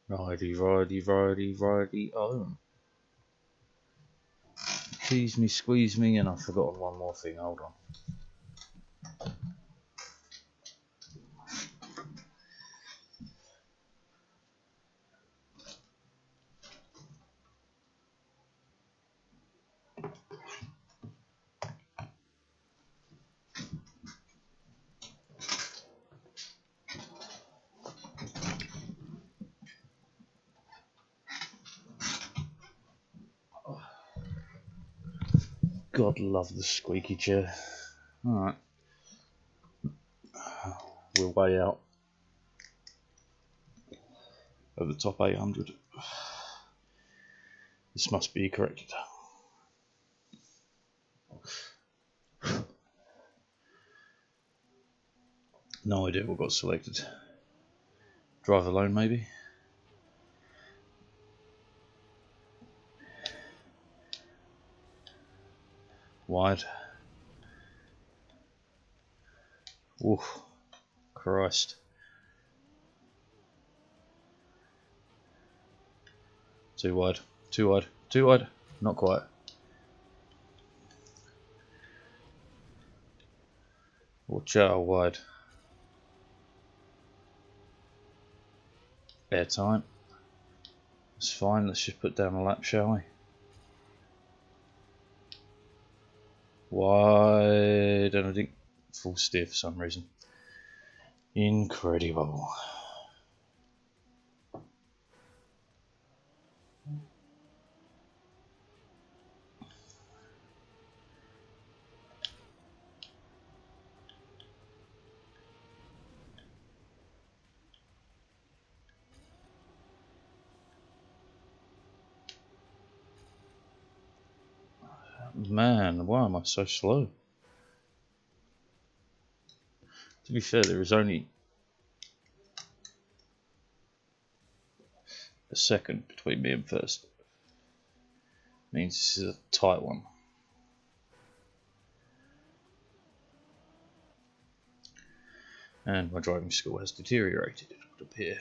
Righty, oh. Tease me, squeeze me, and I've forgotten one more thing, hold on. God love the squeaky chair. Alright. We're way out of the top 800. This must be corrected. No idea what got selected. Drive alone, maybe? Wide. Oof. Christ. Too wide. Too wide. Too wide. Not quite. Watch out how wide. Airtime. That's fine. Let's just put down a lap, shall we? Wide, and I think full steer for some reason. Incredible. Man, why am I so slow? To be fair, there is only a second between me and first. Means this is a tight one. And my driving skill has deteriorated, it would appear.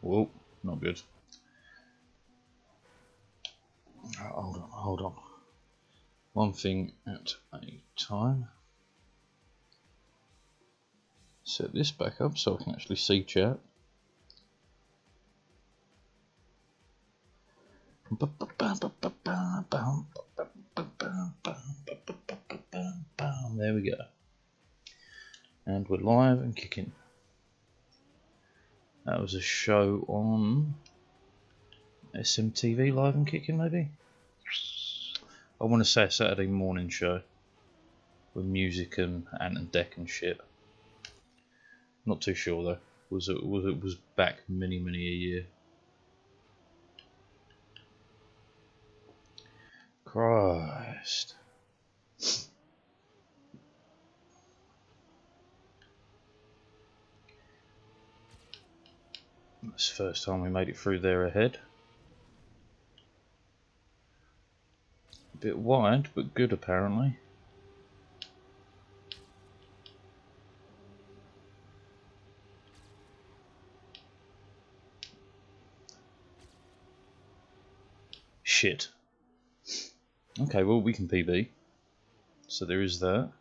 Whoa, not good. Hold on. One thing at a time. Set this back up so I can actually see chat. There we go. And we're live and kicking. That was a show on SMTV, live and kicking, maybe? I want to say a Saturday morning show with music and Ant and Dec and shit. Not too sure though. It was back many a year. Christ. It's the first time we made it through there ahead. A bit wide, but good apparently. Shit. Okay, well we can PB. So there is that.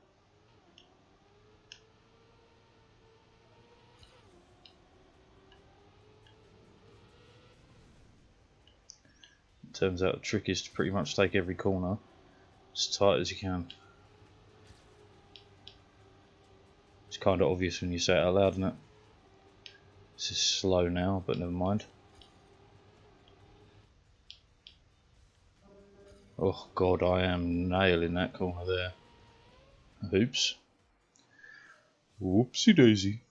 Turns out the trick is to pretty much take every corner as tight as you can. It's kind of obvious when you say it out loud, isn't it? This is slow now, but never mind. Oh god, I am nailing that corner there. Oops. Whoopsie daisy.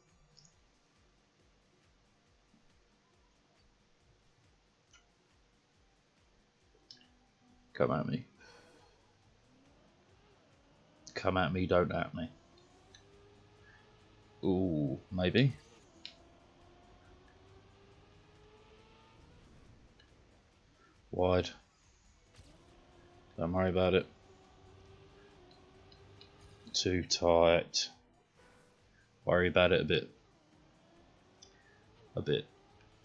Come at me. Come at me, don't at me. Ooh, maybe. Wide. Don't worry about it. Too tight. Worry about it a bit. A bit.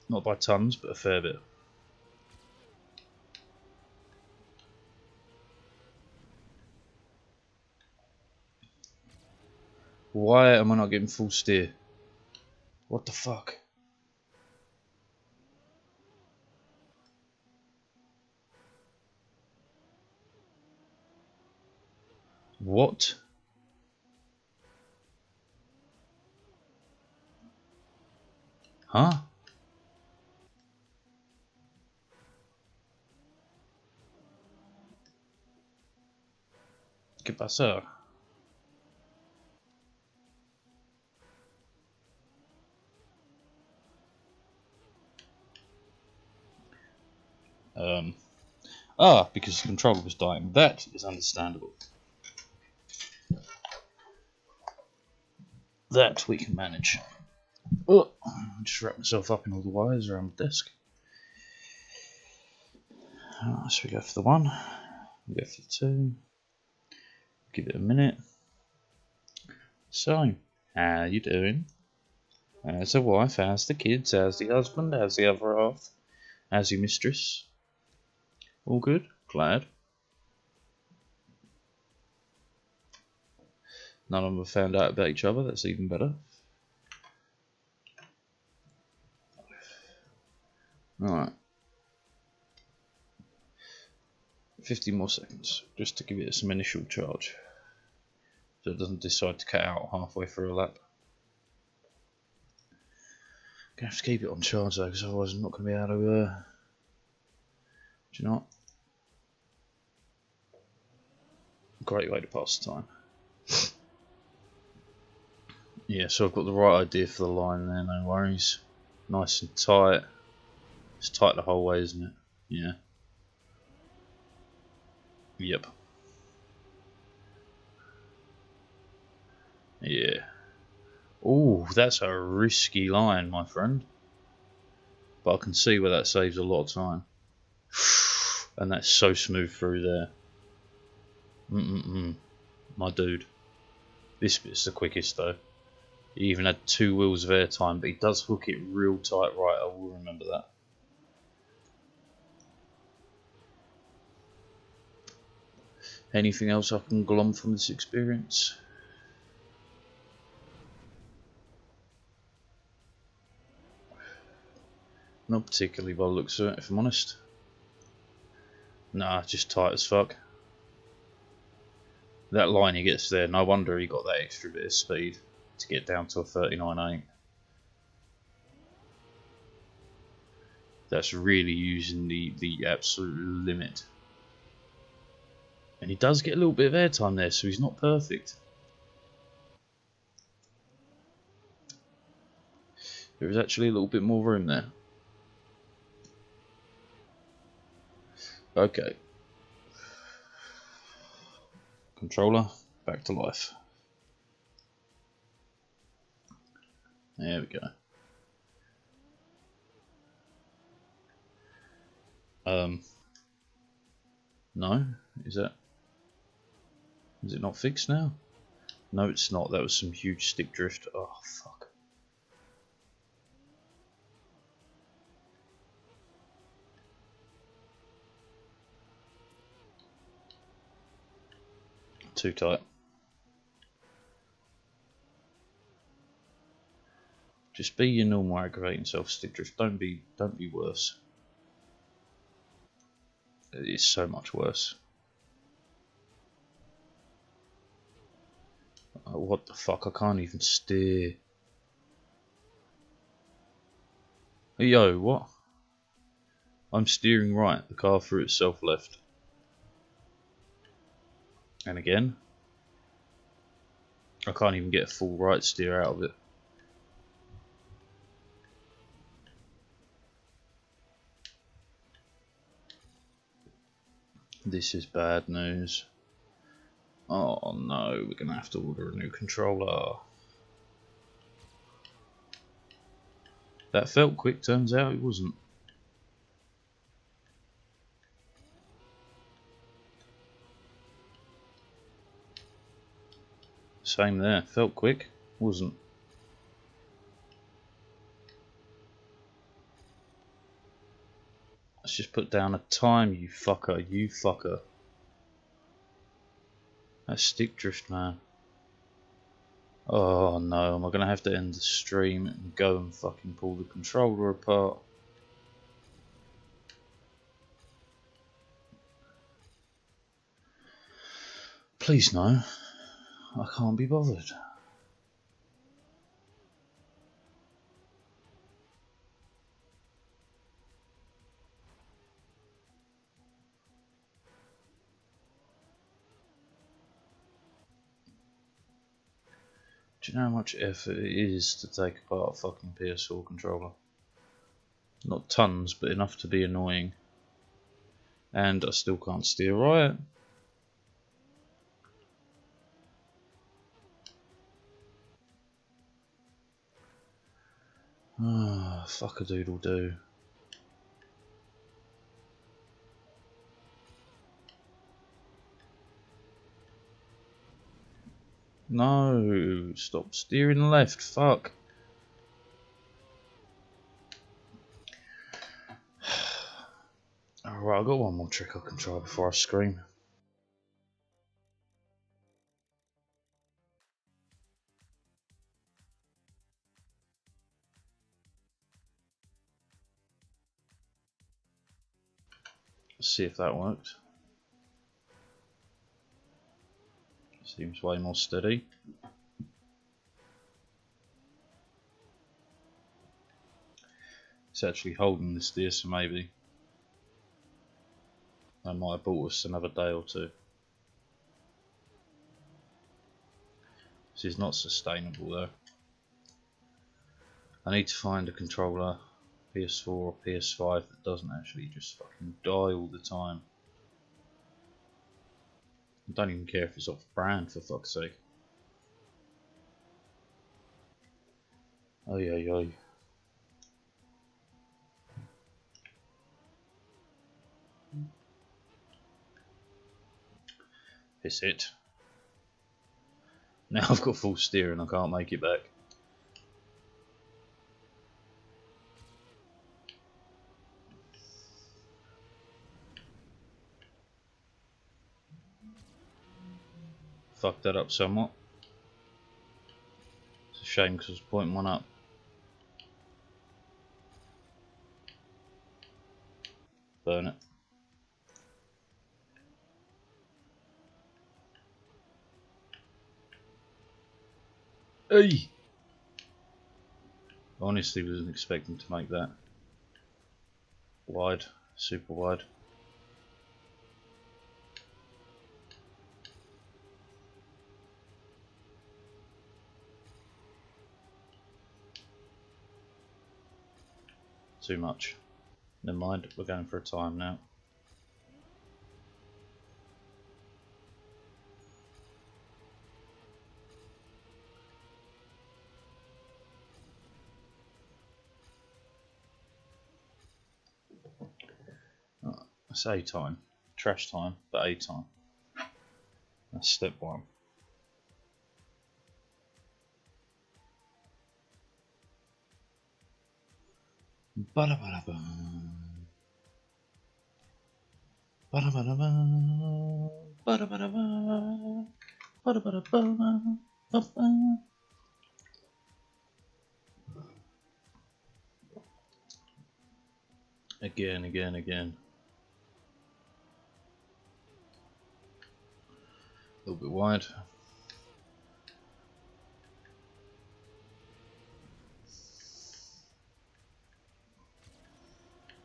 Not by tons, but a fair bit. Why am I not getting full steer? What the fuck? What? Huh? ¿Qué pasa? Because the controller was dying. That is understandable. That we can manage. Oh, I just wrapped myself up in all the wires around the desk. So we go for the 1, we go for the 2, give it a minute. So, how you doing? How's the wife? How's the kids? How's the husband? How's the other half? How's your mistress? All good? Glad. None of them have found out about each other. That's even better. Alright. 50 more seconds, just to give it some initial charge. So it doesn't decide to cut out halfway through a lap. Gonna have to keep it on charge though, because otherwise I'm not going to be able to, do you know what? Great way to pass the time. Yeah, so I've got the right idea for the line there, no worries. Nice and tight. It's tight the whole way, isn't it? Yeah. Yep. Yeah. Ooh, that's a risky line, my friend. But I can see where that saves a lot of time. And that's so smooth through there. My dude. This bit's the quickest though. He even had 2 wheels of airtime, but he does hook it real tight right, I will remember that. Anything else I can glom from this experience? Not particularly by the looks of it, if I'm honest. Nah, just tight as fuck. That line he gets there, no wonder he got that extra bit of speed to get down to a 39.8. That's really using the absolute limit. And he does get a little bit of airtime there, so he's not perfect. There is actually a little bit more room there. Okay. Controller, back to life. There we go. No, is it not fixed now? No, it's not. That was some huge stick drift. Oh fuck. Too tight. Just be your normal aggravating self, stick drift. Don't be worse. It is so much worse. Oh, what the fuck? I can't even steer. Yo, what? I'm steering right. The car threw itself left. And again, I can't even get a full right steer out of it. This is bad news. Oh no, we're gonna have to order a new controller. That felt quick, turns out it wasn't. Same there, felt quick, wasn't. Let's just put down a time, you fucker, you fucker. That's stick drift, man. Oh no, am I gonna have to end the stream and go and fucking pull the controller apart? Please no, I can't be bothered. Do you know how much effort it is to take apart a fucking PS4 controller? Not tons, but enough to be annoying. And I still can't steer right. Ah, fuck a doodle do. No, stop steering left, fuck. Alright, I've got one more trick I can try before I scream. Let's see if that worked. Seems way more steady. It's actually holding this steer, so maybe that might have bought us another day or two. This is not sustainable though. I need to find a controller, PS4 or PS5, that doesn't actually just fucking die all the time. I don't even care if it's off brand, for fuck's sake. Oy oy oy. It's it. Now I've got full steer and I can't make it back. Fucked that up somewhat. It's a shame because I was pointing one up. Burn it. Hey! Honestly wasn't expecting to make that. Wide, super wide. Too much. Never mind, we're going for a time now. That's A time. Trash time, but A time. That's step one. Again. A little bit wide.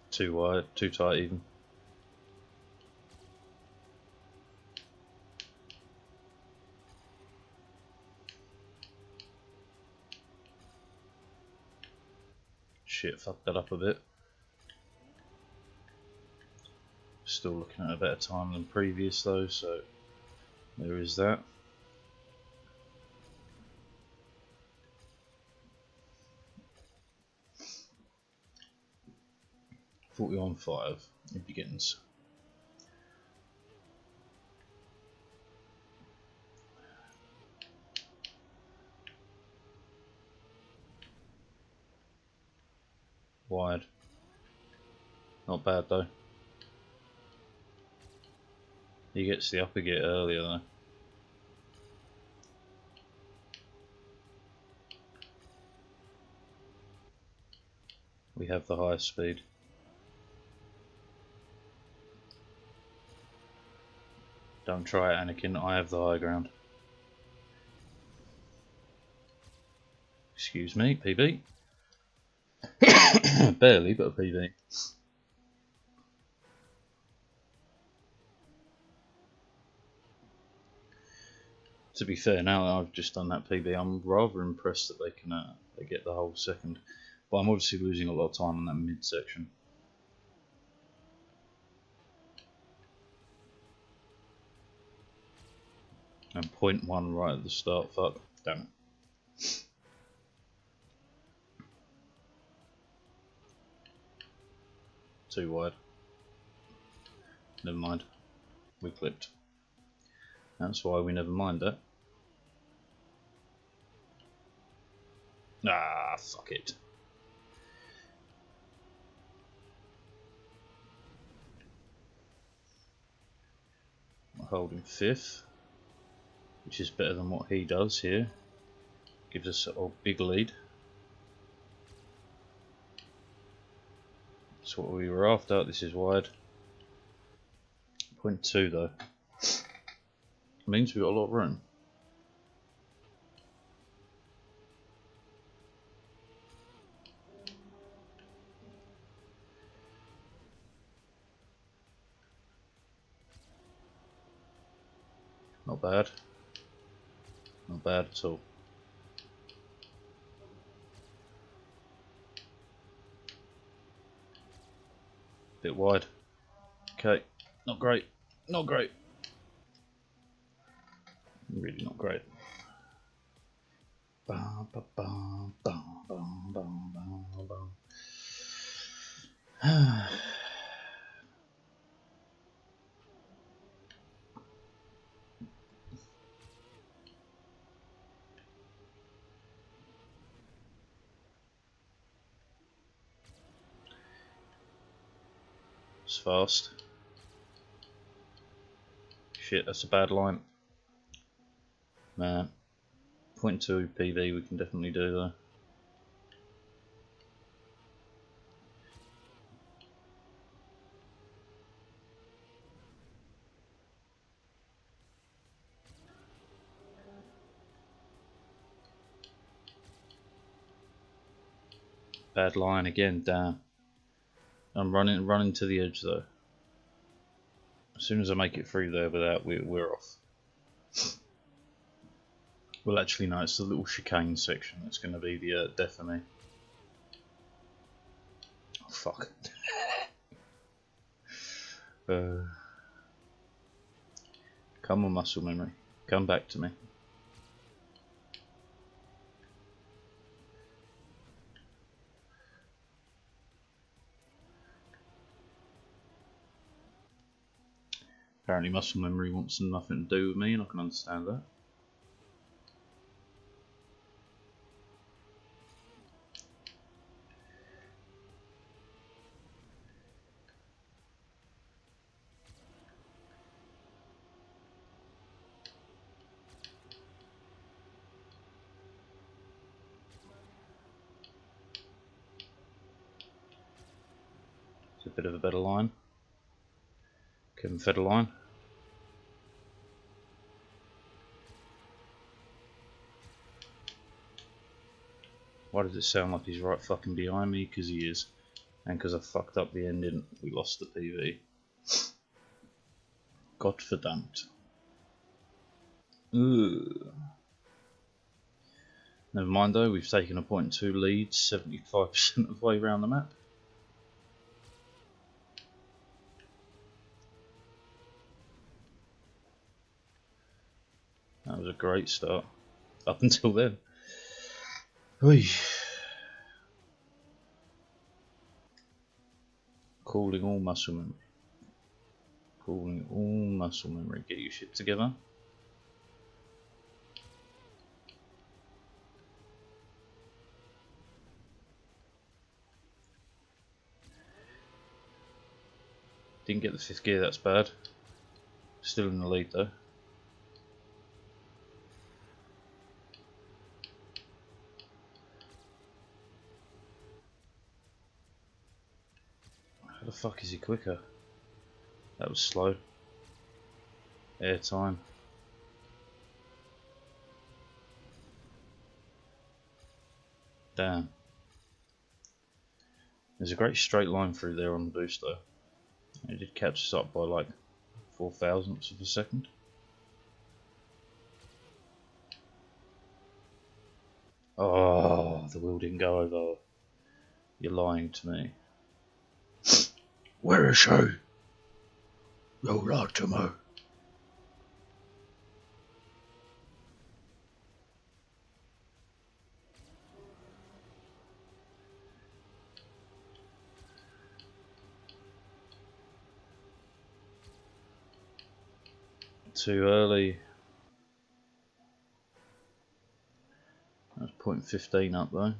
Too wide, too tight even. Shit, fucked that up a bit. Still looking at a better time than previous though, so there is that. $41.5. It begins. Wide. Not bad though. He gets the upper gear earlier though. We have the highest speed. Don't try it, Anakin. I have the high ground. Excuse me, PB. Barely, but a PB. To be fair, now that I've just done that PB, I'm rather impressed that they get the whole second. But I'm obviously losing a lot of time on that mid section. And 0.1 right at the start. Fuck, damn it. Too wide. Never mind. We clipped. That's why we never mind that. Ah, fuck it. We're holding 5th, which is better than what he does here. Gives us a big lead. That's what we were after. This is wide. 0.2 though. Means we've got a lot of room. Not bad. Not bad at all. Bit wide. Okay. Not great. Not great. Really not great. It's fast. Shit, that's a bad line. Man. 0.2 PV we can definitely do though. Bad line again, damn. I'm running to the edge though. As soon as I make it through there without, we're off. Well, actually, no, it's the little chicane section that's going to be the death of me. Oh, fuck. Come on, muscle memory. Come back to me. Apparently muscle memory wants nothing to do with me, and I can understand that. It's a bit of a better line. Kevin Federline. Why does it sound like he's right fucking behind me? Because he is. And because I fucked up the ending, we lost the PV. Gottverdammt. Ugh. Never mind though, we've taken a 0.2 lead, 75% of the way around the map. That was a great start, up until then. Oy. Calling all muscle memory. Calling all muscle memory. Get your shit together. Didn't get the 5th gear, that's bad. Still in the lead though. How the fuck is he quicker? That was slow. Air time. Damn. There's a great straight line through there on the boost though. It did catch us up by like 4 thousandths of a second. Oh, the wheel didn't go over. You're lying to me. Where is she? You lied to me. Too early. That's 0.15 up though.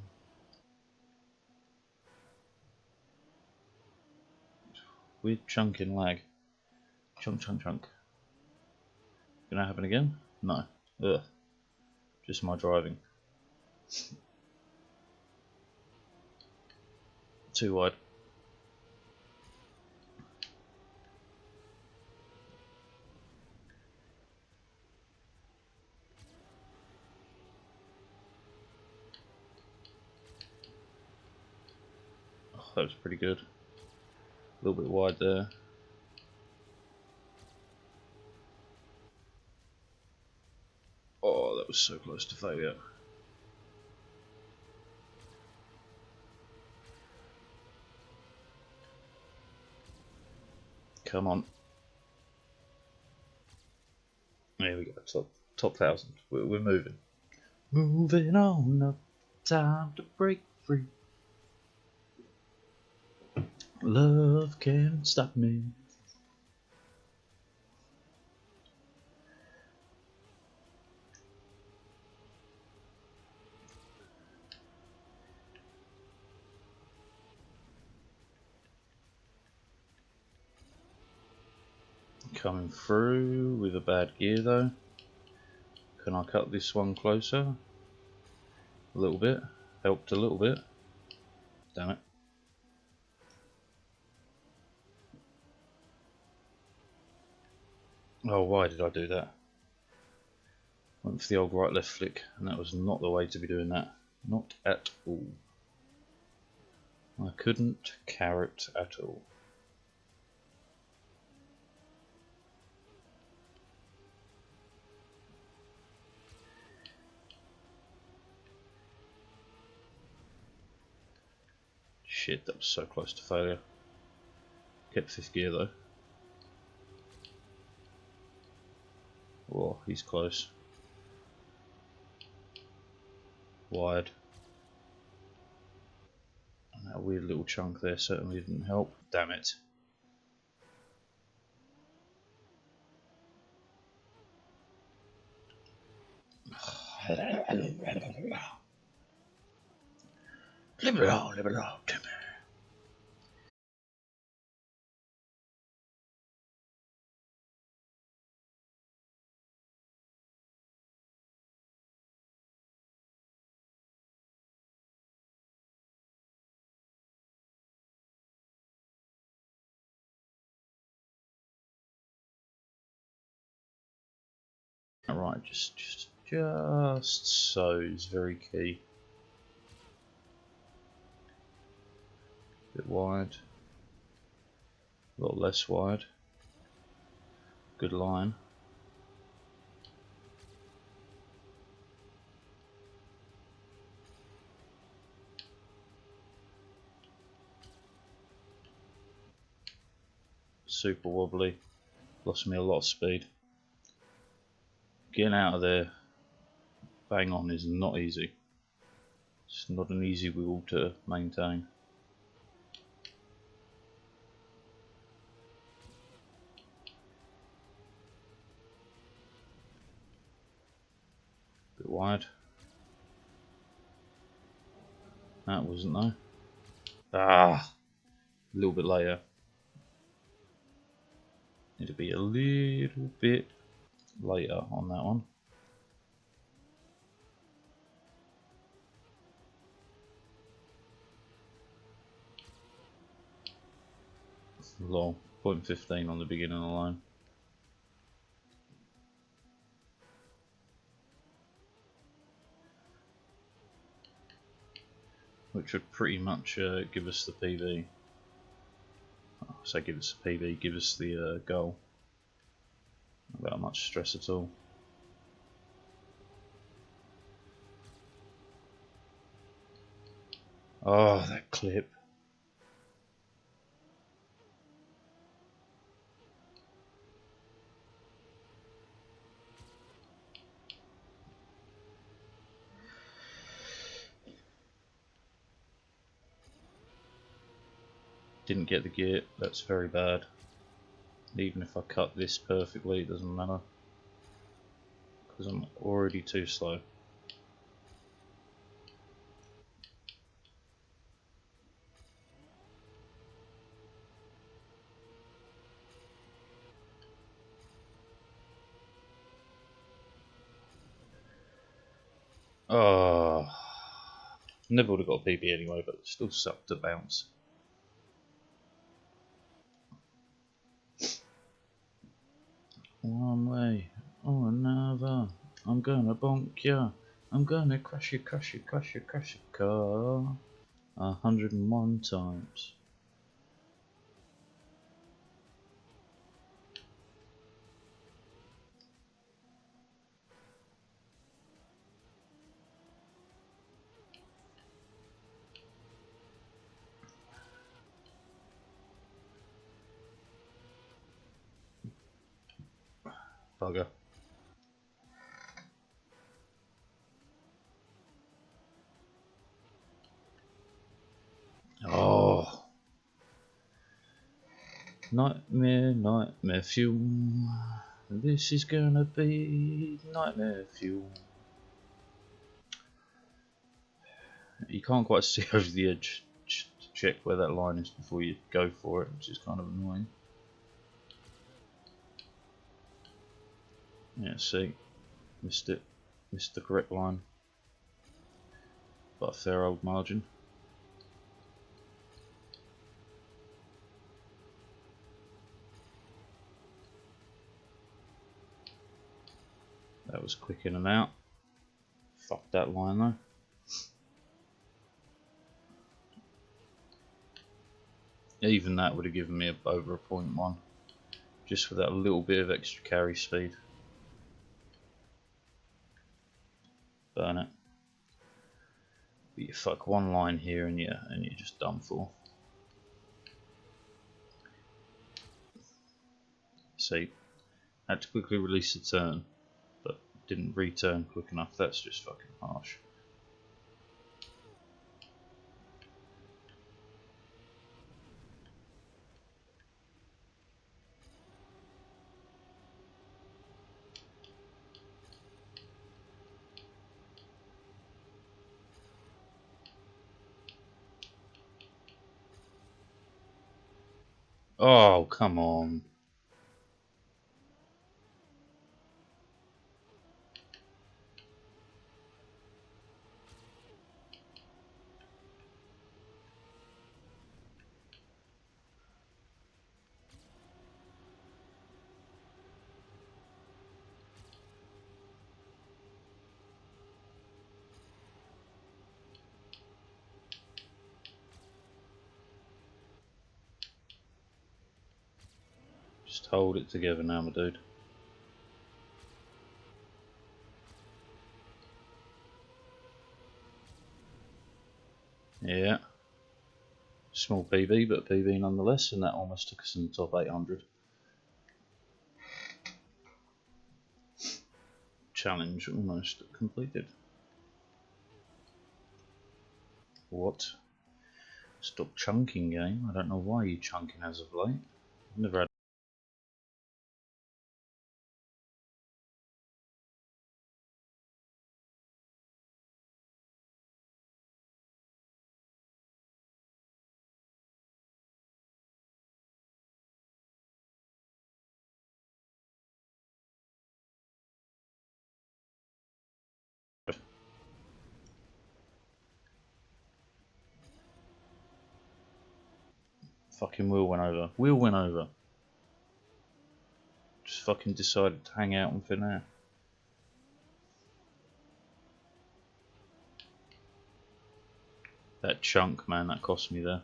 Weird chunking lag. Chunk, chunk, chunk. Gonna happen again? No. Ugh. Just my driving. Too wide. Oh, that was pretty good. A little bit wide there. Oh, that was so close to failure. Come on. There we go. Top 1,000. We're moving. Moving on up. Time to break free. Love can't stop me. Coming through with a bad gear though. Can I cut this one closer? A little bit. Helped a little bit. Damn it. Oh, why did I do that? Went for the old right left flick, and that was not the way to be doing that. Not at all. I couldn't carrot at all. Shit, that was so close to failure. Kept 5th gear though. Whoa, he's close. Wide. And that weird little chunk there certainly didn't help. Damn it. Leave it alone, Timmy. Right, just so is very key. Bit wide, a lot less wide. Good line. super wobbly, lost me a lot of speed. Getting out of there bang on is not easy. It's not an easy wheel to maintain. Bit wide. That wasn't though. Ah, a little bit later. Need to be a little bit later on that one. Long 0.15 on the beginning of the line. Which would pretty much give us the PB. Oh, so give us the PB, give us the goal. Not without much stress at all. Oh, that clip. Didn't get the gear, that's very bad. Even if I cut this perfectly, it doesn't matter. Because I'm already too slow. Oh, never would have got a PB anyway, but it still sucked to bounce. One way or another, I'm gonna bonk ya. I'm gonna crash you, crash you, crash you, crash your car 101 times. Bugger. Oh. Nightmare, nightmare fuel. This is gonna be nightmare fuel. You can't quite see over the edge to check where that line is before you go for it, which is kind of annoying. Yeah, see, missed it, missed the correct line, but a fair old margin. That was quick in and out. Fuck that line though. Even that would have given me over a 0.1, just for that little bit of extra carry speed. Burn it. But you fuck one line here and you're just done for. See, had to quickly release the turn, but didn't return quick enough. That's just fucking harsh. Oh, come on. Just hold it together now, my dude. Yeah. Small PB, but PB nonetheless, and that almost took us in the top 800. challenge almost completed. What? Stop chunking, game. I don't know why you're chunking as of late. I've never had. Fucking wheel went over. Wheel went over. Just fucking decided to hang out on thin air. That chunk, man, that cost me there.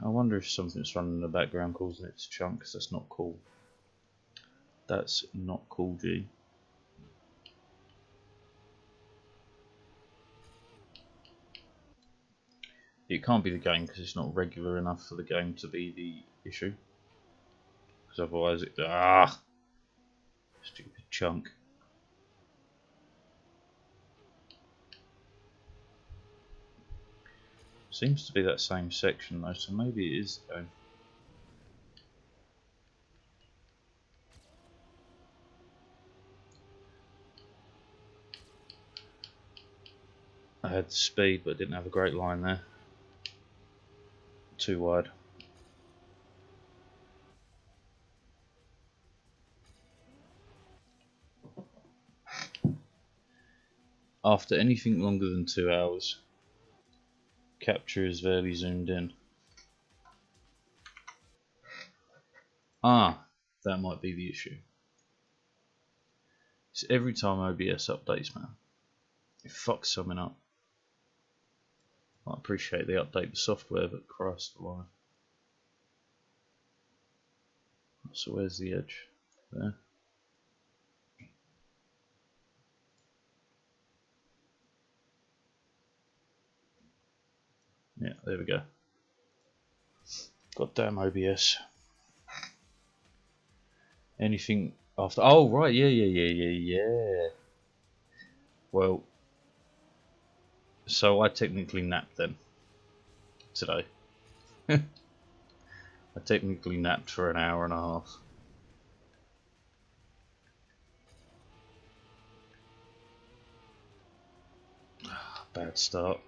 I wonder if something's running in the background causing it to chunk, because that's not cool. That's not cool, G. It can't be the game because it's not regular enough for the game to be the issue. Because otherwise it... Ah! Stupid chunk. Seems to be that same section though, so maybe it is the game. I had speed but didn't have a great line there. Too wide. After anything longer than 2 hours, capture is barely zoomed in. Ah, that might be the issue. It's every time OBS updates, man. It fucks something up. I appreciate they update the software, but Christ alive. So where's the edge? There. Yeah, there we go. Goddamn OBS. Anything after? Oh right, yeah. Well, so I technically napped then today. I technically napped for an hour and a half. Bad start.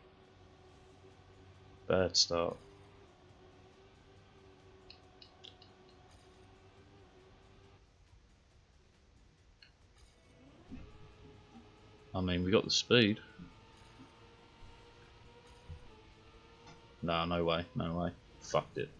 Bad start. I mean, we got the speed. No, no way, no way. Fucked it.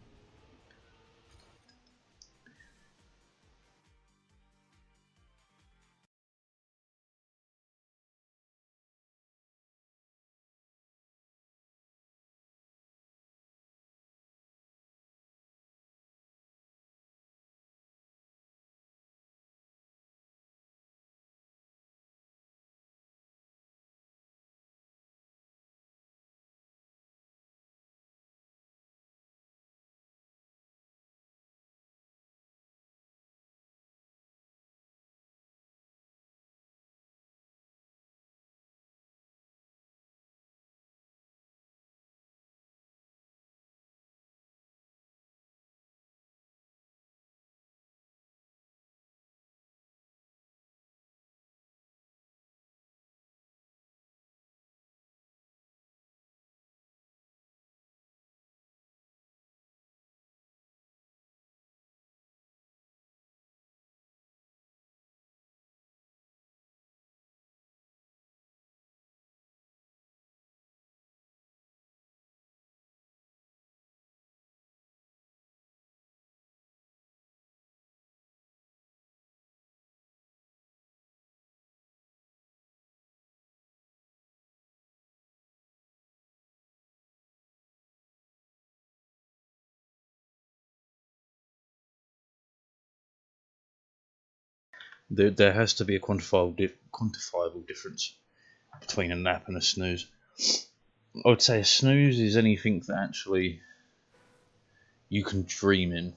There has to be a quantifiable difference between a nap and a snooze. I would say a snooze is anything that actually you can dream in.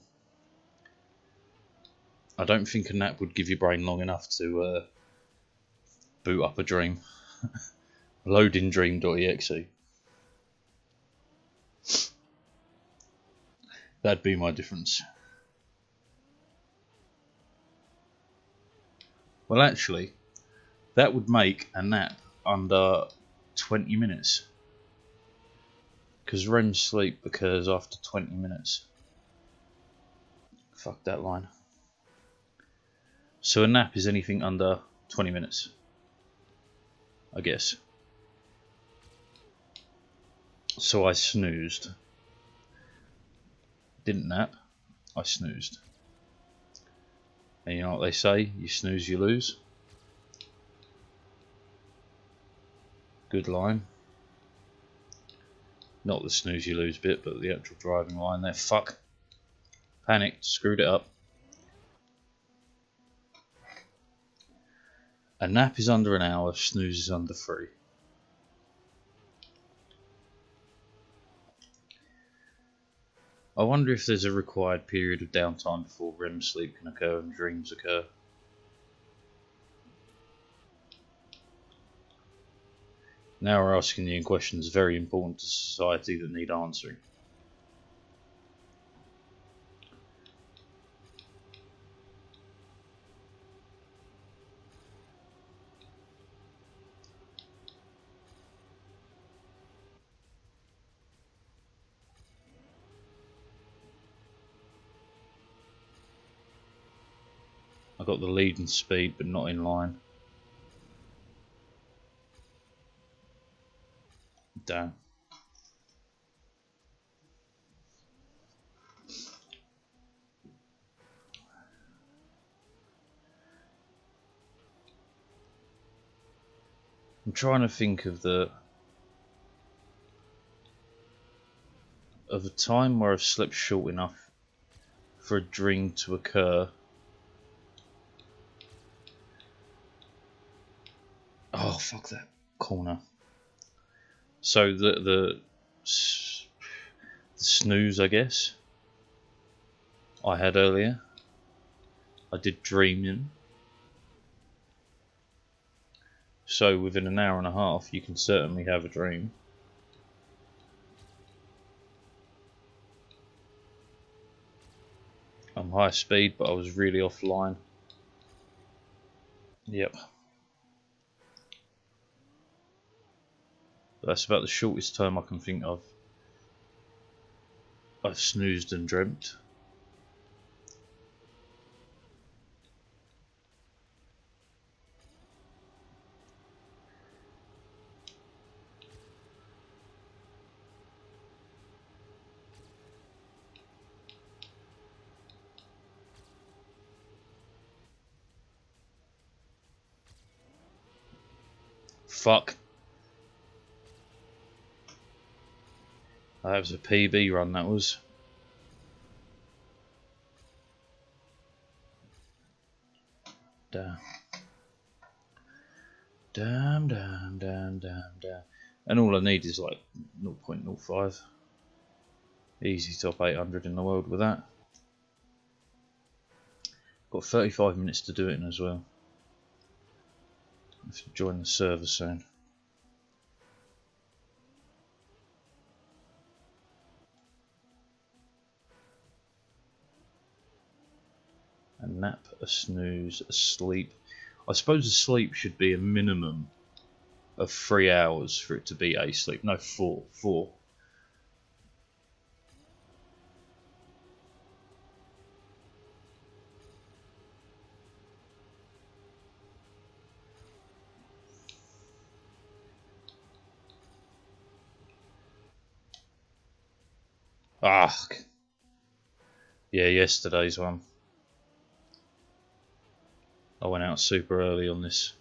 I don't think a nap would give your brain long enough to boot up a dream. Loading dream.exe. That'd be my difference. Well, actually, that would make a nap under 20 minutes. Because REM sleep occurs after 20 minutes. Fuck that line. So a nap is anything under 20 minutes, I guess. So I snoozed. Didn't nap, I snoozed. And you know what they say, you snooze, you lose. Good line. Not the snooze, you lose bit, but the actual driving line there. Fuck. Panicked, screwed it up. A nap is under an hour, snooze is under 3. I wonder if there's a required period of downtime before REM sleep can occur and dreams occur. Now we're asking you questions very important to society that need answering. I got the lead in speed, but not in line. Damn. I'm trying to think of a time where I've slept short enough for a dream to occur. Oh, fuck that corner. So the snooze, I guess, I had earlier. I did dream in. So within an hour and a half, you can certainly have a dream. I'm high speed, but I was really offline. Yep. That's about the shortest time I can think of. I've snoozed and dreamt. Fuck. That was a PB run, that was. Damn. Damn. And all I need is like 0.05. Easy top 800 in the world with that. Got 35 minutes to do it in as well. I have to join the server soon. A nap, a snooze, a sleep. I suppose a sleep should be a minimum of 3 hours for it to be a sleep. No, 4. 4. Ah, yeah, yesterday's one. I went out super early on this,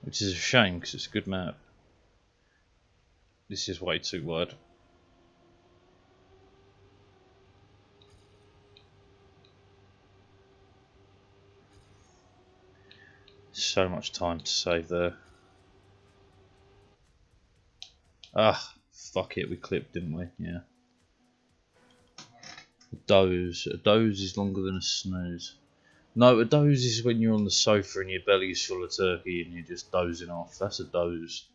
which is a shame because it's a good map. This is way too wide. So much time to save there. Ah, fuck it, we clipped, didn't we? Yeah. A doze. A doze is longer than a snooze. No, a doze is when you're on the sofa and your belly's full of turkey and you're just dozing off. That's a doze.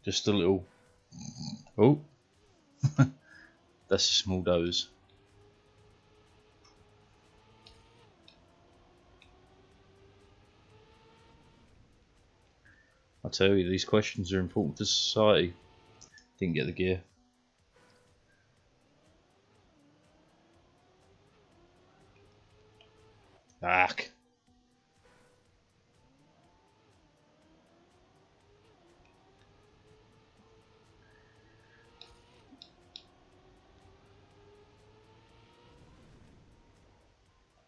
Just a little... Oh! That's a small doze. I tell you, these questions are important to society. Didn't get the gear. Fuck.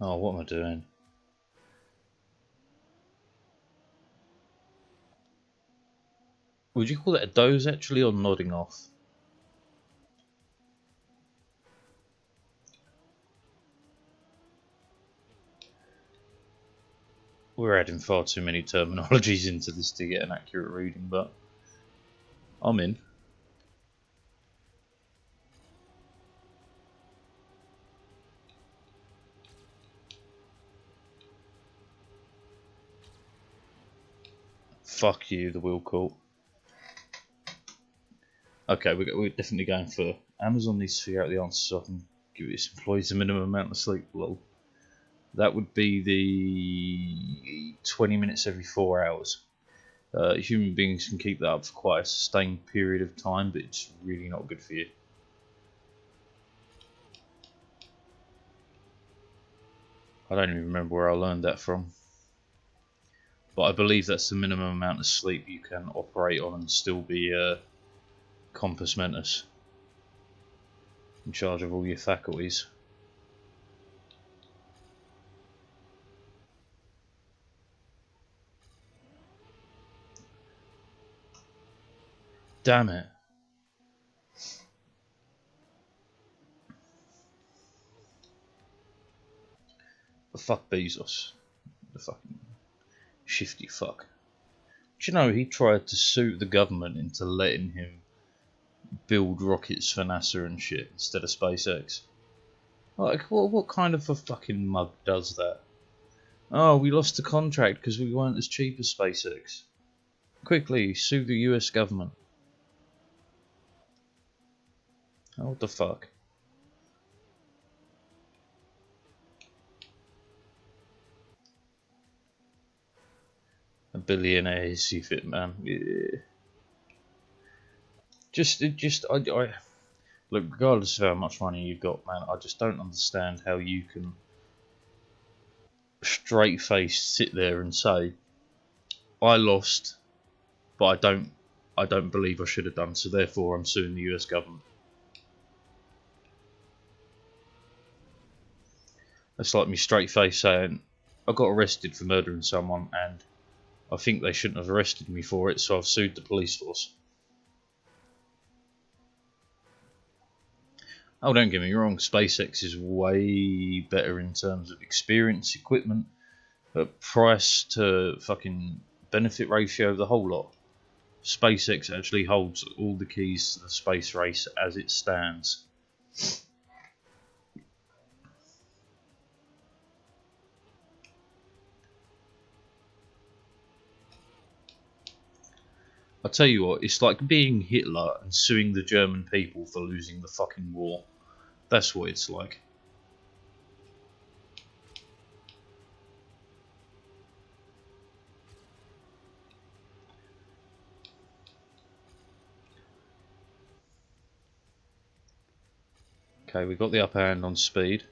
Oh, what am I doing? Would you call that a doze actually, or nodding off? We're adding far too many terminologies into this to get an accurate reading, but I'm in. Fuck you, the wheel caught. Okay, we're definitely going for Amazon needs to figure out the answer so I can give its employees a minimum amount of sleep. Lol. That would be the 20 minutes every 4 hours. Human beings can keep that up for quite a sustained period of time, but it's really not good for you. I don't even remember where I learned that from. But I believe that's the minimum amount of sleep you can operate on and still be compos mentis, in charge of all your faculties. Damn it. The fuck Bezos. The fucking shifty fuck. Do you know he tried to sue the government into letting him build rockets for NASA and shit instead of SpaceX? Like, what kind of a fucking mug does that? Oh, we lost the contract because we weren't as cheap as SpaceX. Quickly, sue the US government. Oh, what the fuck? A billionaire is you fit, man. Yeah. I look, regardless of how much money you've got, man, I just don't understand how you can straight-faced sit there and say, I lost, but I don't believe I should have done, so therefore I'm suing the US government. That's like me straight-faced saying, I got arrested for murdering someone and I think they shouldn't have arrested me for it, so I've sued the police force. Oh, don't get me wrong, SpaceX is way better in terms of experience, equipment, price to fucking benefit ratio, the whole lot. SpaceX actually holds all the keys to the space race as it stands. I tell you what, it's like being Hitler and suing the German people for losing the fucking war. That's what it's like. Okay, we got the upper hand on speed.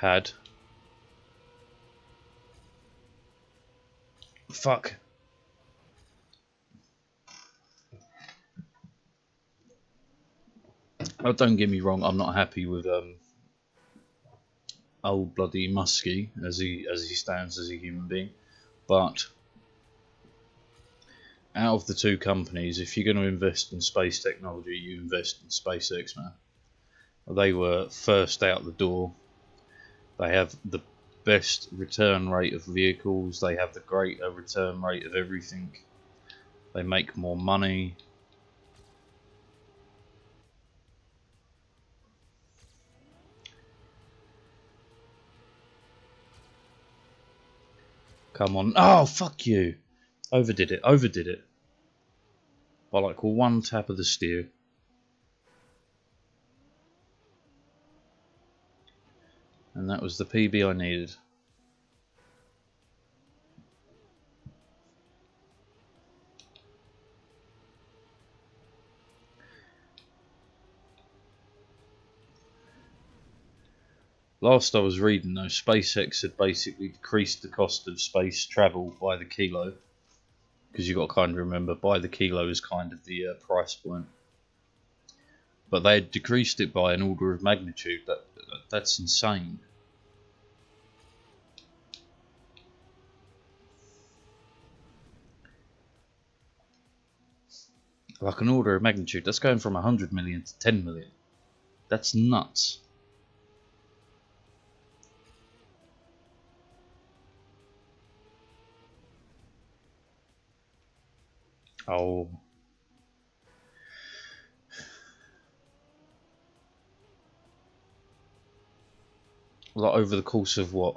Had. Fuck. Oh, don't get me wrong, I'm not happy with old bloody Muskie as he stands as a human being, but out of the two companies, if you're going to invest in space technology, you invest in SpaceX, man. They were first out the door. They have the best return rate of vehicles. They have the greater return rate of everything. They make more money. Come on. Oh, fuck you. Overdid it. Overdid it. By like one tap of the steer. And that was the PB I needed. Last I was reading though, SpaceX had basically decreased the cost of space travel by the kilo. Because you've got to kind of remember, by the kilo is kind of the price point. But they had decreased it by an order of magnitude. That's insane. Like an order of magnitude. That's going from 100 million to 10 million. That's nuts. Oh. Like over the course of what?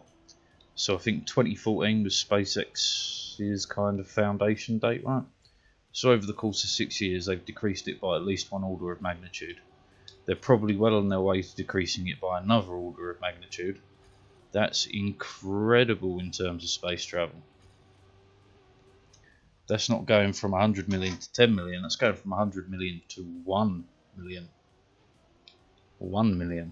So I think 2014 was SpaceX's kind of foundation date, right? So over the course of 6 years, they've decreased it by at least one order of magnitude. They're probably well on their way to decreasing it by another order of magnitude. That's incredible in terms of space travel. That's not going from 100 million to 10 million. That's going from 100 million to 1 million. 1 million.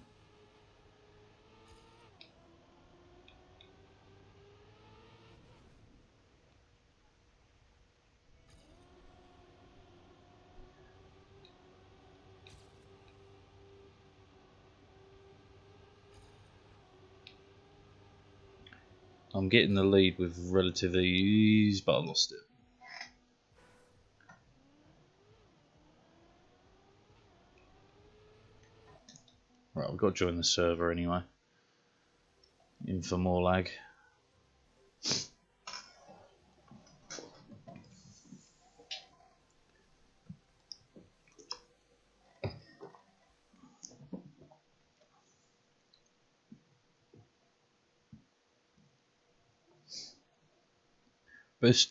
I'm getting the lead with relative ease, but I lost it. Right, we've got to join the server anyway. In for more lag.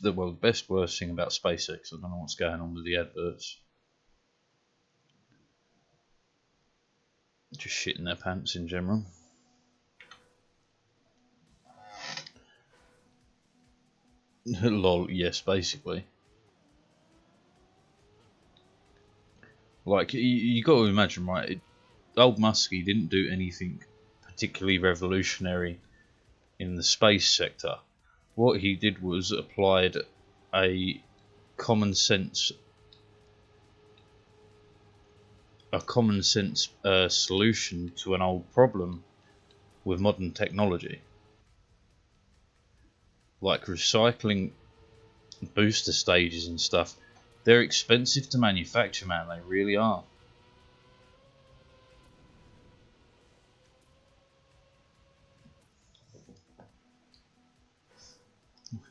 The best worst thing about SpaceX, I don't know what's going on with the adverts. Just shitting their pants in general. Lol, yes, basically. Like, you got to imagine, right? Old Muskie didn't do anything particularly revolutionary in the space sector. What he did was applied a common sense solution to an old problem with modern technology, like recycling booster stages and stuff. They're expensive to manufacture, man. They really are.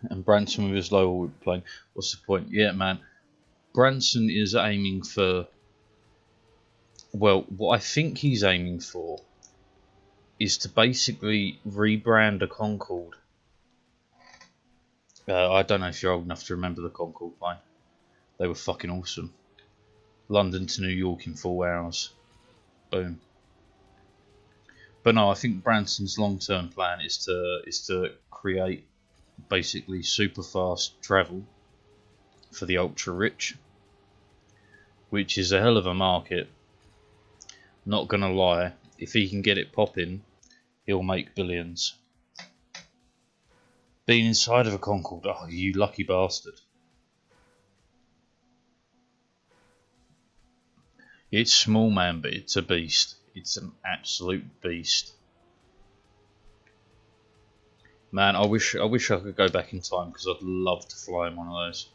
And Branson with his low orbit plane. What's the point? Yeah, man. Branson is aiming for. Well, what I think he's aiming for is to basically rebrand a Concorde. I don't know if you're old enough to remember the Concorde plane. They were fucking awesome. London to New York in 4 hours. Boom. But no, I think Branson's long-term plan is to create basically super fast travel for the ultra rich, which is a hell of a market. Not gonna lie, if he can get it popping, he'll make billions. Being inside of a Concorde, oh, you lucky bastard. It's small, man, but it's a beast. It's an absolute beast. Man, I wish I could go back in time because I'd love to fly in one of those.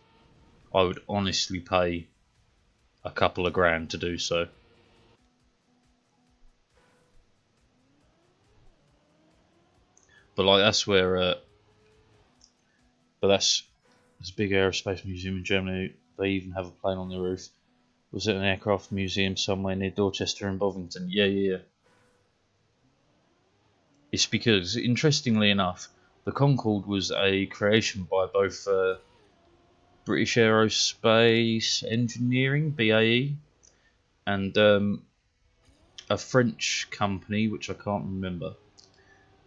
I would honestly pay a couple of grand to do so. But like that's where, but there's a big aerospace museum in Germany. They even have a plane on the roof. Was it an aircraft museum somewhere near Dorchester and Bovington? Yeah. It's because, interestingly enough, the Concorde was a creation by both British Aerospace Engineering (BAE) and a French company which I can't remember.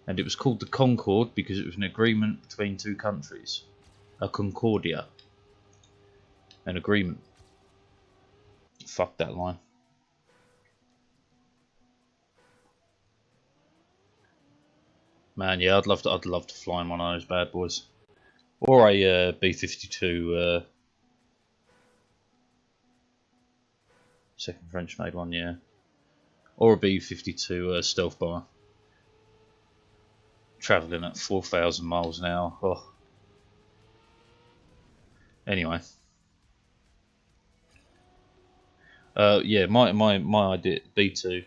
And it was called the Concorde because it was an agreement between two countries. A Concordia. An agreement. Fuck that line. Man, yeah, I'd love to fly in one of those bad boys. Or a B-52, second French made one, yeah. Or a B-52 stealth bomber. Travelling at 4,000 miles an hour. Oh. Anyway. Yeah, my idea, B2.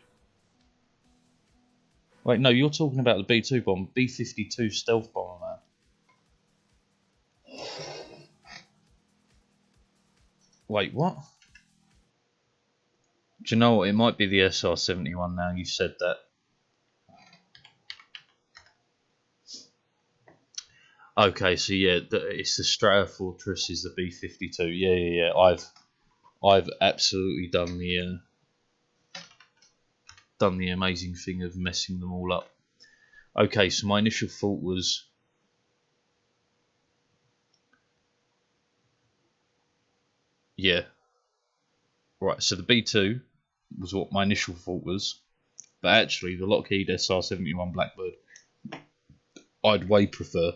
Wait, no, you're talking about the B2 bomb. B-52 stealth bomber, man. Wait, what? Do you know what? It might be the SR-71 now you've said that. Okay, so yeah, it's the Stratofortress is the B-52. Yeah. I've absolutely done the amazing thing of messing them all up. Okay, so my initial thought was, yeah, right. So the B2 was what my initial thought was, but actually the Lockheed SR-71 Blackbird I'd way prefer.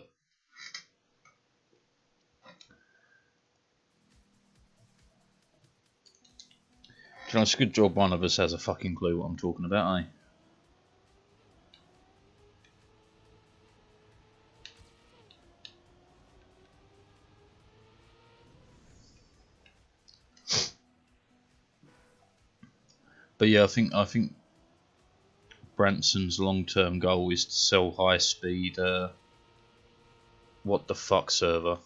Do you know, it's a good job one of us has a fucking clue what I'm talking about, eh? But yeah, I think Branson's long-term goal is to sell high-speed. What the fuck server?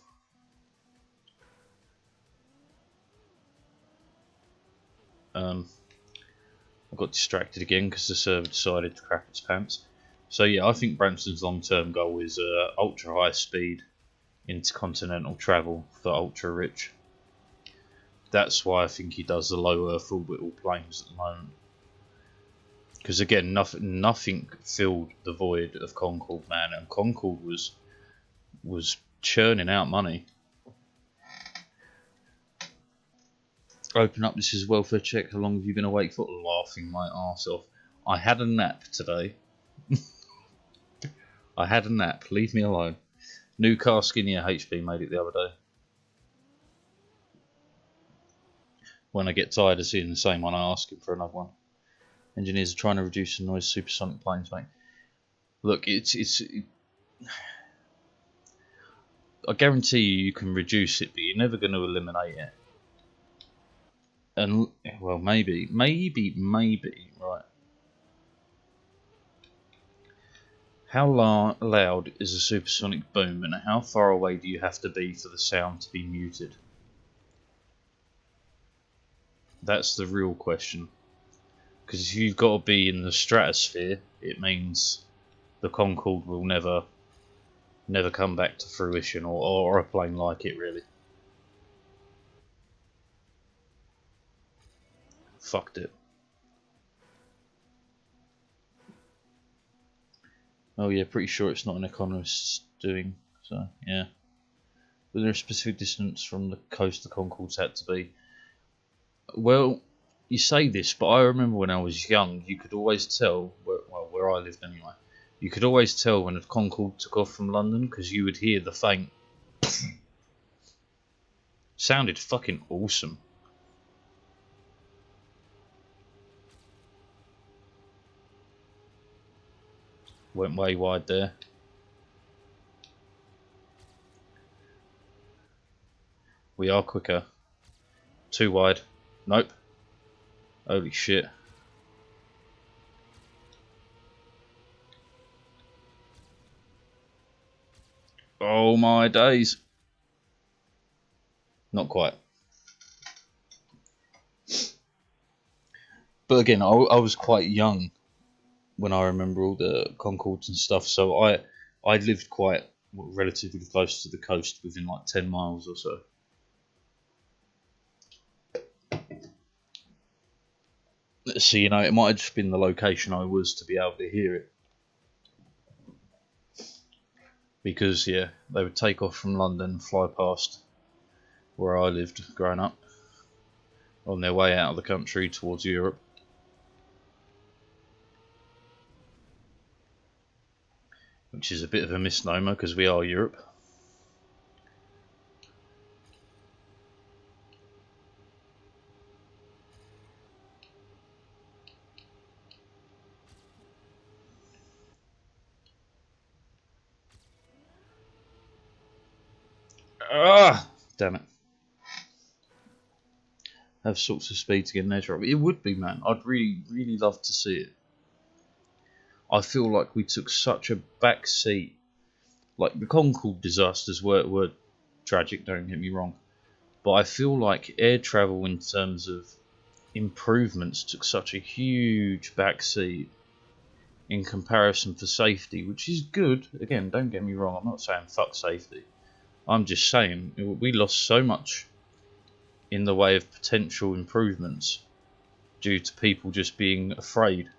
I got distracted again because the server decided to crap its pants. So yeah, I think Branson's long-term goal is ultra-high-speed intercontinental travel for ultra-rich. That's why I think he does the low Earth orbital planes at the moment. Because again, nothing filled the void of Concorde, man, and Concorde was churning out money. Open up, this is welfare check. How long have you been awake for? Laughing my arse off. I had a nap today. I had a nap. Leave me alone. New car skinnier HP made it the other day. When I get tired of seeing the same one, I ask him for another one. Engineers are trying to reduce the noise of supersonic planes, mate. Look, I guarantee you can reduce it, but you're never going to eliminate it. And well, maybe, right? How loud is a supersonic boom, and how far away do you have to be for the sound to be muted? That's the real question. Because if you've got to be in the stratosphere, it means the Concorde will never come back to fruition, or a plane like it, really. Fucked it. Oh yeah, pretty sure it's not an economist's doing, so yeah. Was there a specific distance from the coast the Concorde's had to be? Well, you say this, but I remember when I was young, you could always tell, where I lived anyway, you could always tell when a Concorde took off from London because you would hear the faint. Sounded fucking awesome. Went way wide there. We are quicker. Too wide. Nope. Holy shit. Oh my days. Not quite. But again, I was quite young when I remember all the Concords and stuff, so I lived quite relatively close to the coast, within like 10 miles or so. So, you know, it might have just been the location I was to be able to hear it. Because, yeah, they would take off from London and fly past where I lived growing up on their way out of the country towards Europe. Which is a bit of a misnomer because we are Europe. Ah, damn it. Have sorts of speed to get an edge right. It would be, man. I'd really, really love to see it. I feel like we took such a back seat. Like, the Concorde disasters were tragic, don't get me wrong. But I feel like air travel in terms of improvements took such a huge backseat in comparison for safety, which is good. Again, don't get me wrong, I'm not saying fuck safety. I'm just saying we lost so much in the way of potential improvements due to people just being afraid.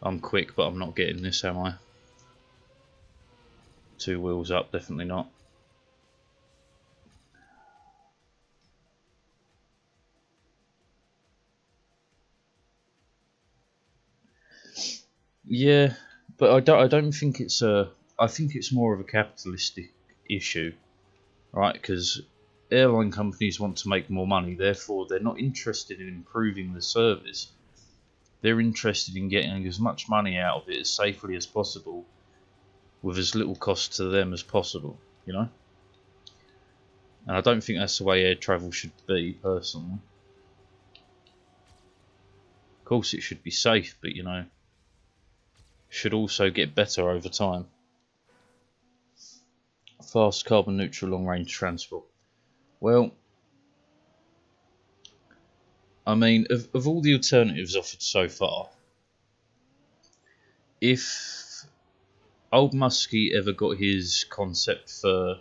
I'm quick, but I'm not getting this, am I? Two wheels up, definitely not. Yeah, but I don't think it's a. I think it's more of a capitalistic issue, right? Because airline companies want to make more money, therefore they're not interested in improving the service. They're interested in getting as much money out of it as safely as possible, with as little cost to them as possible. You know, and I don't think that's the way air travel should be, personally. Of course, it should be safe, but you know, should also get better over time. Fast, carbon neutral, long range transport. Well, I mean, of all the alternatives offered so far, if old Muskie ever got his concept for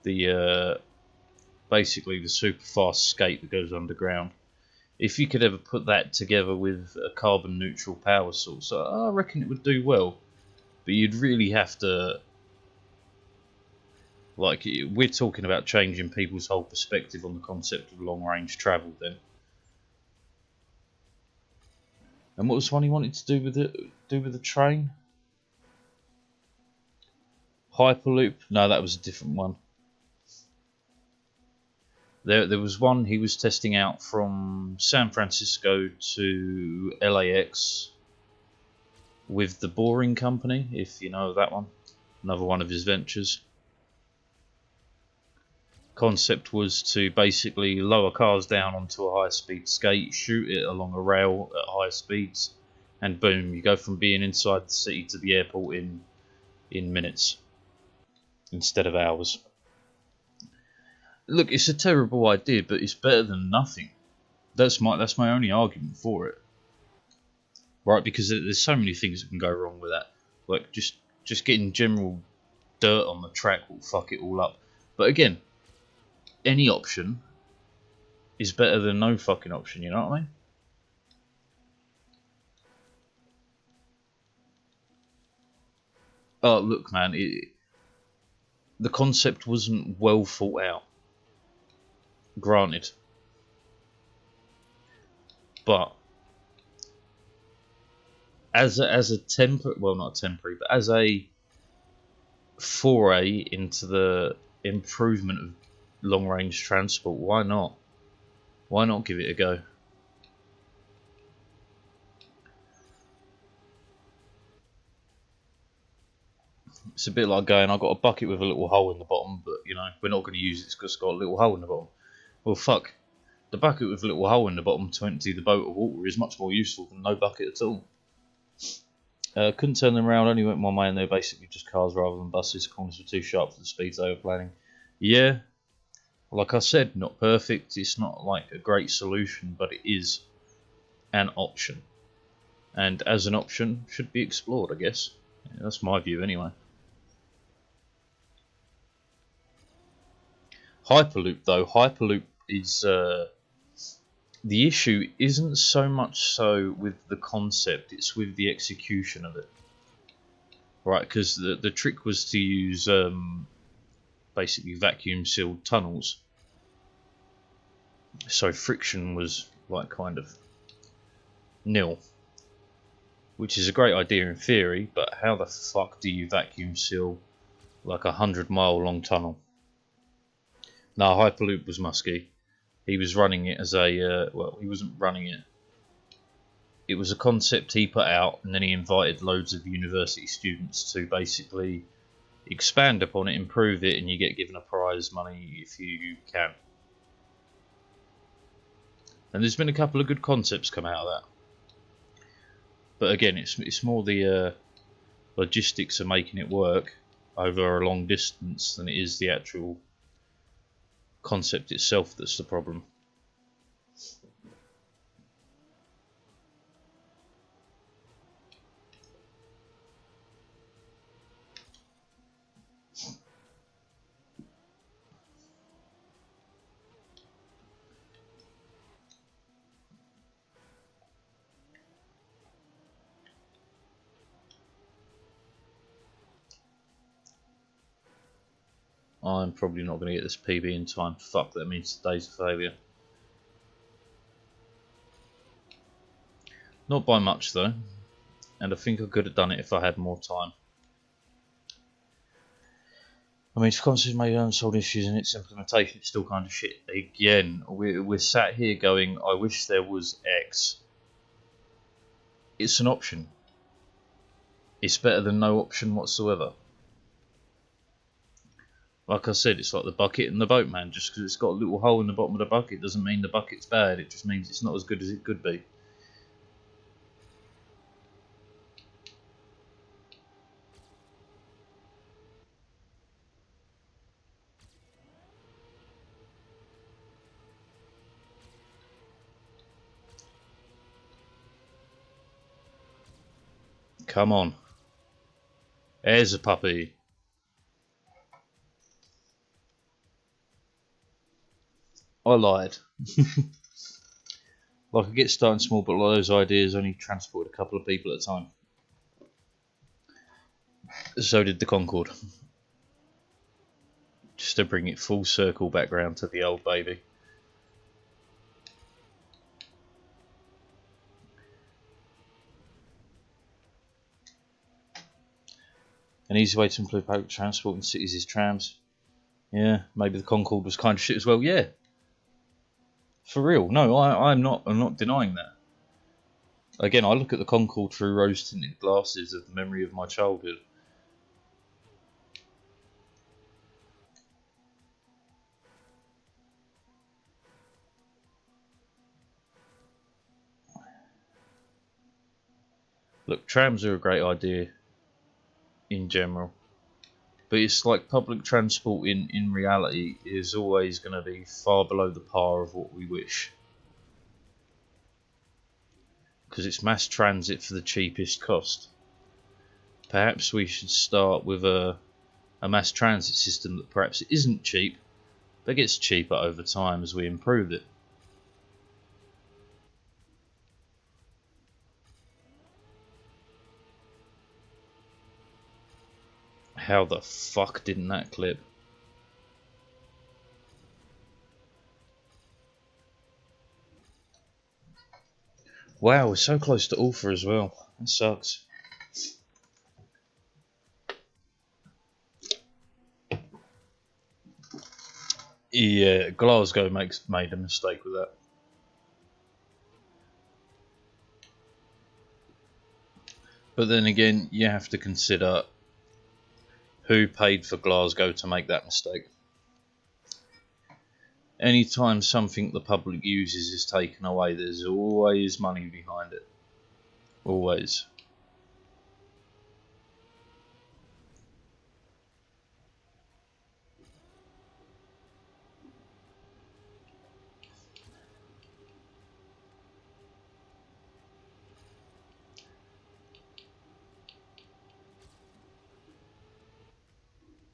the basically the super fast skate that goes underground, if you could ever put that together with a carbon neutral power source, I reckon it would do well. But you'd really have to, like, we're talking about changing people's whole perspective on the concept of long range travel then. And what was one he wanted to do with the train? Hyperloop? No, that was a different one. There was one he was testing out from San Francisco to LAX with the Boring Company, if you know that one. Another one of his ventures. Concept was to basically lower cars down onto a high speed skate, shoot it along a rail at high speeds, and boom, you go from being inside the city to the airport in minutes instead of hours. Look, it's a terrible idea, but it's better than nothing. That's my only argument for it, right? Because there's so many things that can go wrong with that. Like just getting general dirt on the track will fuck it all up. But again, any option is better than no fucking option. You know what I mean? Oh, look, man, the concept wasn't well thought out. Granted, but as a temporary, well, not temporary, but as a foray into the improvement of long range transport, why not? Why not give it a go? It's a bit like going, I've got a bucket with a little hole in the bottom, but you know, we're not going to use it because it's got a little hole in the bottom. Well, fuck. The bucket with a little hole in the bottom to empty the boat of water is much more useful than no bucket at all. Couldn't turn them around, only went one way, and they were basically just cars rather than buses. Corners were too sharp for the speeds they were planning. Yeah, like I said, not perfect. It's not like a great solution, but it is an option. And as an option, should be explored, I guess. Yeah, that's my view anyway. Hyperloop, though, Hyperloop is... the issue isn't so much so with the concept, it's with the execution of it. Right, because the trick was to use basically vacuum sealed tunnels. So friction was like kind of nil. Which is a great idea in theory, but how the fuck do you vacuum seal like a 100-mile long tunnel? No, Hyperloop was musky. He was running it as a, well, he wasn't running it. It was a concept he put out, and then he invited loads of university students to basically expand upon it, improve it, and you get given a prize money if you can. And there's been a couple of good concepts come out of that. But again, it's more the logistics of making it work over a long distance than it is the actual concept itself that's the problem. I'm probably not going to get this PB in time. Fuck, that means today's a failure. Not by much though, and I think I could have done it if I had more time. I mean, to consider my unsolved issues and its implementation, it's still kind of shit. Again, we're sat here going, I wish there was X. It's an option. It's better than no option whatsoever. Like I said, it's like the bucket and the boatman. Just because it's got a little hole in the bottom of the bucket doesn't mean the bucket's bad. It just means it's not as good as it could be. Come on. There's a puppy. I lied. Like, I get starting small, but a lot of those ideas only transport a couple of people at a time. So did the Concorde. Just to bring it full circle back round to the old baby. An easy way to improve public transport in cities is trams. Yeah, maybe the Concorde was kind of shit as well. Yeah, for real. No, I'm not denying that. Again, I look at the Concorde through rose-tinted glasses of the memory of my childhood. Look, trams are a great idea in general. But it's like public transport in reality is always going to be far below the par of what we wish. Because it's mass transit for the cheapest cost. Perhaps we should start with a mass transit system that perhaps isn't cheap, but gets cheaper over time as we improve it. How the fuck didn't that clip? Wow, we're so close to Ulfa as well. That sucks. Yeah, Glasgow made a mistake with that. But then again, you have to consider who paid for Glasgow to make that mistake. Anytime something the public uses is taken away, there's always money behind it. Always.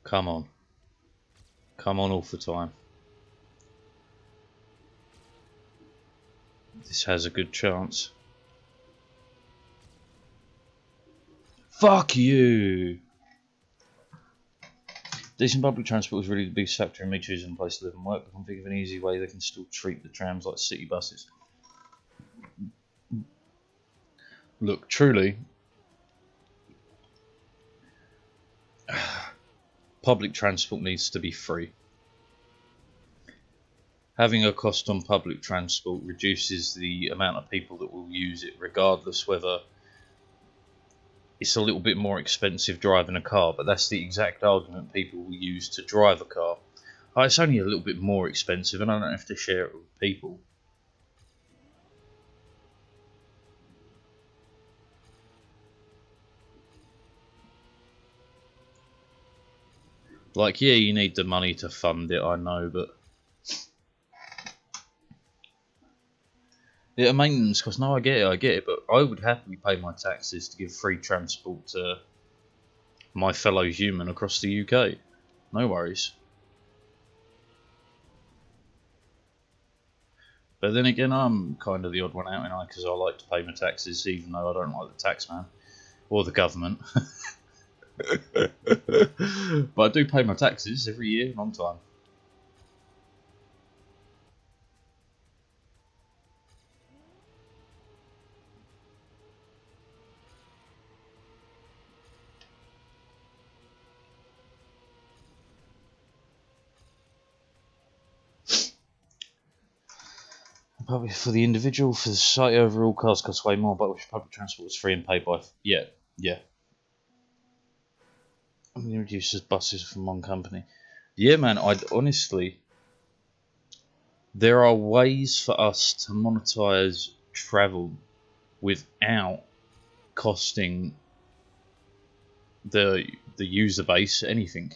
Come on. Come on all the time. This has a good chance. Fuck you! Decent public transport is really the biggest factor in me choosing a place to live and work. I can think of an easy way they can still treat the trams like city buses. Look, truly, public transport needs to be free. Having a cost on public transport reduces the amount of people that will use it, regardless whether it's a little bit more expensive driving a car, but that's the exact argument people will use to drive a car. Oh, it's only a little bit more expensive and I don't have to share it with people. Like, yeah, you need the money to fund it, I know, but... Yeah, maintenance costs, no, I get it, but I would happily pay my taxes to give free transport to my fellow human across the UK. No worries. But then again, I'm kind of the odd one out, and because I like to pay my taxes, even though I don't like the tax man or the government. But I do pay my taxes every year and on time. Probably for the individual, for the society overall, cars cost way more, but if public transport is free and paid by... Yeah. I'm going to reduce the buses from one company. Yeah, man, I'd honestly... There are ways for us to monetize travel without costing the user base anything.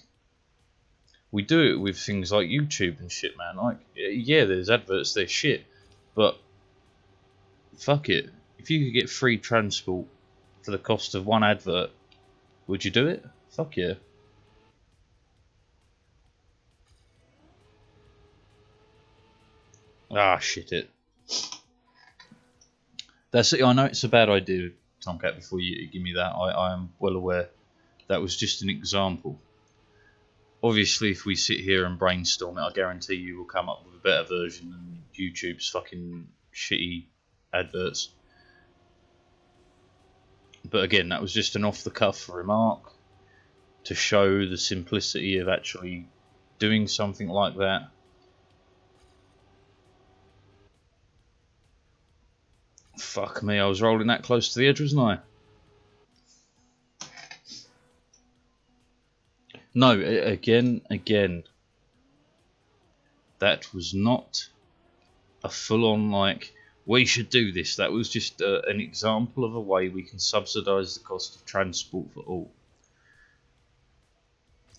We do it with things like YouTube and shit, man. Like, yeah, there's adverts, there's shit, but fuck it. If you could get free transport for the cost of one advert, would you do it? Fuck yeah. Ah, shit it. That's it. I know it's a bad idea, Tomcat, before you give me that. I am well aware. That was just an example. Obviously, if we sit here and brainstorm it, I guarantee you will come up with a better version than YouTube's fucking shitty adverts. But again, that was just an off-the-cuff remark to show the simplicity of actually doing something like that. Fuck me, I was rolling that close to the edge, wasn't I? No, again, that was not a full-on, like, we should do this. That was just an example of a way we can subsidise the cost of transport for all.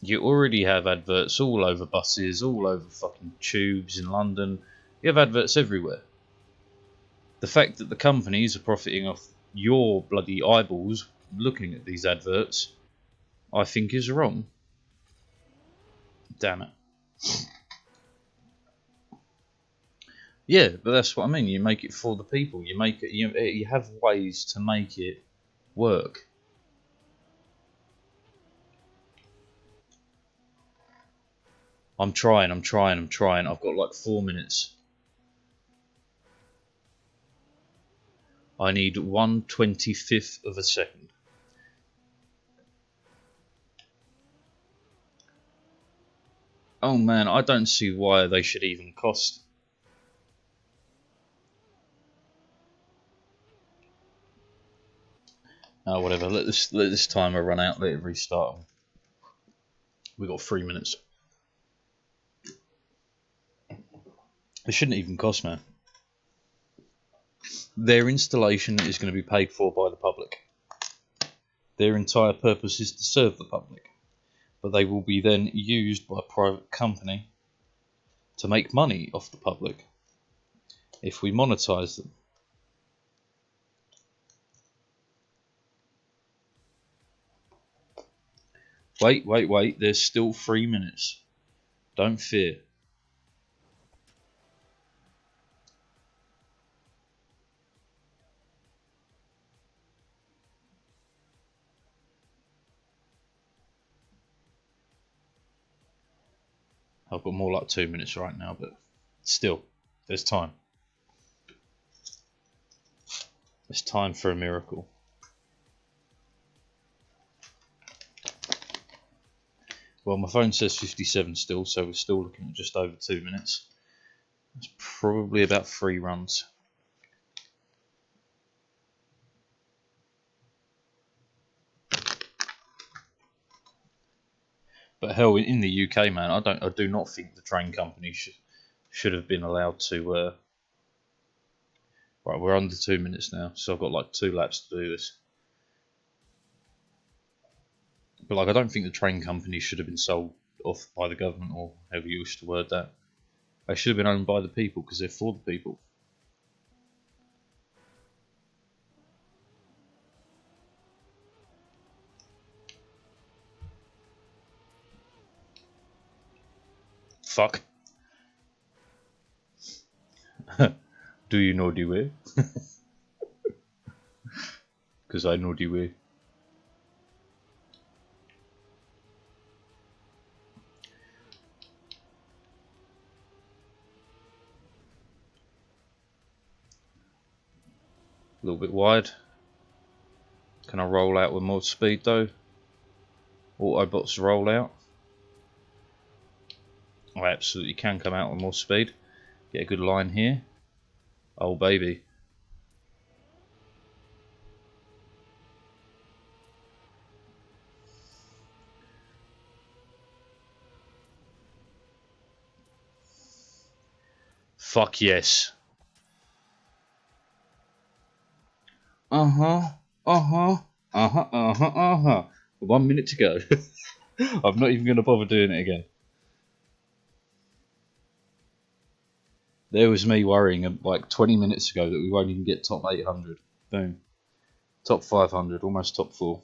You already have adverts all over buses, all over fucking tubes in London. You have adverts everywhere. The fact that the companies are profiting off your bloody eyeballs looking at these adverts, I think is wrong. Damn it. Yeah, but that's what I mean. You make it for the people. You make it. You have ways to make it work. I'm trying. I've got like 4 minutes. I need 1/25th of a second. Oh man, I don't see why they should even cost. Oh, whatever. Let this timer run out. Let it restart. We got 3 minutes. It shouldn't even cost, man. Their installation is going to be paid for by the public. Their entire purpose is to serve the public. But they will be then used by a private company to make money off the public if we monetize them. Wait, there's still 3 minutes. Don't fear. I've got more like 2 minutes right now, but still, there's time. It's time for a miracle. Well, my phone says 57 still, so we're still looking at just over 2 minutes. It's probably about 3 runs. But hell, in the UK, man, I do not think the train company should have been allowed to. Right, we're under 2 minutes now, so I've got like 2 laps to do this. But like, I don't think the train company should have been sold off by the government, or however you wish to word that. They should have been owned by the people because they're for the people. Fuck. Do you know the way? Because I know the way. A little bit wide. Can I roll out with more speed though? Autobots roll out. I absolutely can come out with more speed. Get a good line here. Oh baby. Fuck yes. Uh-huh. 1 minute to go. I'm not even going to bother doing it again. There was me worrying like 20 minutes ago that we won't even get top 800. Boom. Top 500, almost top 4.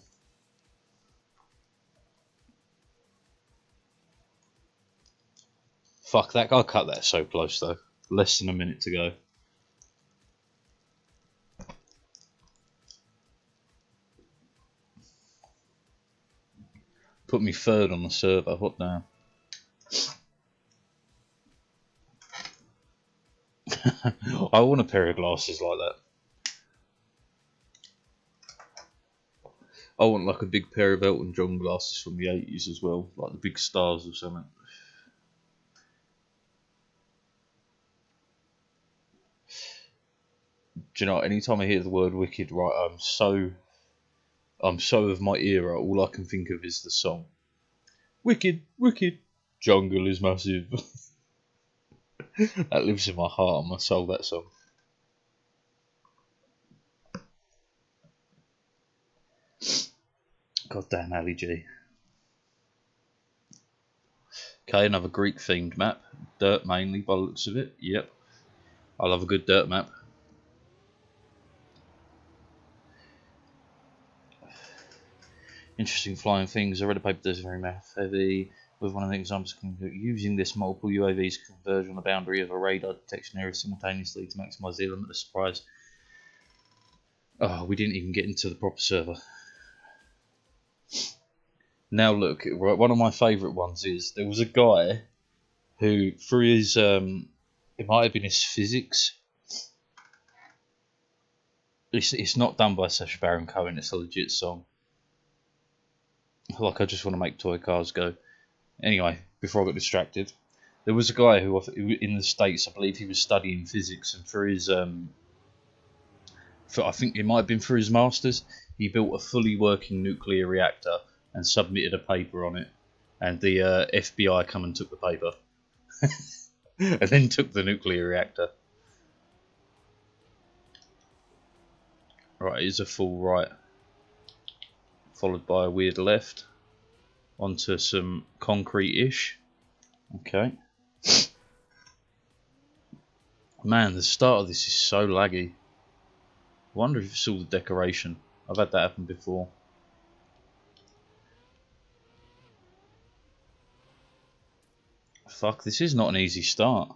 Fuck, that guy cut that so close though. Less than a minute to go. Put me third on the server, what now? I want a pair of glasses like that. I want like a big pair of Elton John glasses from the 80s as well, like the big stars or something. Do you know, anytime I hear the word wicked, right, I'm so of my era, all I can think of is the song. Wicked, wicked, jungle is massive. That lives in my heart and my soul, that song. Goddamn Ali G. Okay, another Greek themed map. Dirt mainly by the looks of it. Yep. I love a good dirt map. Interesting flying things. I read a paper that's very math heavy. With one of the examples, using this multiple UAVs converge on the boundary of a radar detection area simultaneously to maximise the element of surprise. Oh, we didn't even get into the proper server. Now look, one of my favourite ones is, there was a guy who, through his, it might have been his physics. It's not done by Sacha Baron Cohen, it's a legit song. Like, I just want to make toy cars go. Anyway, before I got distracted, there was a guy who, in the States, I believe he was studying physics, and for his, I think it might have been for his masters, he built a fully working nuclear reactor and submitted a paper on it, and the FBI come and took the paper. and then took the nuclear reactor. Right, it's a full right, followed by a weird left, onto some concrete-ish. Okay. Man, the start of this is so laggy. I wonder if it's all the decoration. I've had that happen before. Fuck, this is not an easy start.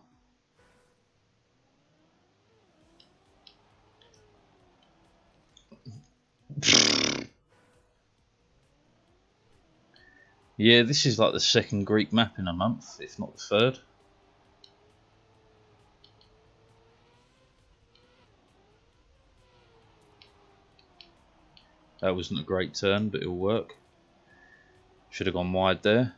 Yeah, this is like the second Greek map in a month, if not the third. That wasn't a great turn, but it'll work. Should have gone wide there.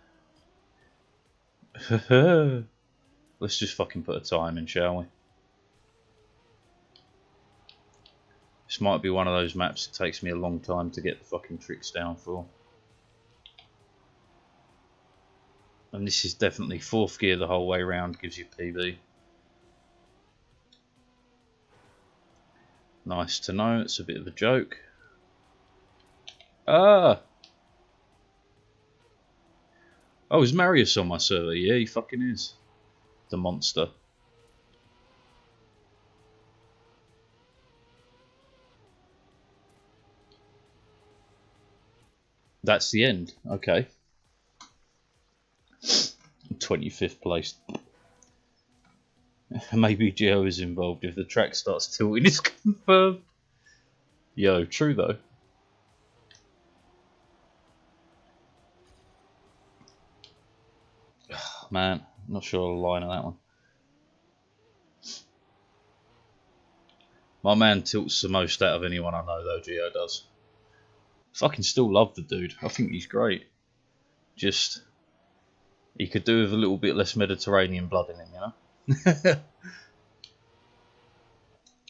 Let's just fucking put a time in, shall we? This might be one of those maps that takes me a long time to get the fucking tricks down for. And this is definitely fourth gear the whole way around, gives you PB. Nice to know, it's a bit of a joke. Ah! Oh, is Marius on my server? Yeah, he fucking is. The monster. That's the end. Okay. 25th place. Maybe Geo is involved if the track starts tilting. It's confirmed. Yo, true though. Man, not sure I'll line on that one. My man tilts the most out of anyone I know though, Geo does. Fucking still love the dude. I think he's great. Just, he could do with a little bit less Mediterranean blood in him, you know?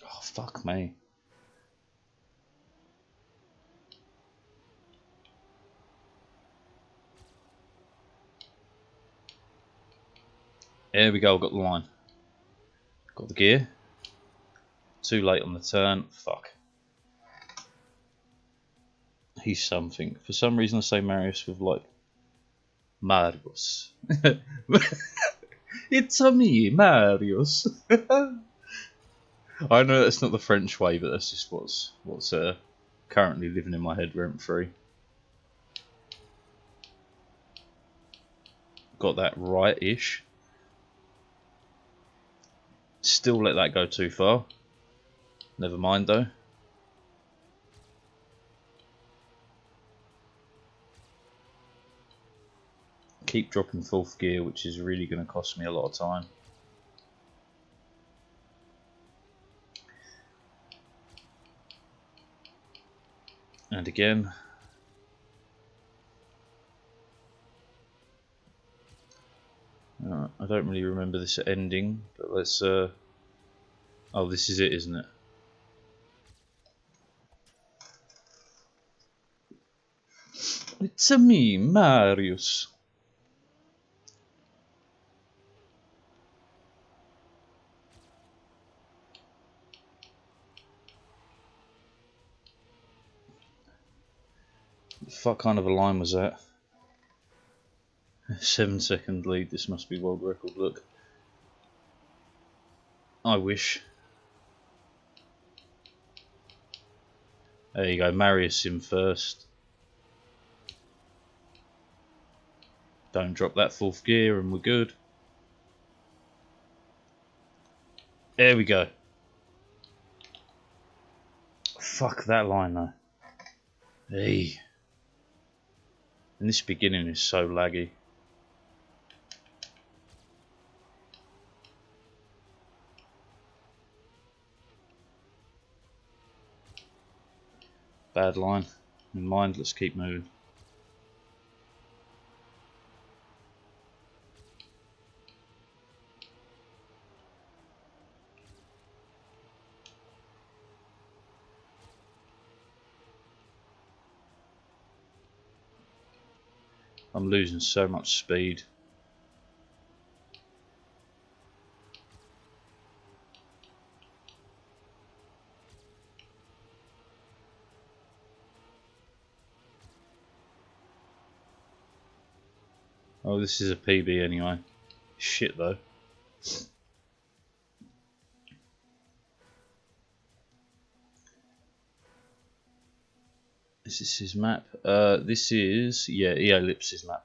Oh, fuck me. There we go, got the line. Got the gear. Too late on the turn. Fuck. He's something. For some reason I say Marius with like Marius. It's a me, Marius. I know that's not the French way, but that's just what's currently living in my head rent free. Got that right-ish. Still let that go too far. Never mind though. Keep dropping fourth gear, which is really going to cost me a lot of time. And again. I don't really remember this ending, but let's... oh, this is it, isn't it? It's a me, Marius. What kind of a line was that? 7-second lead, this must be world record, look. I wish. There you go, Marius in first. Don't drop that fourth gear and we're good. There we go. Fuck that line though. Hey. And this beginning is so laggy. Bad line. In mind, let's keep moving. I'm losing so much speed. Oh, this is a PB anyway. Shit though. Is this his map? This is, yeah, Ellipse's map.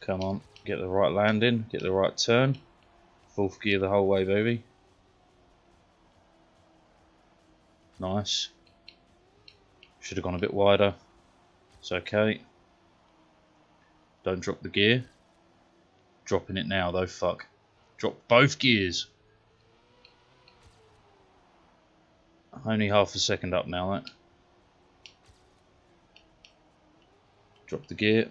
Come on, get the right landing, get the right turn. 4th gear the whole way, baby. Nice. Should have gone a bit wider. It's okay. Don't drop the gear. Dropping it now though, fuck. Drop both gears. Only half a second up now, that. Drop the gear.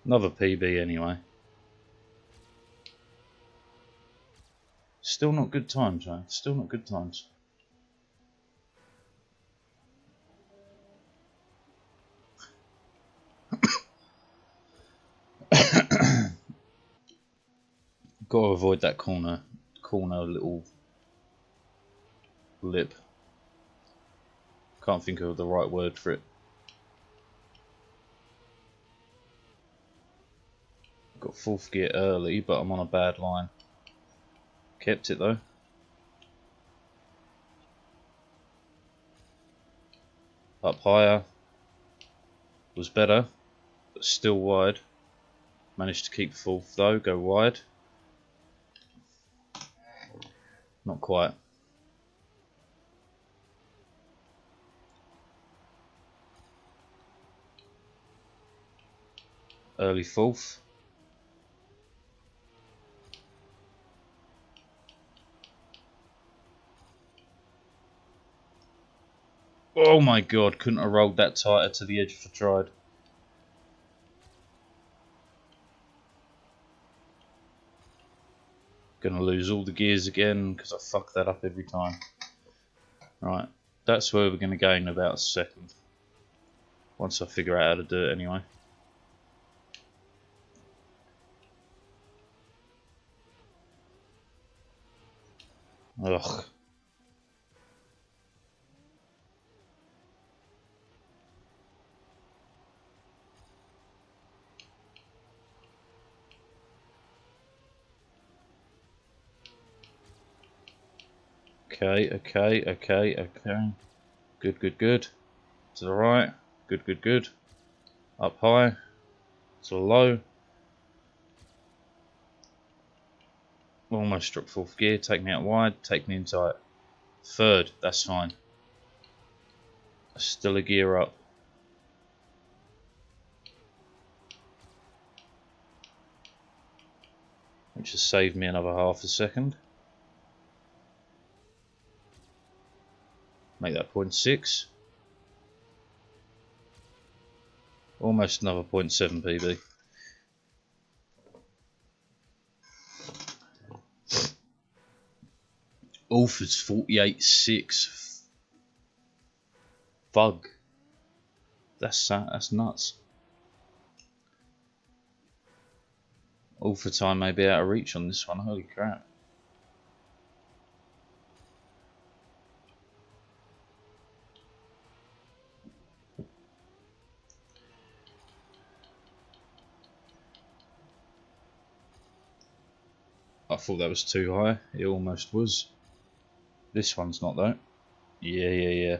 Another PB anyway. Still not good times, man. Still not good times. Got to avoid that corner little lip. Can't think of the right word for it. Got 4th gear early, but I'm on a bad line. Kept it though. Up higher was better, but still wide. Managed to keep 4th though, go wide. Not quite. Early 4th. Oh my god, couldn't have rolled that tighter to the edge if I tried. Gonna lose all the gears again because I fuck that up every time. Right, that's where we're gonna go in about a second. Once I figure out how to do it anyway. Ugh. Okay. Good. To the right. Good. Up high. To the low. Almost struck 4th gear. Take me out wide. Take me in tight. 3rd. That's fine. Still a gear up. Which has saved me another half a second. Make that 0.6. Almost another 0.7 PB. Alford's 48.6. Bug. That's nuts. Alford time may be out of reach on this one. Holy crap. I thought that was too high. It almost was. This one's not though. Yeah.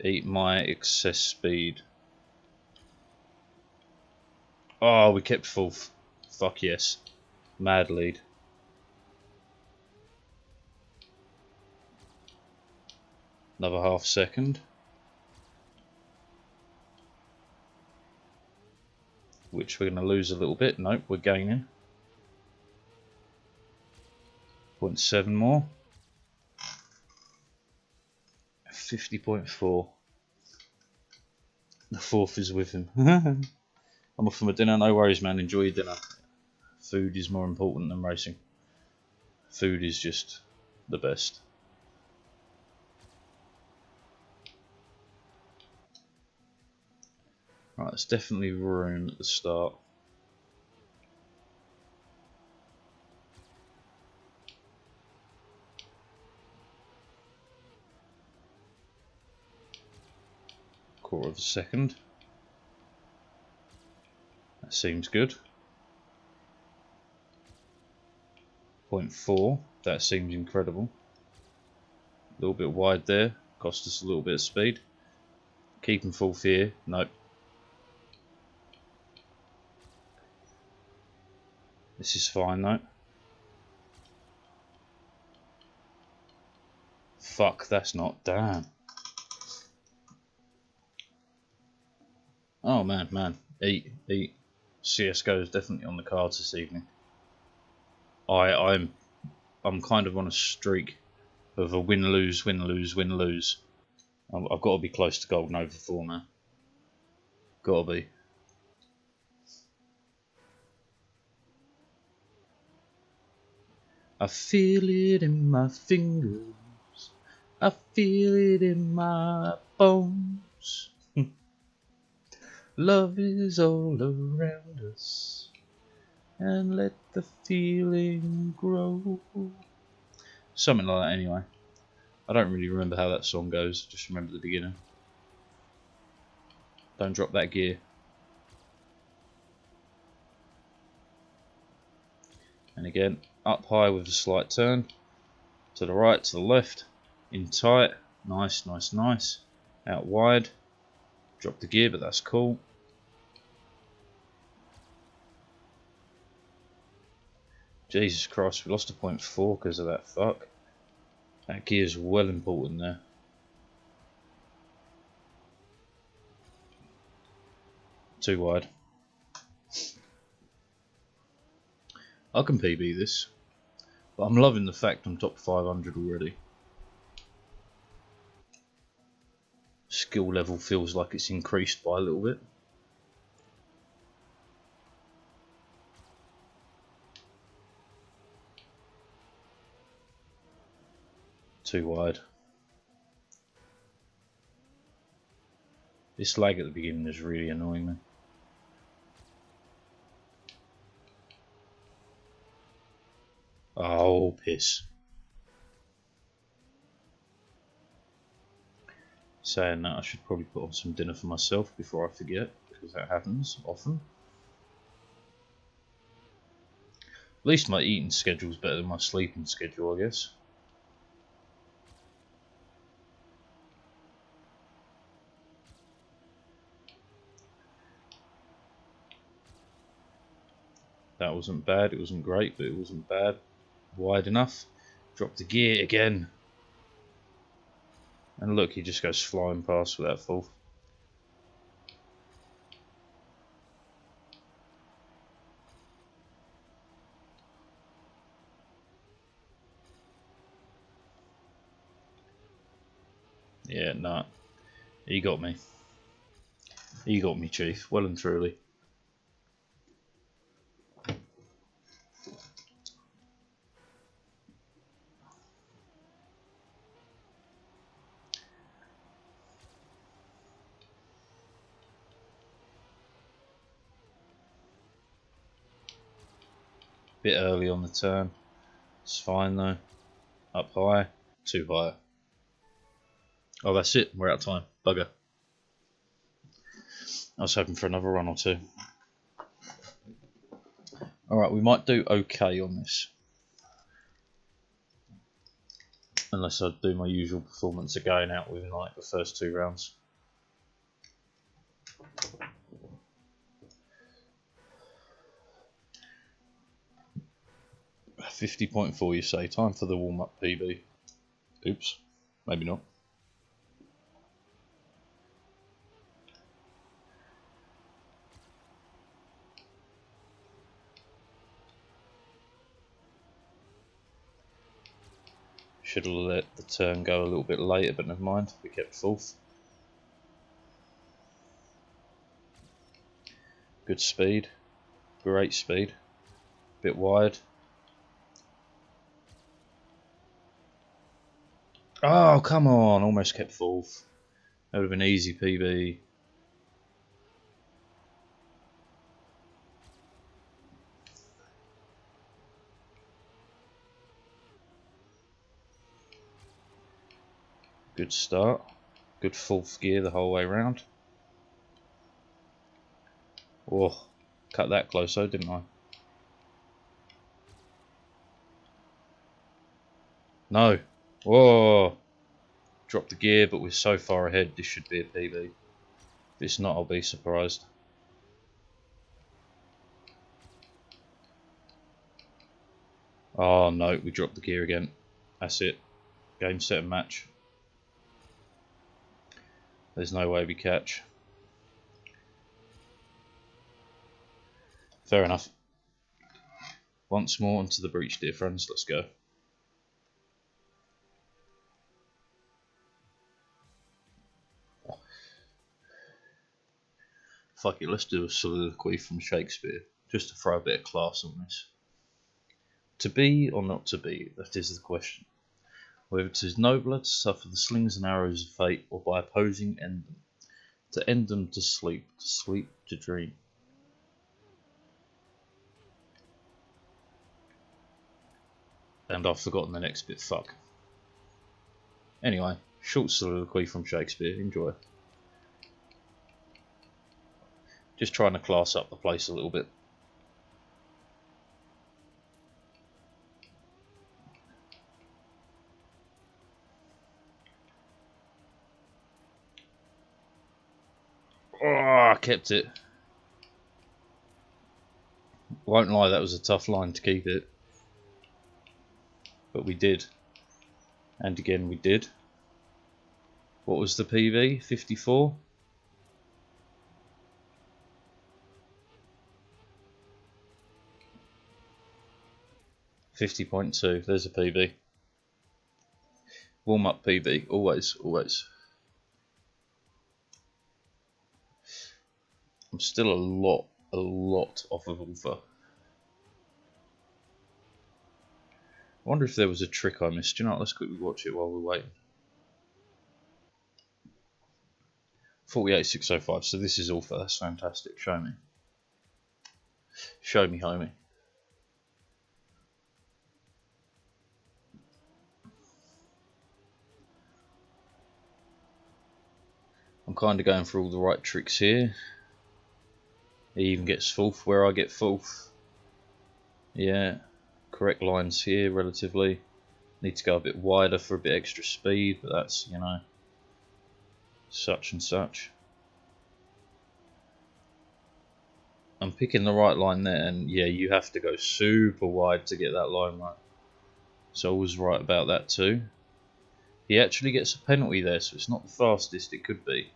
Eat my excess speed. Oh, we kept 4th. Fuck yes. Mad lead. Another half second. Which we're going to lose a little bit. Nope, we're gaining. 0.7 more. 50.4. The 4th is with him. I'm off for my dinner. No worries, man. Enjoy your dinner. Food is more important than racing. Food is just the best. Right, there's definitely room at the start. Quarter of a second. That seems good. 0.4. That seems incredible. A little bit wide there. Cost us a little bit of speed. Keeping fourth here. Nope. This is fine though. Fuck, that's not. Damn. Oh man. Eat. CSGO is definitely on the cards this evening. I'm kind of on a streak of a win-lose. I've got to be close to golden over 4, man. Got to be. I feel it in my fingers. I feel it in my bones. Love is all around us. And let the feeling grow. Something like that anyway. I don't really remember how that song goes, just remember the beginning. Don't drop that gear. And again, up high with a slight turn. To the right, to the left. In tight. Nice. Out wide. Drop the gear, but that's cool. Jesus Christ, we lost a 0.4 because of that. Fuck. That gear's well important there. Too wide. I can PB this. But I'm loving the fact I'm top 500 already. Skill level feels like it's increased by a little bit. Too wide. This lag at the beginning is really annoying me. Oh, piss. Saying that, I should probably put on some dinner for myself before I forget, because that happens often. At least my eating schedule's better than my sleeping schedule, I guess. That wasn't bad, it wasn't great, but it wasn't bad. Wide enough. Drop the gear again. And look, he just goes flying past without fall. Yeah, nah. He got me. He got me, Chief. Well and truly. Bit early on the turn. It's fine though. Up high. Too high. Oh, that's it. We're out of time. Bugger. I was hoping for another run or two. Alright, we might do okay on this. Unless I do my usual performance of going out within like the first 2 rounds. $50.4 you say. Time for the warm-up PB. Oops. Maybe not. Should have let the turn go a little bit later, but never mind. We kept 4th. Good speed. Great speed. Bit wide. Oh, come on. Almost kept 4th. That would have been easy PB. Good start. Good fourth gear the whole way round. Oh, cut that close though, didn't I? No. Whoa. Dropped the gear, but we're so far ahead, this should be a PB. If it's not, I'll be surprised. Oh no, we dropped the gear again. That's it. Game, set and match. There's no way we catch. Fair enough. Once more onto the breach, dear friends. Let's go. Fuck it, let's do a soliloquy from Shakespeare, just to throw a bit of class on this. To be or not to be, that is the question. Whether it is nobler to suffer the slings and arrows of fate, or by opposing end them. To end them to sleep to dream. And I've forgotten the next bit, fuck. Anyway, short soliloquy from Shakespeare, enjoy. Just trying to class up the place a little bit. Oh, I kept it. Won't lie, that was a tough line to keep it. But we did. And again we did. What was the PV? 54? $50.2, there's a PB. Warm up PB, always, always. I'm still a lot off of Alpha. I wonder if there was a trick I missed. Do you know what? Let's quickly watch it while we're waiting. 48,605, so this is Alpha, that's fantastic. Show me. Show me, homie. I'm kind of going for all the right tricks here. He even gets fourth where I get fourth. Yeah, correct lines here relatively. Need to go a bit wider for a bit extra speed, but that's, you know, such and such. I'm picking the right line there, and yeah, you have to go super wide to get that line right. So I was right about that too. He actually gets a penalty there, so it's not the fastest it could be.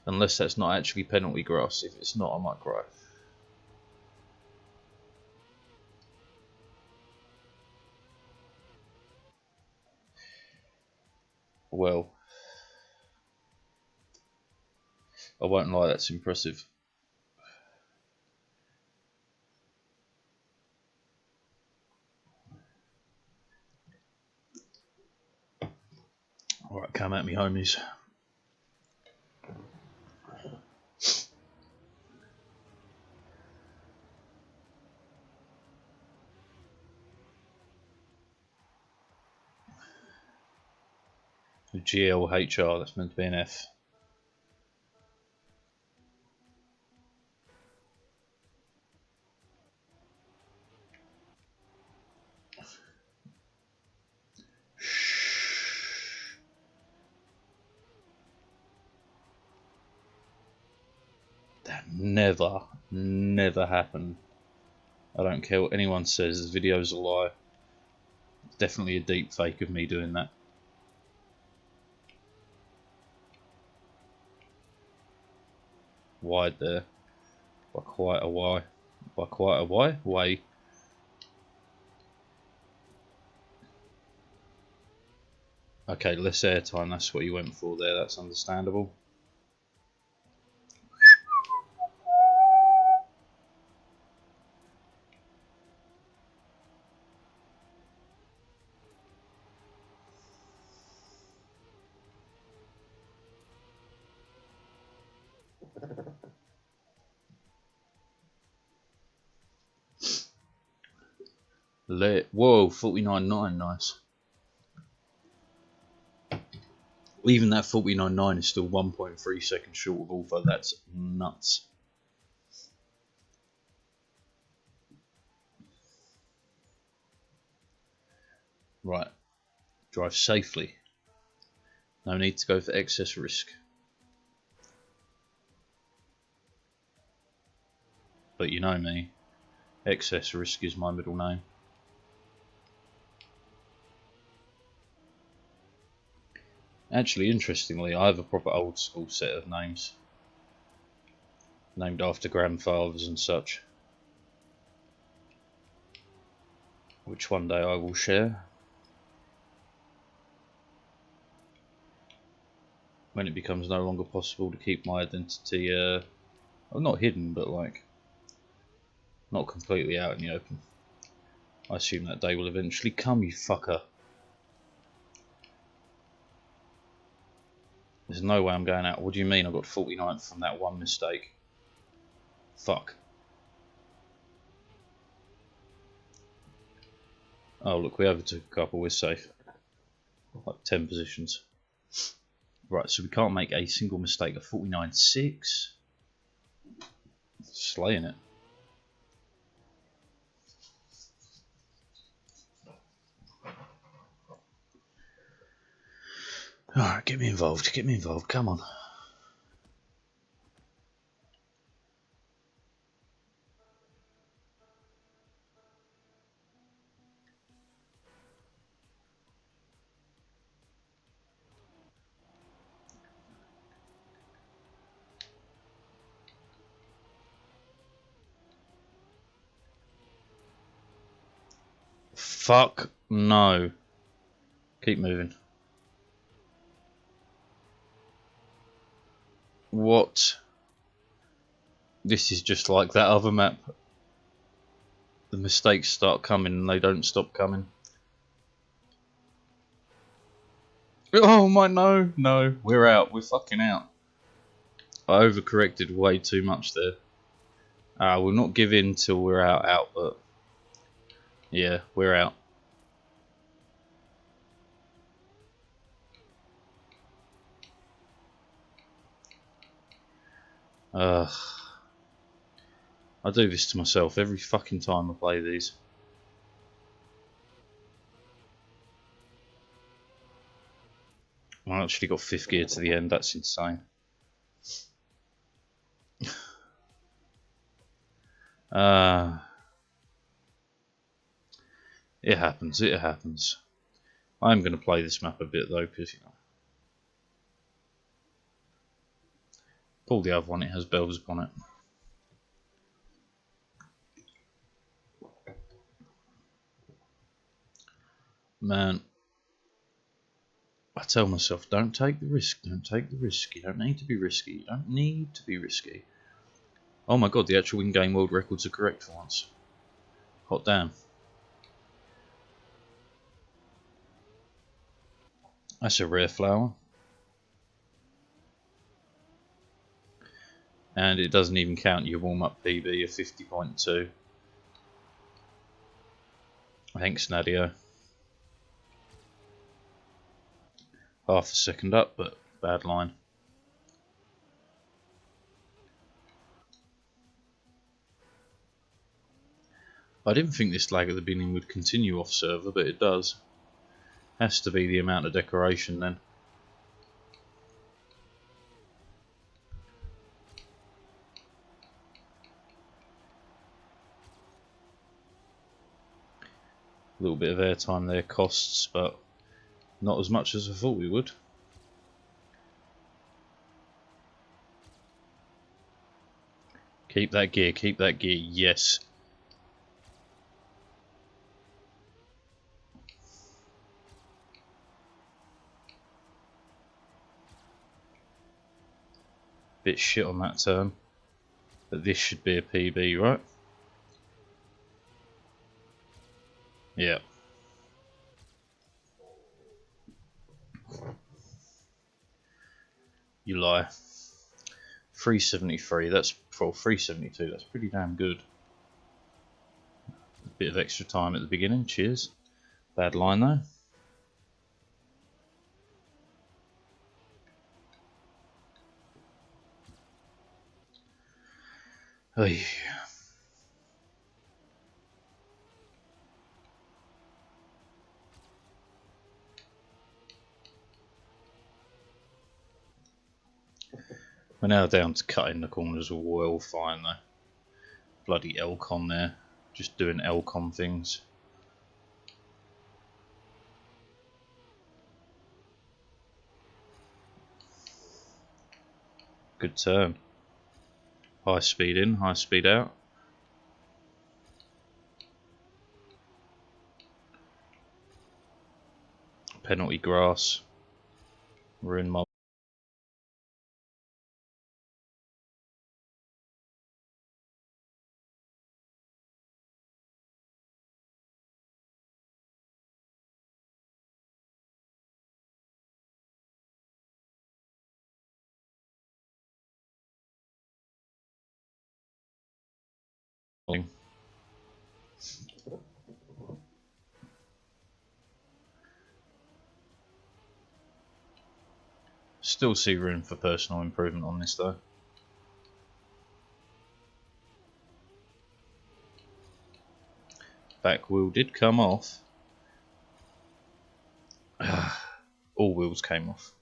Unless that's not actually penalty grass. If it's not, I might cry. Well, I won't lie, that's impressive. Alright, come at me, homies. GLHR, that's meant to be an F. That never happened. I don't care what anyone says, the video's a lie. It's definitely a deep fake of me doing that. Wide there. By quite a way. By quite a way. Okay, less airtime, that's what you went for there, that's understandable. Whoa, 49.9, nice. Even that 49.9 is still 1.3 seconds short of Alpha. That's nuts. Right. Drive safely. No need to go for excess risk. But you know me. Excess risk is my middle name. Actually, interestingly, I have a proper old school set of names. Named after grandfathers and such. Which one day I will share. When it becomes no longer possible to keep my identity, well, not hidden, but like, not completely out in the open. I assume that day will eventually come, you fucker. There's no way I'm going out. What do you mean I got 49th from that one mistake? Fuck. Oh look, we overtook a couple, we're safe. Like 10 positions. Right, so we can't make a single mistake. A 49.6. Slaying it. Alright, get me involved, come on. Fuck no. Keep moving. What? This is just like that other map. The mistakes start coming and they don't stop coming. Oh my, no, we're out, we're fucking out. I overcorrected way too much there. We'll not give in till we're out, but yeah, we're out. I do this to myself every fucking time I play these. I actually got 5th gear to the end, that's insane. It happens. I'm going to play this map a bit though, because, you know. Pull the other one, it has bells upon it. Man, I tell myself, don't take the risk, you don't need to be risky, Oh my god, the actual in-game world records are correct for once. Hot damn. That's a rare flower. And it doesn't even count your warm-up PB of 50.2. Thanks, Nadia. Half a second up, but bad line. I didn't think this lag at the beginning would continue off server, but it does. Has to be the amount of decoration then. A little bit of airtime there costs, but not as much as I thought we would. Keep that gear, yes. Bit shit on that turn, but this should be a PB, right? Yeah. You lie. 373, that's for 372, that's pretty damn good. A bit of extra time at the beginning, cheers. Bad line though. Oy. We're now down to cutting the corners well fine though. Bloody Elcon there, just doing Elcon things. Good turn. High speed in, high speed out. Penalty grass. We're in my still see room for personal improvement on this though. Back wheel did come off. All wheels came off.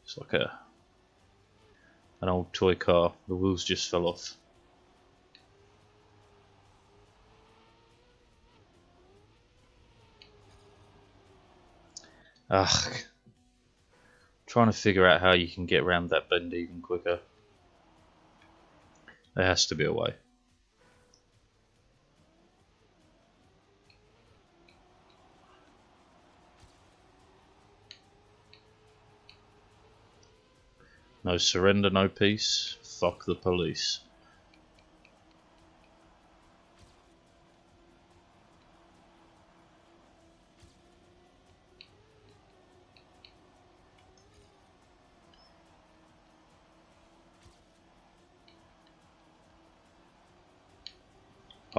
It's like an old toy car. The wheels just fell off. Ugh. Trying to figure out how you can get around that bend even quicker. There has to be a way. No surrender, no peace. Fuck the police.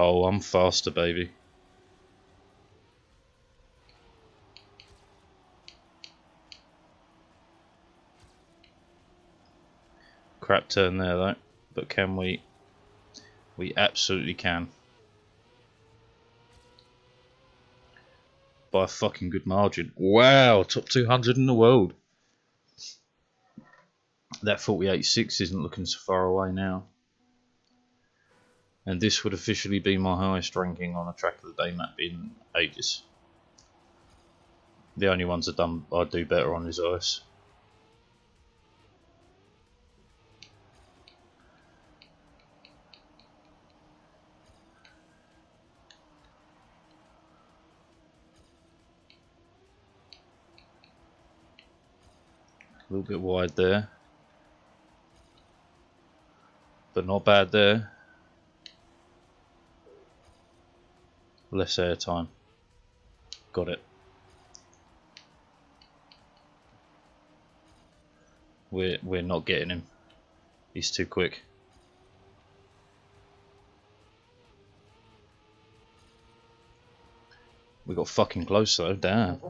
Oh, I'm faster, baby. Crap turn there though. But can we? We absolutely can. By a fucking good margin. Wow, top 200 in the world. That 48.6 isn't looking so far away now. And this would officially be my highest ranking on a track of the day map in ages. The only ones I do better on is ice. A little bit wide there, but not bad there. Less air time. Got it. We're not getting him. He's too quick. We got fucking close though. Damn.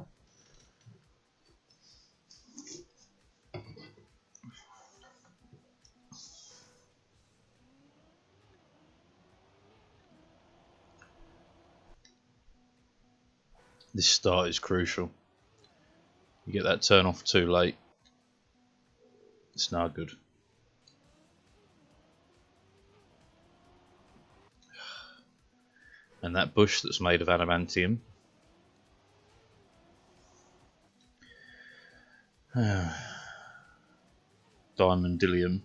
This start is crucial. You get that turn off too late, it's not good. And that bush that's made of adamantium. Diamondylium.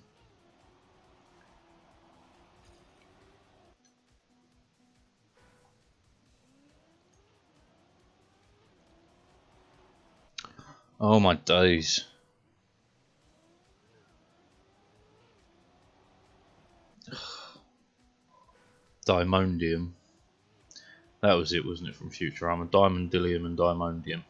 Oh my days. Diamondium. That was it, wasn't it, from Futurama? Diamondylium and Diamondium.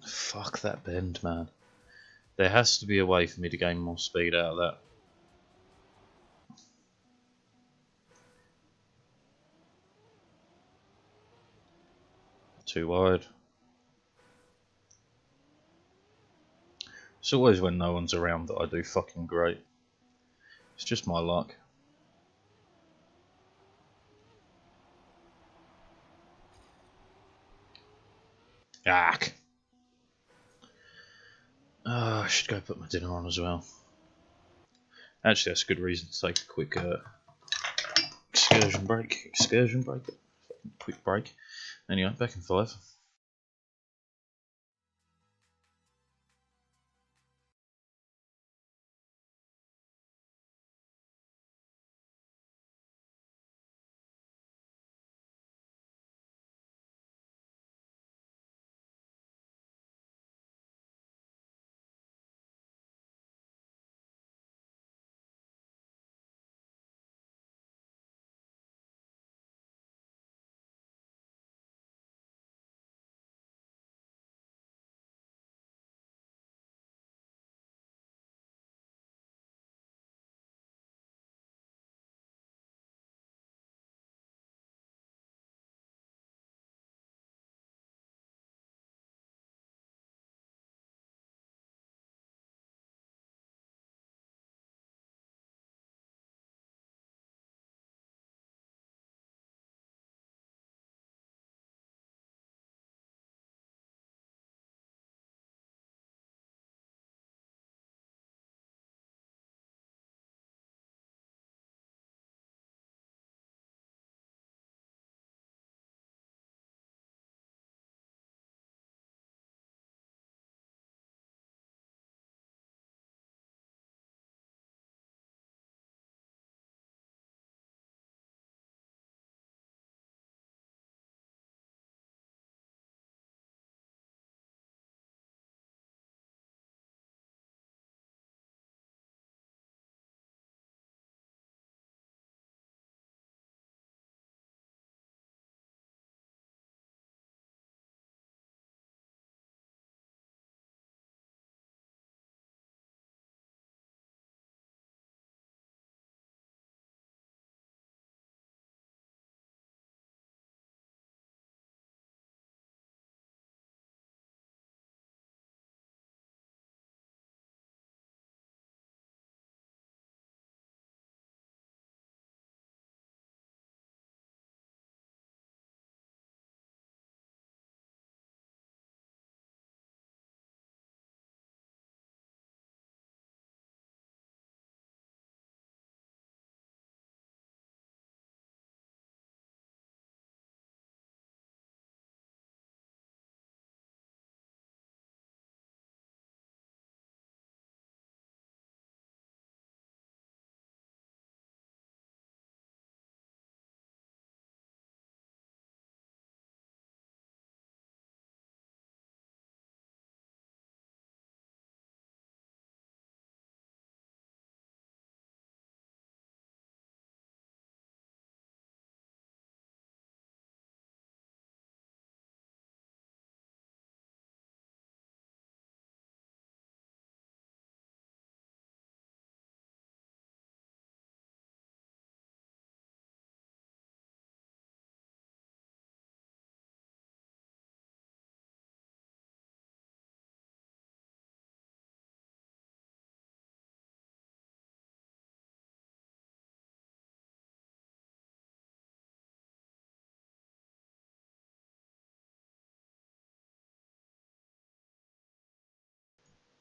Fuck that bend, man. There has to be a way for me to gain more speed out of that. Too wide. It's always when no one's around that I do fucking great. It's just my luck. Yuck. I should go put my dinner on as well. Actually, that's a good reason to take a quick excursion break. Quick break. Anyway, back in 5.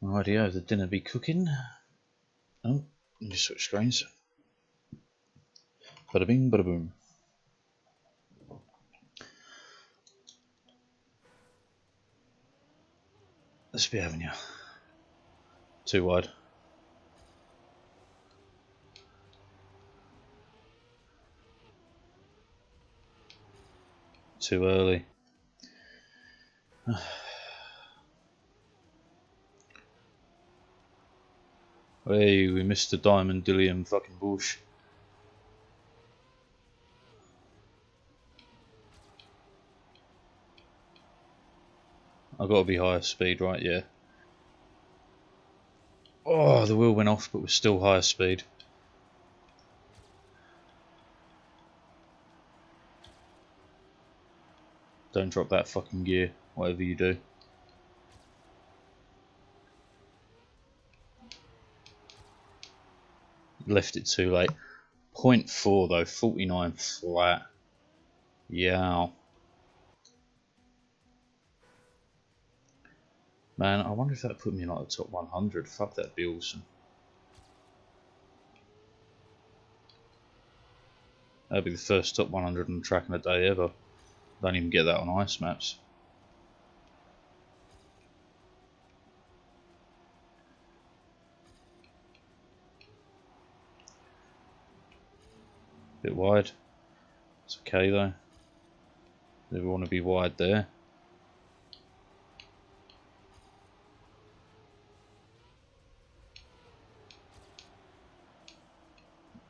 Rightio, the dinner be cooking. Oh, let me switch screens. Bada bing, bada boom. Let's be having you. Too wide. Too early. Hey, we missed the diamond dillium fucking bush. I've got to be higher speed, right? Yeah. Oh, the wheel went off, but we're still higher speed. Don't drop that fucking gear, whatever you do. Left it too late. 0.4 though, 49 flat. Yeah. Man, I wonder if that'd put me in like the top 100. Fuck, that'd be awesome. That'd be the first top 100 on track in a day ever. Don't even get that on ice maps. Bit wide. It's okay though. Never want to be wide there.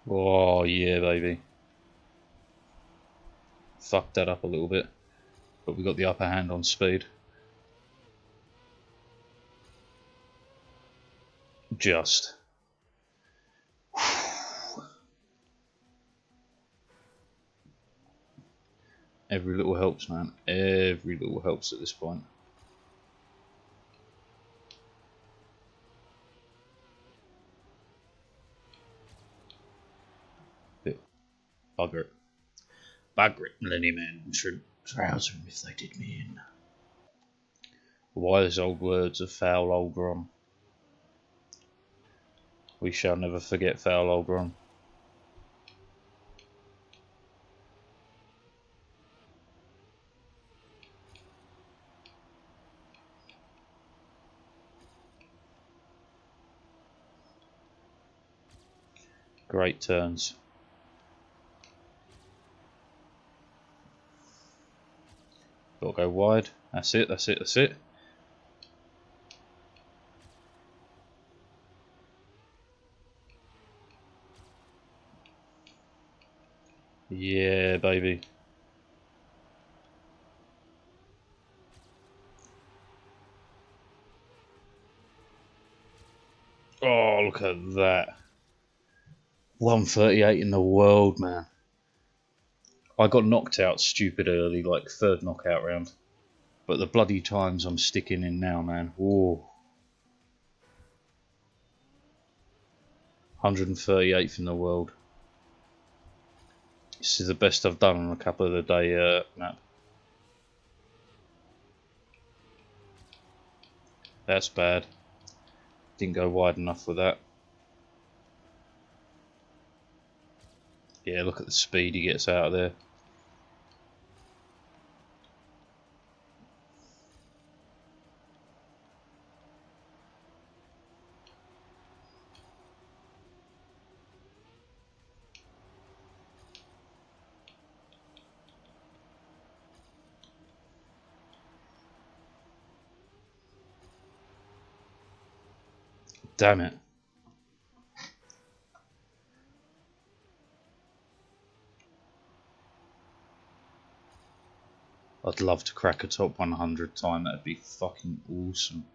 Oh yeah, baby. Fucked that up a little bit, but we got the upper hand on speed. Just. Every little helps, man. Every little helps at this point. Bit bugger it. Bugger it, Millennium Man. Should trouser him if they did me in. Wise old words of foul old Ron. We shall never forget foul old Ron. Great turns. Gotta go wide. That's it, that's it, that's it. Yeah, baby. Oh, look at that. 138 in the world, man. I got knocked out stupid early, like third knockout round. But the bloody times I'm sticking in now, man. Whoa. 138th in the world. This is the best I've done on a couple of the day map. That's bad. Didn't go wide enough with that. Yeah, look at the speed he gets out of there. Damn it. I'd love to crack a top 100 time, that'd be fucking awesome.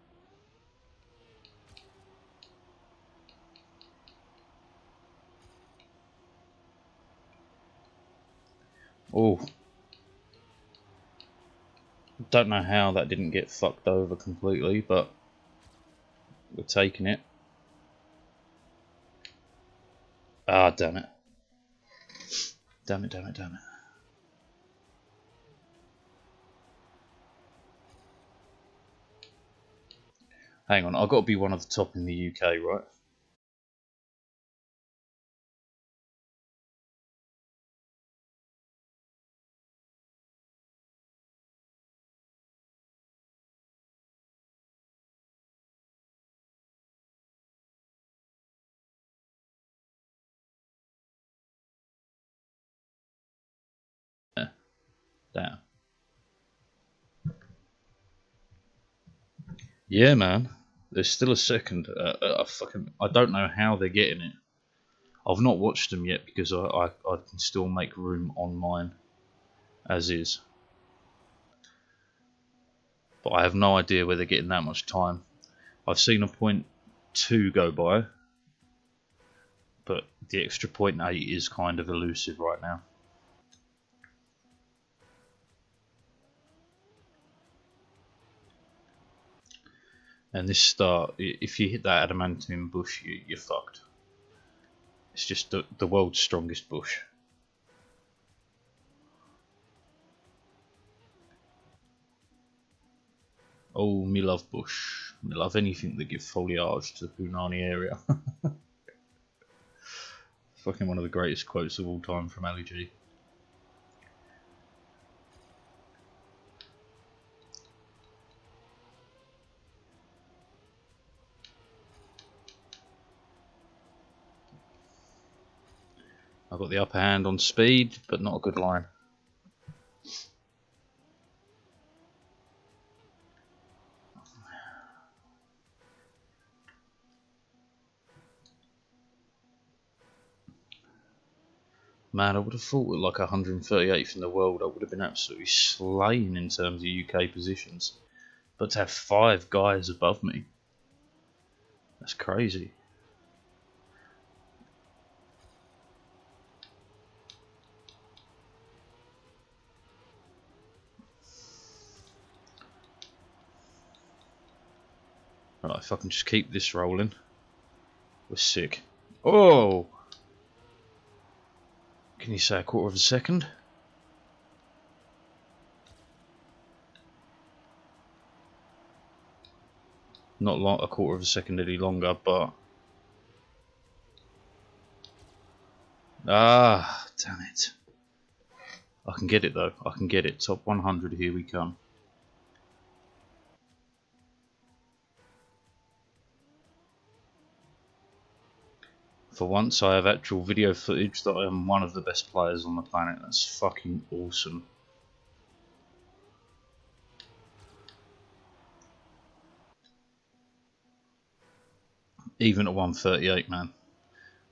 Oh. Don't know how that didn't get fucked over completely, but we're taking it. Ah, damn it. Damn it, damn it, damn it. Hang on, I've got to be one of the top in the UK, right? Yeah, damn. Yeah, man. There's still a second. I don't know how they're getting it. I've not watched them yet because I can still make room on mine as is. But I have no idea where they're getting that much time. I've seen a 0.2 go by, but the extra 0.8 is kind of elusive right now. And this start, if you hit that adamantium bush, you're fucked. It's just the world's strongest bush. Oh, me love bush. Me love anything that gives foliage to the Punani area. Fucking one of the greatest quotes of all time from Ali G. I've got the upper hand on speed, but not a good line. Man, I would have thought with like 138th in the world, I would have been absolutely slain in terms of UK positions. But to have 5 guys above me, that's crazy. Right, if I can just keep this rolling, we're sick. Oh! Can you say a quarter of a second? Not like a quarter of a second any longer, but... Ah, damn it. I can get it though, I can get it. Top 100, here we come. For once I have actual video footage that I am one of the best players on the planet. That's fucking awesome. Even at 138, man.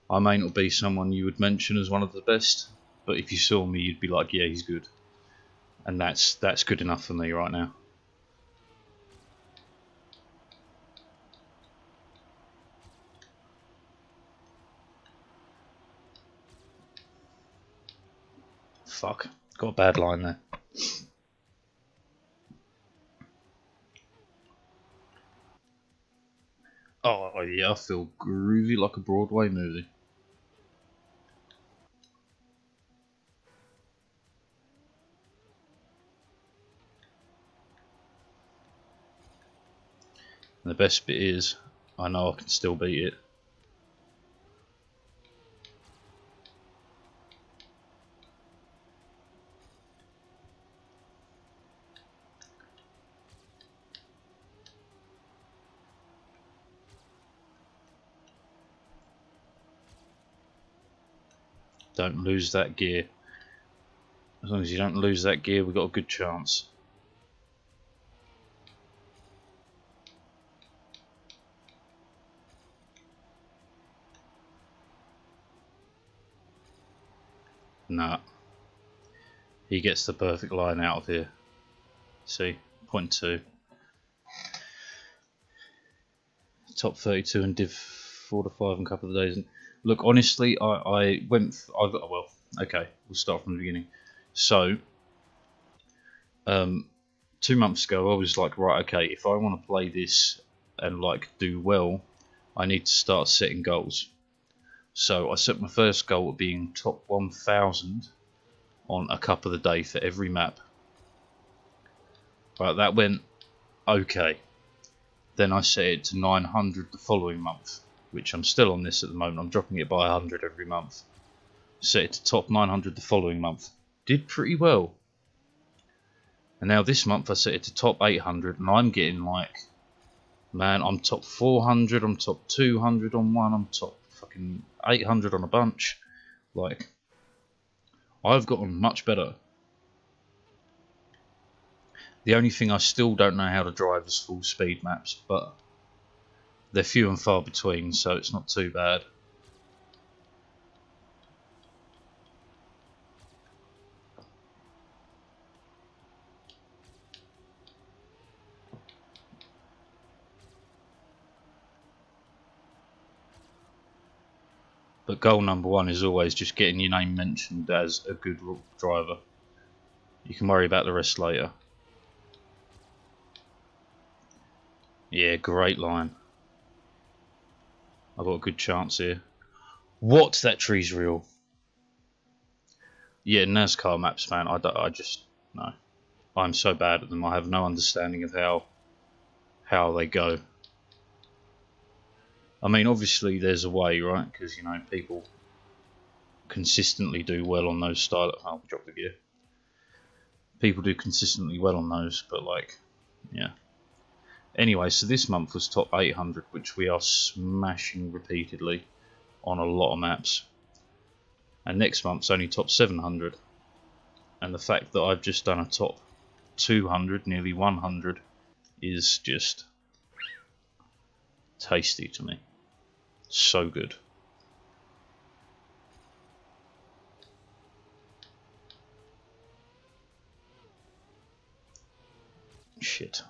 I may not be someone you would mention as one of the best, but if you saw me you'd be like, yeah, he's good. And that's good enough for me right now. Fuck, got a bad line there. Oh yeah, I feel groovy like a Broadway movie. And the best bit is, I know I can still beat it. Don't lose that gear. As long as you don't lose that gear, we've got a good chance. Nah. He gets the perfect line out of here. See, 0.2. Top 32 and Div 4 to 5 in a couple of days. And look, honestly, I went. Well, okay, we'll start from the beginning. So, 2 months ago, I was like, right, okay, if I want to play this and like do well, I need to start setting goals. So I set my first goal at being top 1,000 on a cup of the day for every map. Right, that went okay. Then I set it to 900 the following month, which I'm still on this at the moment. I'm dropping it by 100 every month. Set it to top 900 the following month. Did pretty well. And now this month I set it to top 800 and I'm getting like, man, I'm top 400, I'm top 200 on one, I'm top fucking 800 on a bunch. Like, I've gotten much better. The only thing I still don't know how to drive is full speed maps, but they're few and far between, so it's not too bad. But goal number one is always just getting your name mentioned as a good driver. You can worry about the rest later. Yeah, great line. I've got a good chance here. What? That tree's real? Yeah, NASCAR maps, man. I just no. I'm so bad at them. I have no understanding of how they go. I mean, obviously there's a way, right? Because you know people consistently do well on those style. I'll drop the gear. People do consistently well on those, but like, yeah. Anyway, so this month was top 800, which we are smashing repeatedly on a lot of maps. And next month's only top 700. And the fact that I've just done a top 200, nearly 100, is just tasty to me. So good. Shit.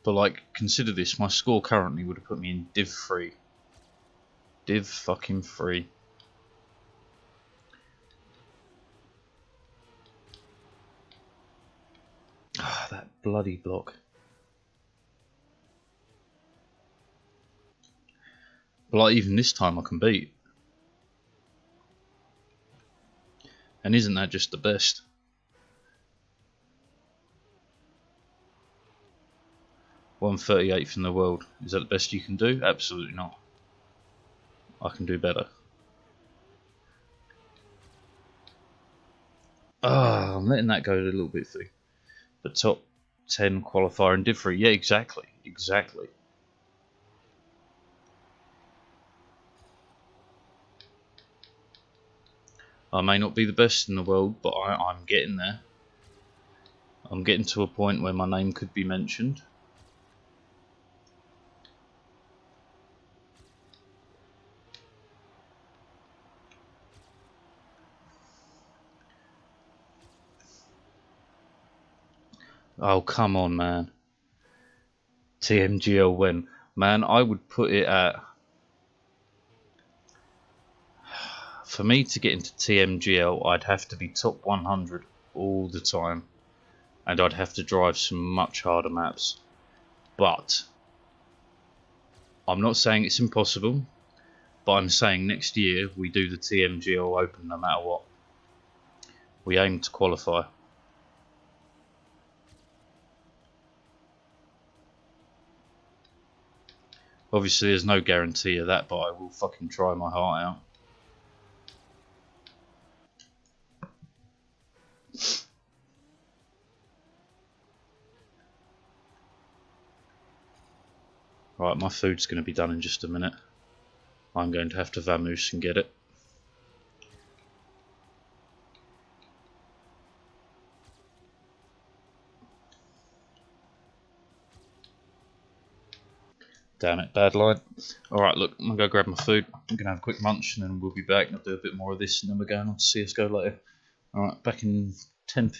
But like, consider this, my score currently would have put me in Div 3. Div fucking 3. Ah, that bloody block. But like, even this time I can beat. And isn't that just the best? 138th in the world. Is that the best you can do? Absolutely not. I can do better. Ah, I'm letting that go a little bit through. The top 10 qualifier in Div 3. Yeah, exactly. Exactly. I may not be the best in the world, but I'm getting there. I'm getting to a point where my name could be mentioned. Oh, come on, man. TMGL when? Man, I would put it at... For me to get into TMGL, I'd have to be top 100 all the time. And I'd have to drive some much harder maps. But I'm not saying it's impossible, but I'm saying next year we do the TMGL Open no matter what. We aim to qualify. Obviously there's no guarantee of that, but I will fucking try my heart out. Right, my food's going to be done in just a minute. I'm going to have to vamoose and get it. Damn it, bad line. Alright, look, I'm going to go grab my food. I'm going to have a quick munch and then we'll be back and I'll do a bit more of this and then we're going on to CSGO later. Alright, back in 10,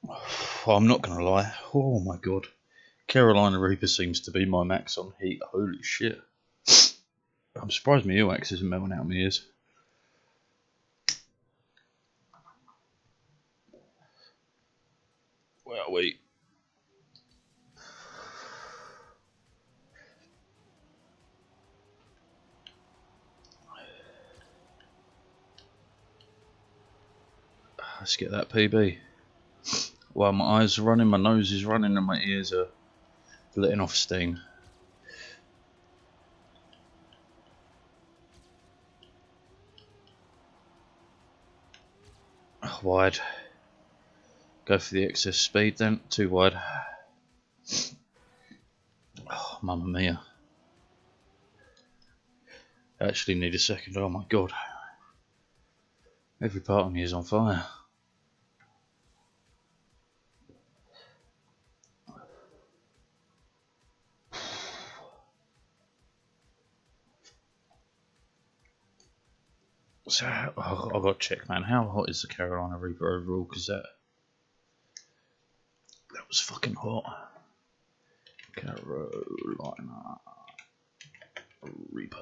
Oh, I'm not gonna lie. Oh my god. Carolina Reaper seems to be my max on heat. Holy shit. I'm surprised my earwax isn't melting out of my ears. Well, wait. Let's get that PB. Well, my eyes are running, my nose is running, and my ears are letting off steam. Wide. Go for the excess speed then. Too wide. Oh, mamma mia. I actually need a second. Oh my god. Every part of me is on fire. So, I've got to check, man. How hot is the Carolina Reaper overall? Because that was fucking hot. Carolina Reaper.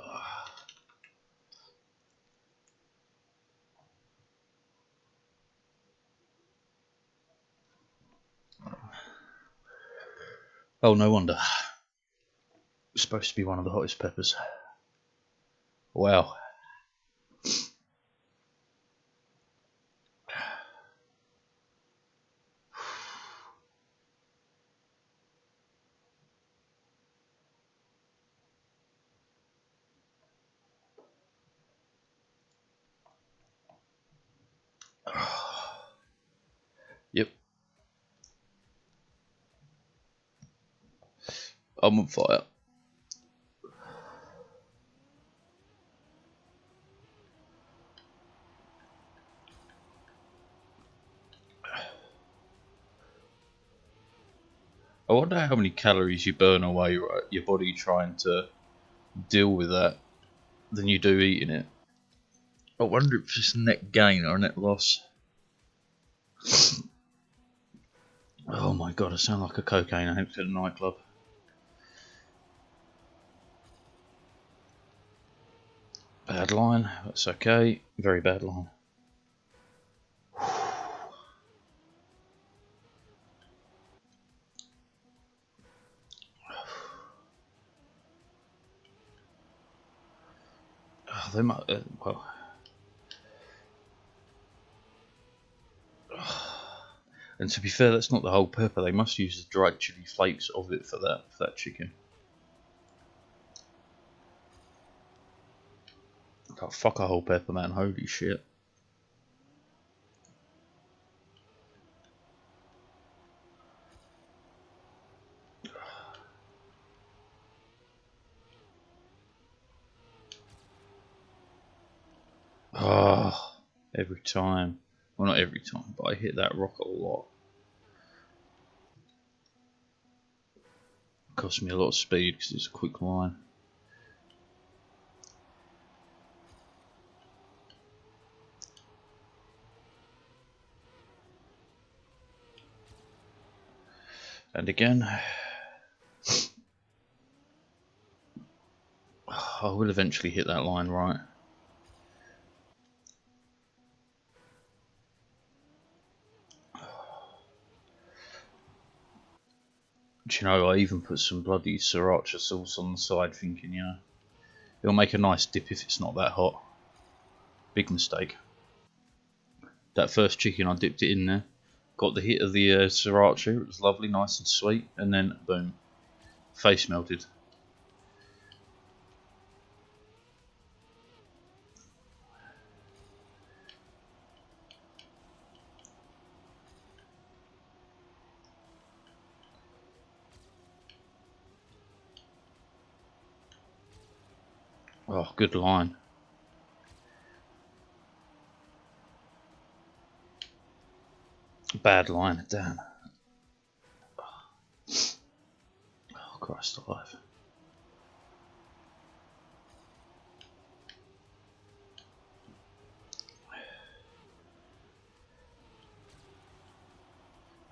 Oh, no wonder. It's supposed to be one of the hottest peppers. Wow. Yep. I'm on fire. I wonder how many calories you burn away, right? Your body trying to deal with that than you do eating it. I wonder if it's net gain or net loss. Oh my god, I sound like a cocaine addict at a nightclub. Bad line, that's okay. Very bad line. Oh, they might, well. And to be fair, that's not the whole pepper. They must use the dried chili flakes of it for that chicken. Oh, fuck a whole pepper, man. Holy shit. Oh, every time. Well, not every time, but I hit that rock a lot. It cost me a lot of speed because it's a quick line. And again, I will eventually hit that line right. Do you know, I even put some bloody sriracha sauce on the side thinking, you know, it'll make a nice dip if it's not that hot. Big mistake. That first chicken, I dipped it in there, got the hit of the sriracha, it was lovely, nice and sweet, and then boom, face melted. Oh, good line. Bad line, damn. Oh, Christ alive.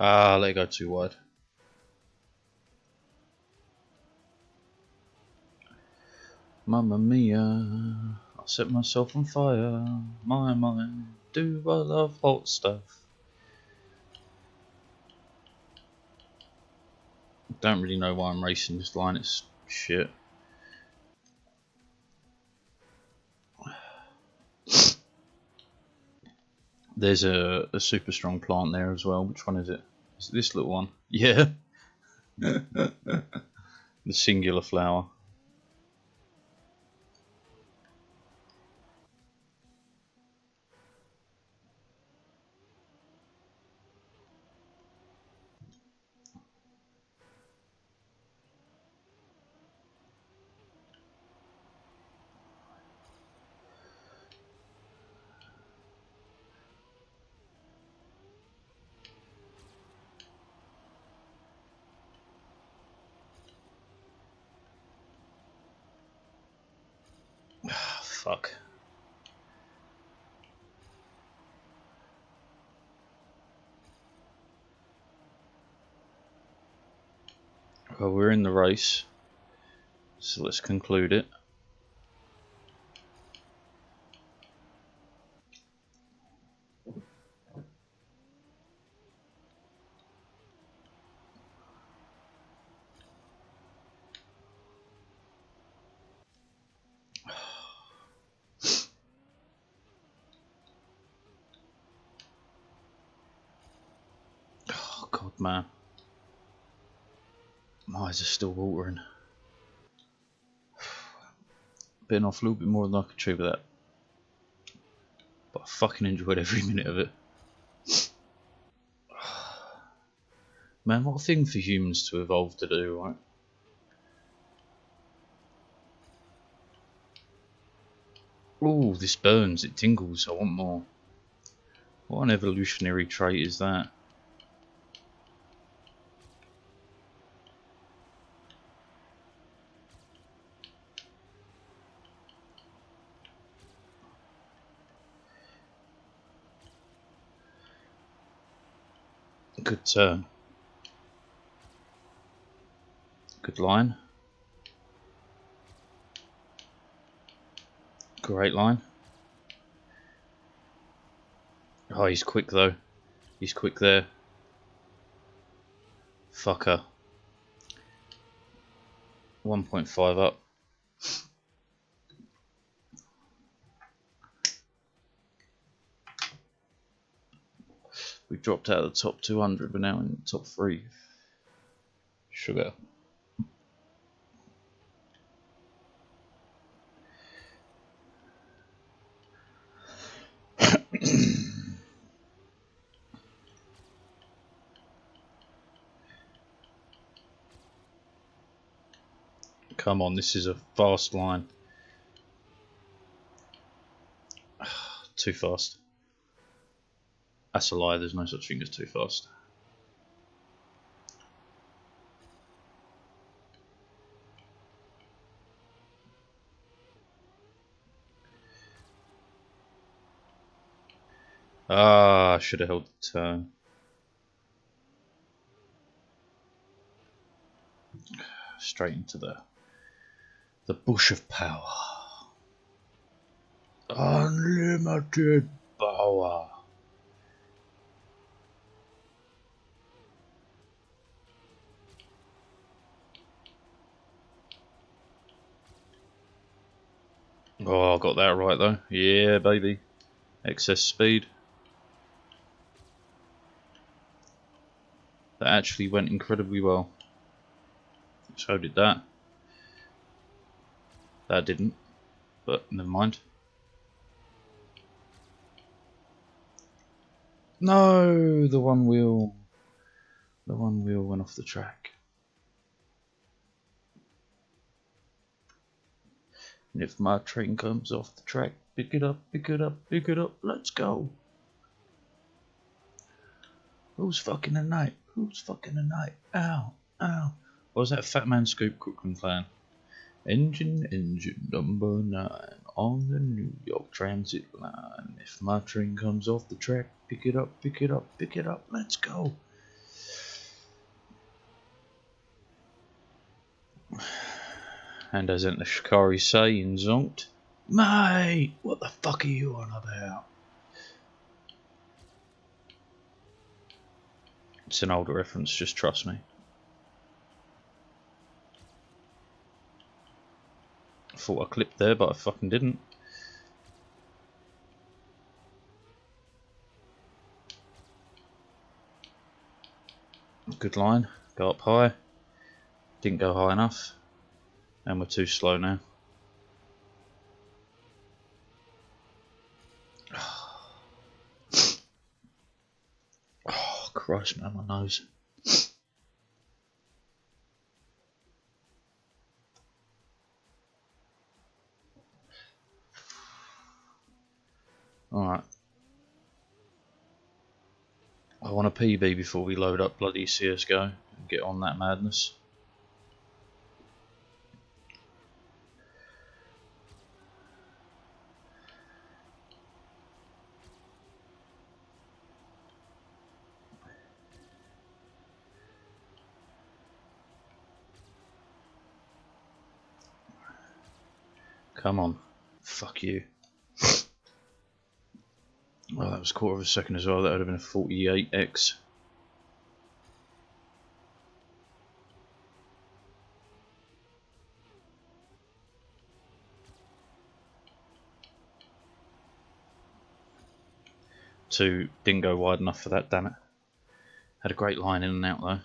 Ah, let it go too wide. Mamma mia, I set myself on fire. My mind, do I love hot stuff? Don't really know why I'm racing this line, it's shit. There's a super strong plant there as well. Which one is it? Is it this little one? Yeah. The singular flower. Fuck. Well, we're in the race, so let's conclude it. Oh god, man. My eyes are still watering. Bitten off a little bit more than I could chew with that. But I fucking enjoyed every minute of it. Man, what a thing for humans to evolve to do, right? Ooh, this burns, it tingles, I want more. What an evolutionary trait is that? Good turn. Good line. Great line. Oh, he's quick though. He's quick there. Fucker. 1.5 up. We dropped out of the top 200, but now in the top 3. Sugar. Come on, this is a fast line. Too fast. That's a lie, there's no such thing as too fast. Ah, I should have held the turn. Straight into the bush of power. Unlimited power. Oh, I got that right though. Yeah, baby. Excess speed. That actually went incredibly well. So did that. That didn't, but never mind. No, the one wheel went off the track. And if my train comes off the track, pick it up, pick it up, pick it up, let's go. Who's fucking the night? Who's fucking the night? Ow, ow. What was that Fat Man Scoop Crooklyn playing? Engine number 9 on the New York Transit line. If my train comes off the track, pick it up, pick it up, pick it up, let's go. And as the Shikari say in Zonked, mate, what the fuck are you on about? It's an older reference, just trust me. I thought I clipped there, but I fucking didn't. Good line. Go up high. Didn't go high enough. And we're too slow now. Oh, Christ, man, my nose. Alright. I want a PB before we load up bloody CSGO and get on that madness. Come on. Fuck you. Well, that was a quarter of a second as well. That would have been a 48x. Two, didn't go wide enough for that, damn it. Had a great line in and out though. A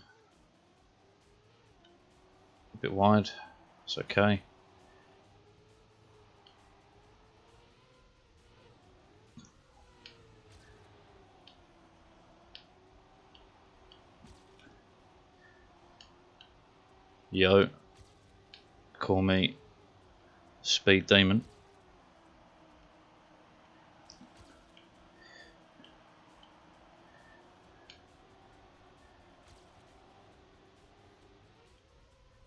bit wide, it's okay. Yo, call me Speed Demon.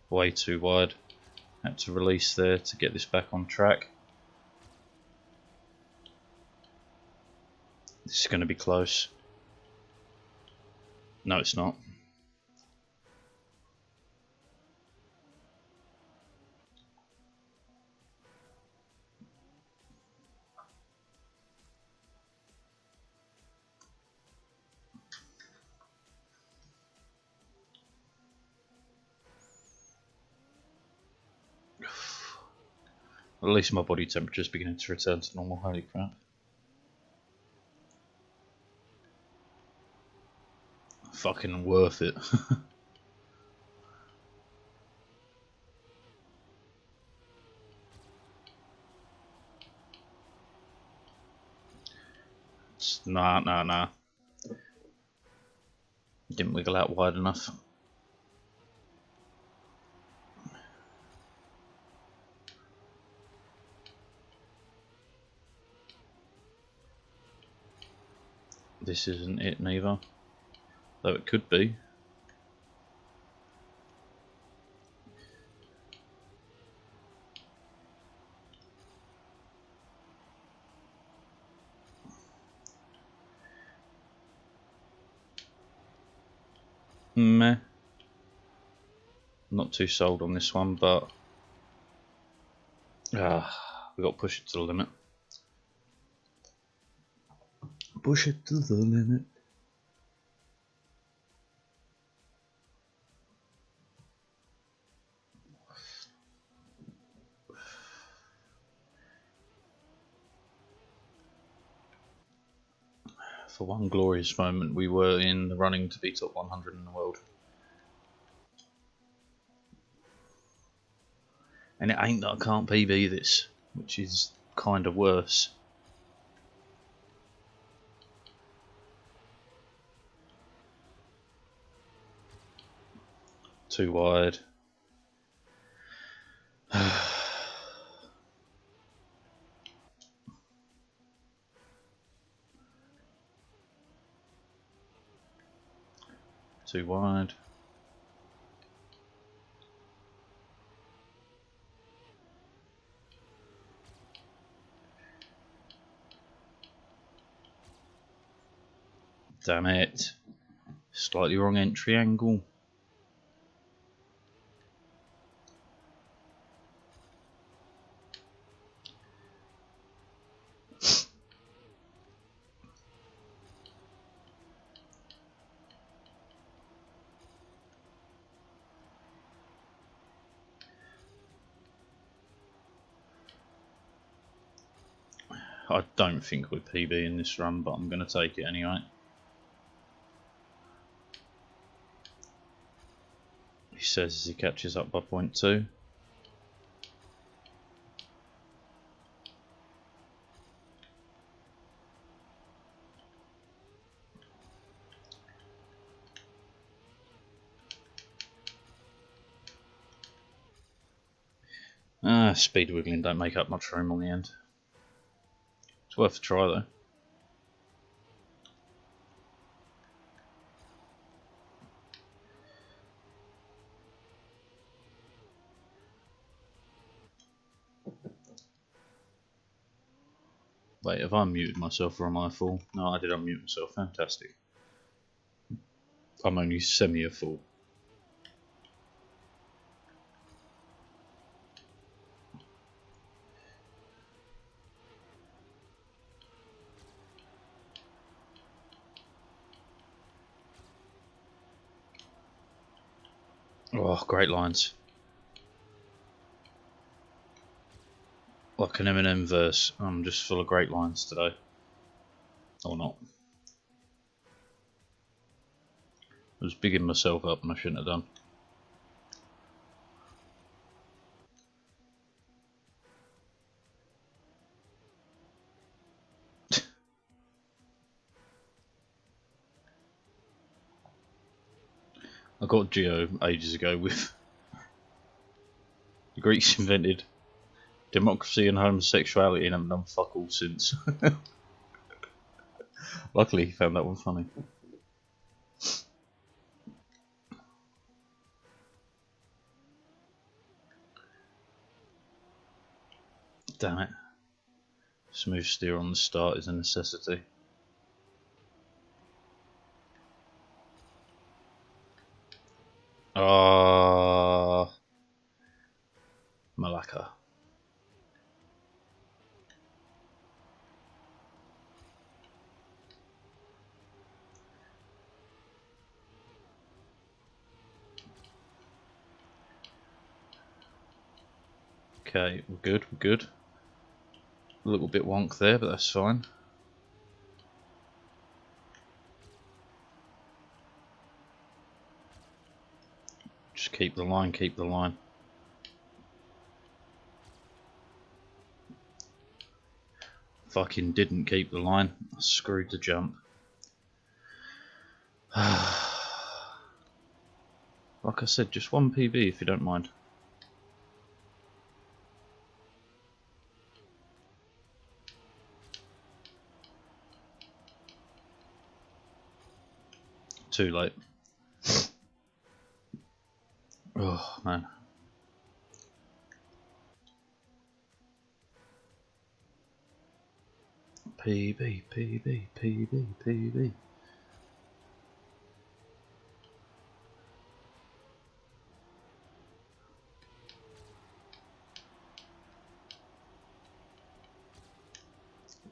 Way too wide. Had to release there to get this back on track. This is going to be close. No, it's not. At least my body temperature is beginning to return to normal. Holy crap. Fucking worth it. Nah. Didn't wiggle out wide enough. This isn't it neither. Though it could be. Meh. Not too sold on this one, but we got to push it to the limit. Push it to the limit. For one glorious moment, we were in the running to be top 100 in the world. And it ain't that I can't PB this, which is kind of worse. Too wide. Too wide. Damn it. Slightly wrong entry angle. I don't think we're PB in this run, but I'm going to take it anyway. He says as he catches up by 0.2. Speed wiggling don't make up much room on the end. It's worth a try though. Wait, have I muted myself or am I full? No, I did unmute myself. Fantastic. I'm only semi a fool. Oh, great lines. Like an Eminem verse. I'm just full of great lines today. Or not. I was bigging myself up and I shouldn't have done. I got Geo ages ago with the Greeks invented democracy and homosexuality and haven't done fuck all since. Luckily he found that one funny. Damn it. Smooth steer on the start is a necessity. Malacca. Okay, we're good, we're good. A little bit wonk there, but that's fine. Just keep the line, keep the line. Fucking didn't keep the line. I screwed the jump. Like I said, just one PB if you don't mind. Too late. Oh man. PB, PB, PB, PB.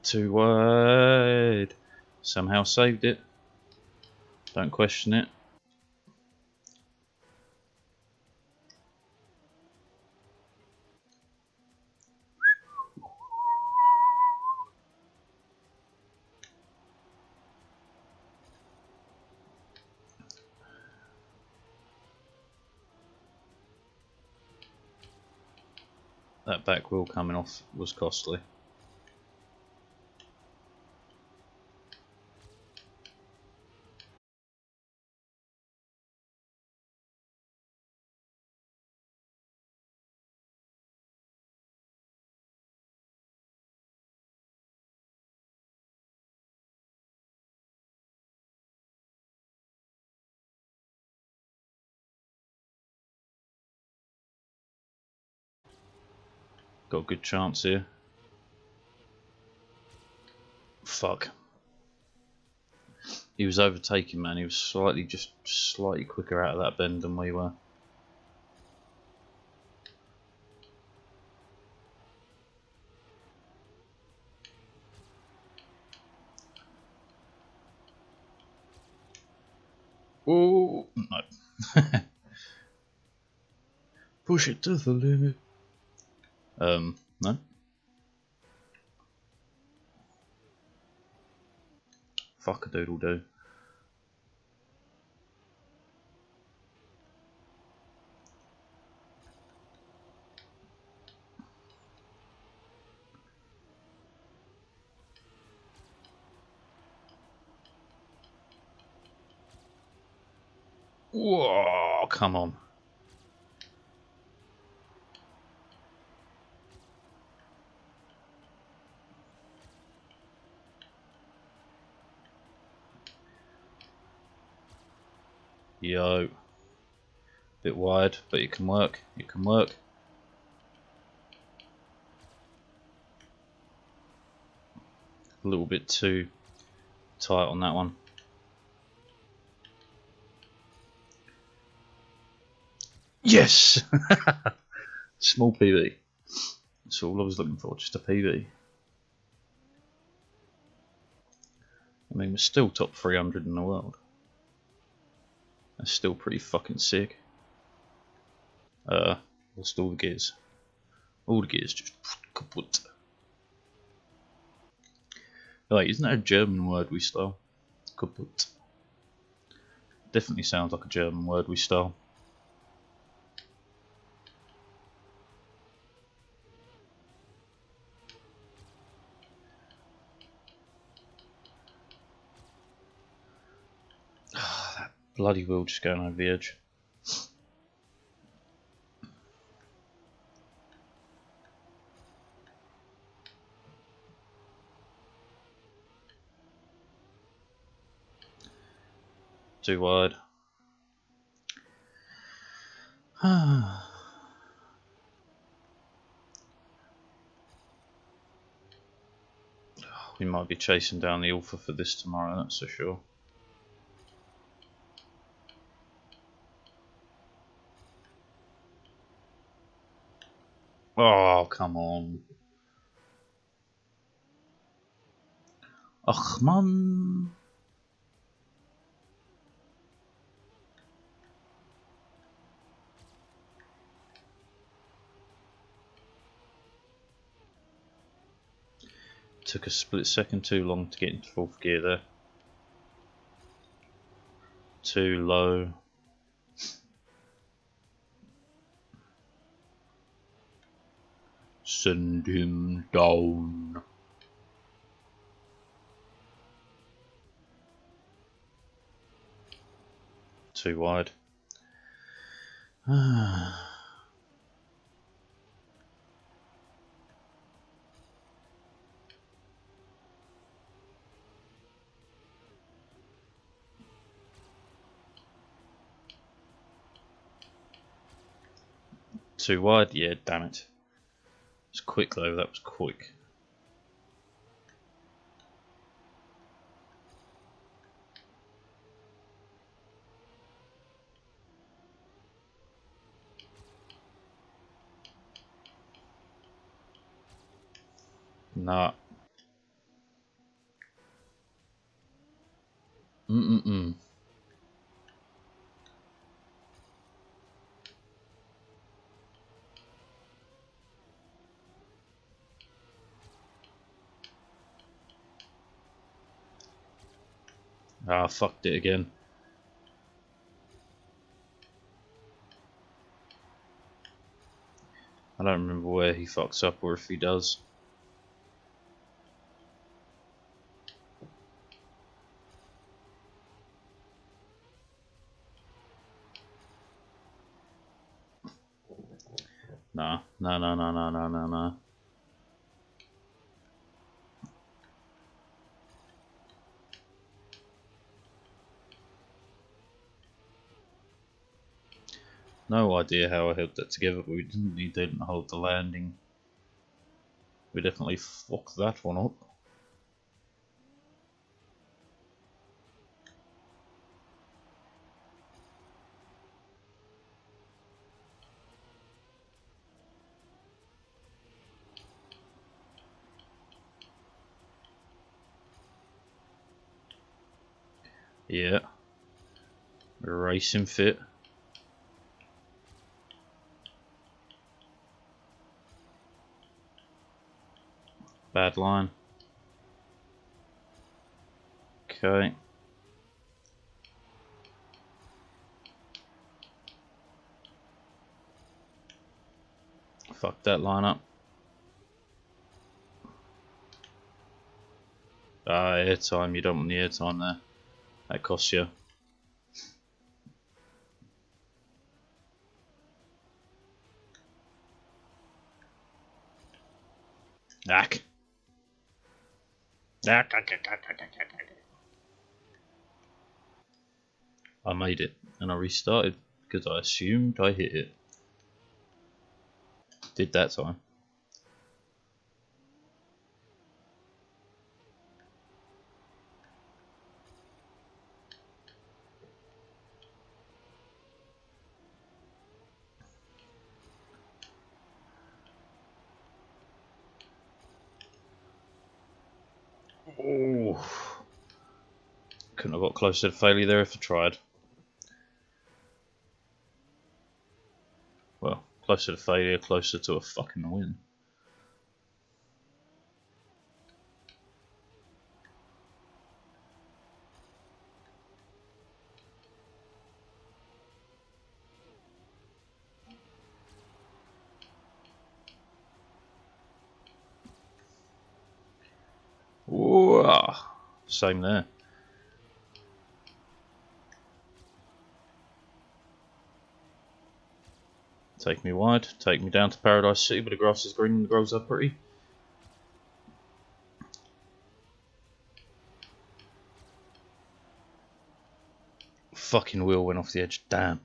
Too wide. Somehow saved it. Don't question it. That back wheel coming off was costly. Got a good chance here. Fuck. He was overtaking, man. He was just slightly quicker out of that bend than we were. Oh no. Push it to the limit. No. Fuck a doodle do. Whoa, come on. Yo. Bit wide, but it can work. It can work. A little bit too tight on that one. Yes! Small PB. That's all I was looking for, just a PB. I mean, we're still top 300 in the world. That's still pretty fucking sick. Lost all the gears. All the gears just kaput. Like, isn't that a German word we stole? Kaput. Definitely sounds like a German word we stole. That bloody wheel just going over the edge. Too wide. We might be chasing down the Alpha for this tomorrow, that's for sure. Oh, come on. Ach, man. Took a split second too long to get into fourth gear there. Too low. Send him down. Too wide. Too wide? Yeah, damn it. It's quick though, that was quick. Nah. Ah, fucked it again. I don't remember where he fucks up or if he does. Nah, nah. No idea how I held that together, but he didn't hold the landing. We definitely fucked that one up. Yeah. Racing fit. Bad line. Okay. Fuck that line up. Ah, airtime. You don't want the airtime there. That costs you. Ack. I made it, and I restarted because I assumed I hit it. Did that time. Oh. Couldn't have got closer to failure there if I tried. Well, closer to failure, closer to a fucking win. Whoa. Same there. Take me wide, take me down to Paradise City, but the grass is green and the grows are pretty. Fucking wheel went off the edge, damn.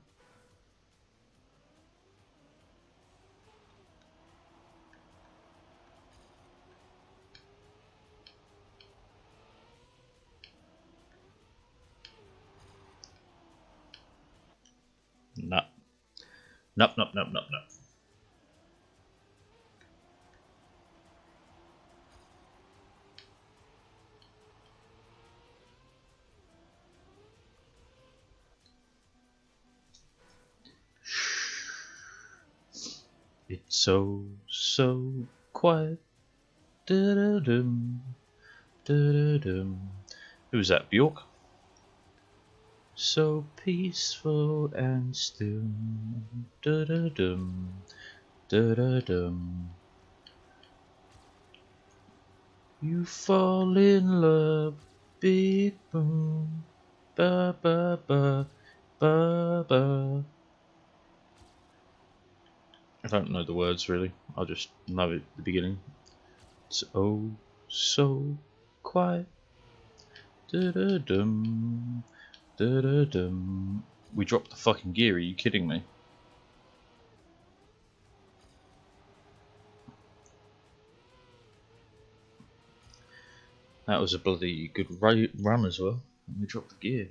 Nup. Nup, nup, nup, nup, nup. It's so quiet. Da-da-dum, da-da-dum. Who's that, Bjork? So peaceful and still. Da-da-dum, da-da-dum. You fall in love, big boom. Ba ba ba ba ba. I don't know the words really. I just know it at the beginning. It's oh so quiet. Da-da-dum, da-da-dum. We dropped the fucking gear, are you kidding me? That was a bloody good run as well. And we dropped the gear.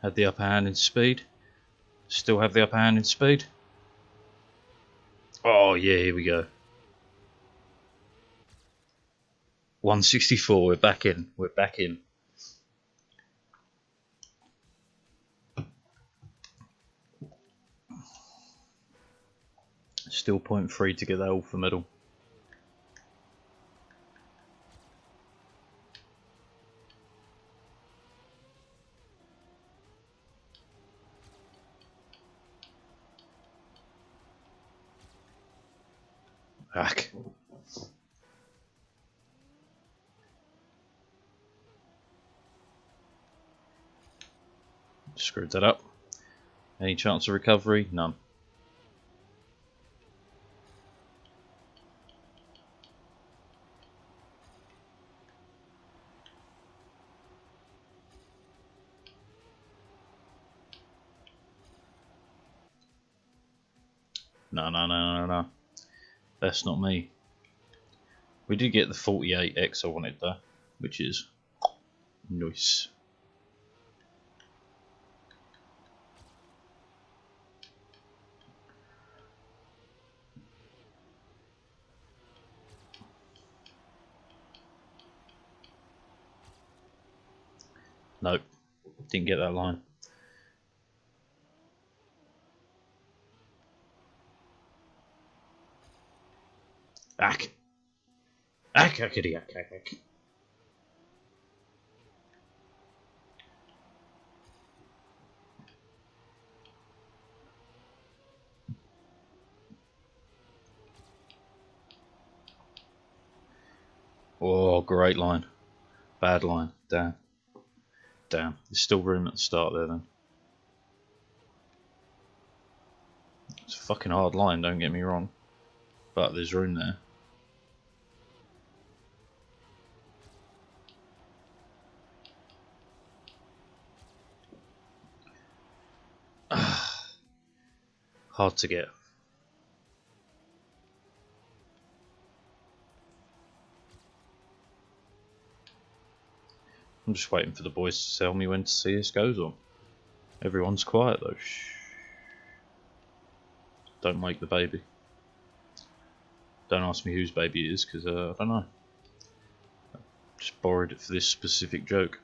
Had the upper hand in speed. Still have the upper hand in speed. Oh yeah, here we go. 164, we're back in. We're back in. Still 0.3 to get that Alpha medal. Hack. Screwed that up. Any chance of recovery? None. No, no, no, no, no. That's not me. We did get the 48X I wanted though, which is nice. Nope, didn't get that line. Ack. Ack, ackity, ack, ack, ack. Oh, great line. Bad line. Damn. Damn. There's still room at the start there then. It's a fucking hard line, don't get me wrong. But there's room there. Hard to get. I'm just waiting for the boys to tell me when to see this goes on. Everyone's quiet though. Shh. Don't wake the baby. Don't ask me whose baby it is, because I don't know. Just borrowed it for this specific joke.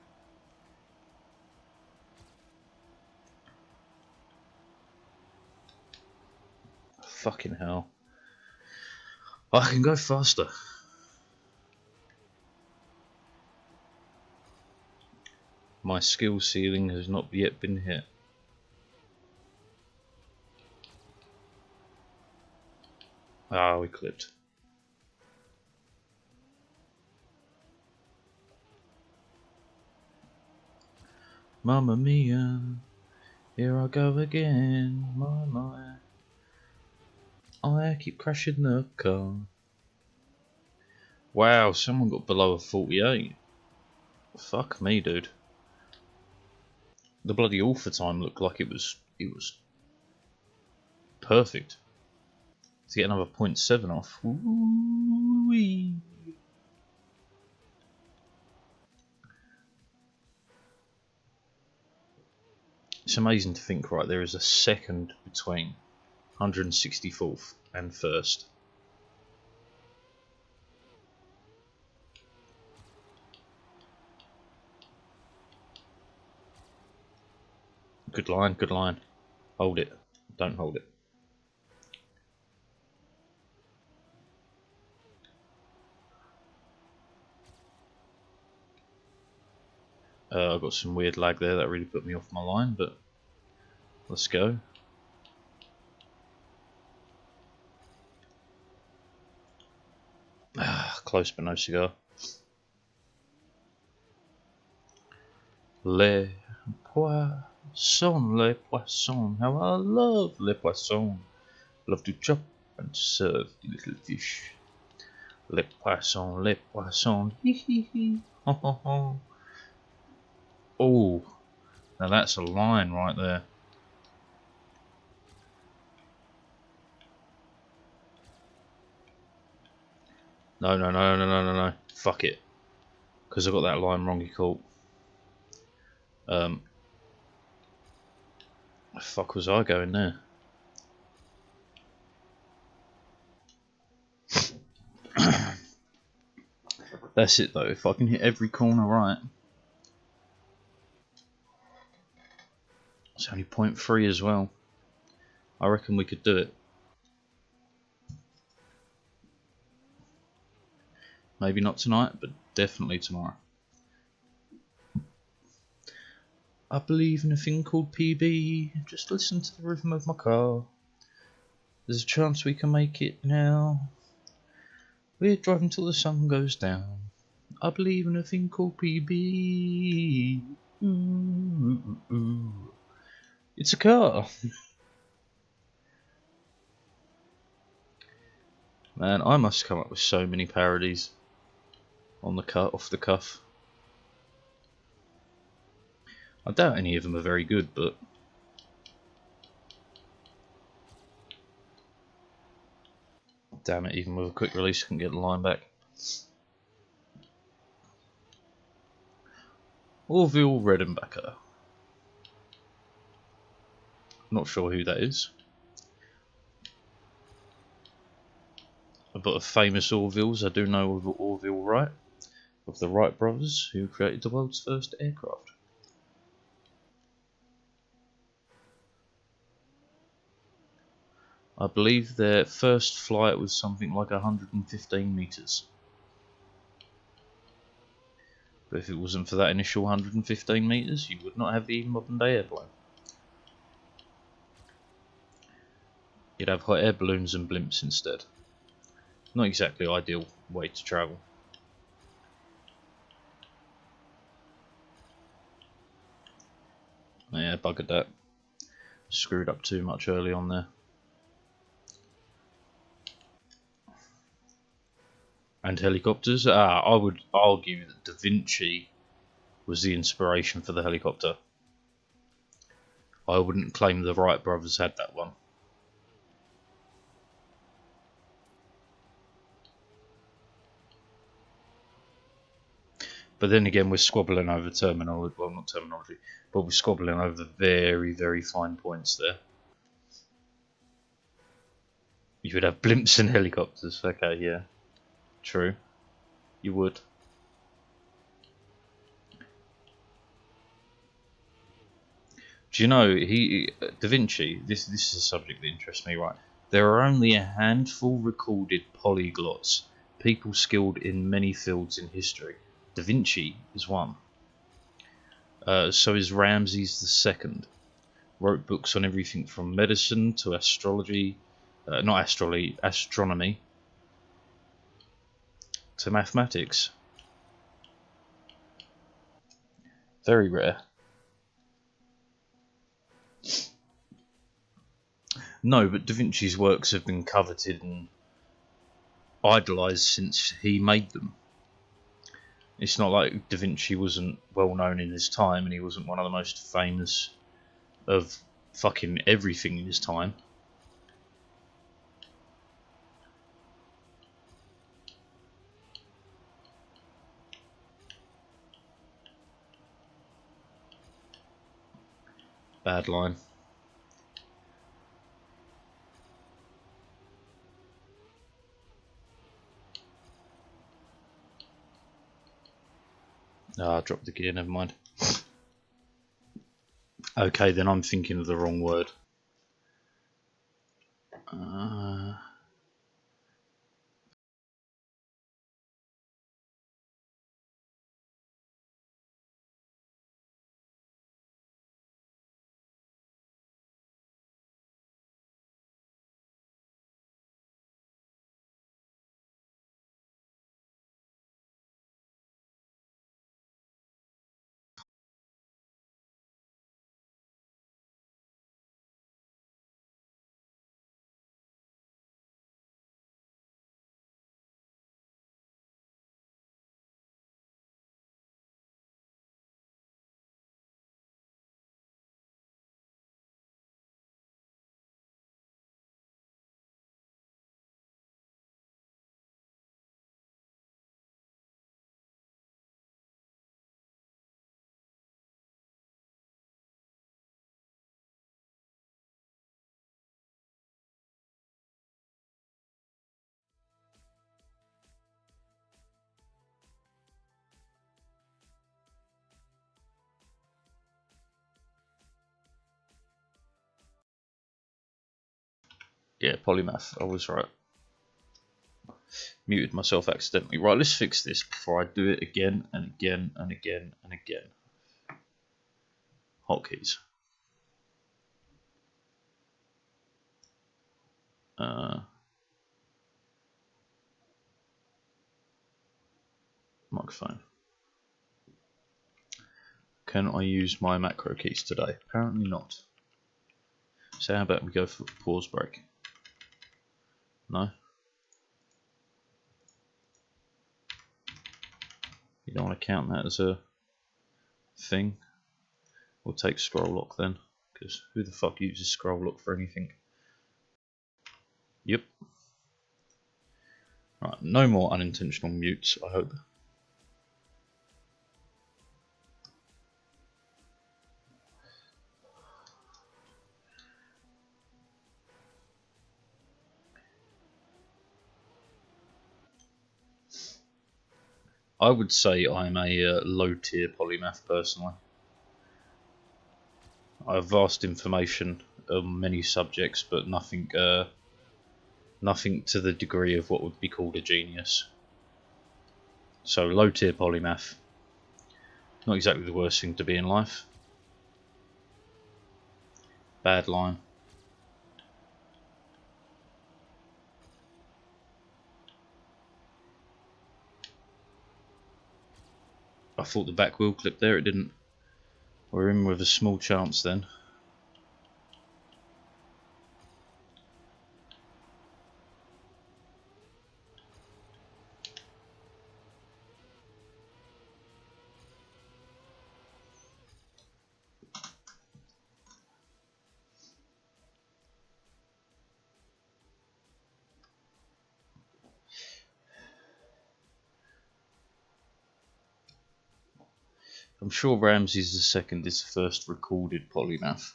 Fucking hell. I can go faster. My skill ceiling has not yet been hit. Ah, we clipped. Mamma mia, here I go again, my. I keep crashing the car. Wow, someone got below a 48. Fuck me, dude. The bloody author time looked like it was perfect. To get another 0.7 off. Ooh-wee. It's amazing to think, right, there is a second between 164th and first. Good line, good line. Hold it. Don't hold it. I got some weird lag there that really put me off my line, but let's go. Close but no cigar. Les poissons, how I love les poissons. Love to chop and serve the little fish. Les poissons, hee hee hee, ho ho ho. Oh, now that's a line right there. No, no, no, no, no, no, no. Fuck it. Because I got that line wrong, you caught. The fuck was I going there? That's it though, if I can hit every corner right. It's only 0.3 as well. I reckon we could do it. Maybe not tonight, but definitely tomorrow. I believe in a thing called PB. Just listen to the rhythm of my car. There's a chance we can make it now. We're driving till the sun goes down. I believe in a thing called PB. Ooh, ooh, ooh. It's a car. Man, I must come up with so many parodies on the off the cuff. I doubt any of them are very good, but Damn it, even with a quick release, I couldn't get the line back. Orville Redenbacher. Not sure who that is. But of famous Orvilles, I do know of Orville Wright, of the Wright brothers, who created the world's first aircraft. I believe their first flight was something like 115 meters. But if it wasn't for that initial 115 meters, you would not have the modern day airplane. You'd have hot air balloons and blimps instead. Not exactly ideal way to travel. Yeah, buggered that. Screwed up too much early on there. And helicopters? I would argue that Da Vinci was the inspiration for the helicopter. I wouldn't claim the Wright brothers had that one. But then again, we're squabbling over terminology. Well, not terminology, but we're squabbling over very, very fine points there. You would have blimps and helicopters. Okay, yeah. True. You would. Do you know, Da Vinci, this is a subject that interests me, right? There are only a handful recorded polyglots, people skilled in many fields in history. Da Vinci is one. So is Ramses II. Wrote books on everything from medicine to astrology, not astrology, astronomy, to mathematics. Very rare. No, but Da Vinci's works have been coveted and idolised since he made them. It's not like Da Vinci wasn't well known in his time and he wasn't one of the most famous of fucking everything in his time. Bad line. Ah, I dropped the gear, never mind. Okay, then I'm thinking of the wrong word. Yeah, polymath, I was right. Muted myself accidentally. Right, let's fix this before I do it again and again and again and again. Hotkeys. Microphone. Can I use my macro keys today? Apparently not. So how about we go for a pause break? No? You don't want to count that as a thing? We'll take scroll lock then, because who the fuck uses scroll lock for anything? Yep. Right, no more unintentional mutes, I hope. I would say I'm a low tier polymath personally. I have vast information on many subjects, but nothing to the degree of what would be called a genius. So low tier polymath, not exactly the worst thing to be in life. Bad line. I thought the back wheel clipped there, it didn't. We're in with a small chance then. I'm sure Ramses II is the first recorded polymath.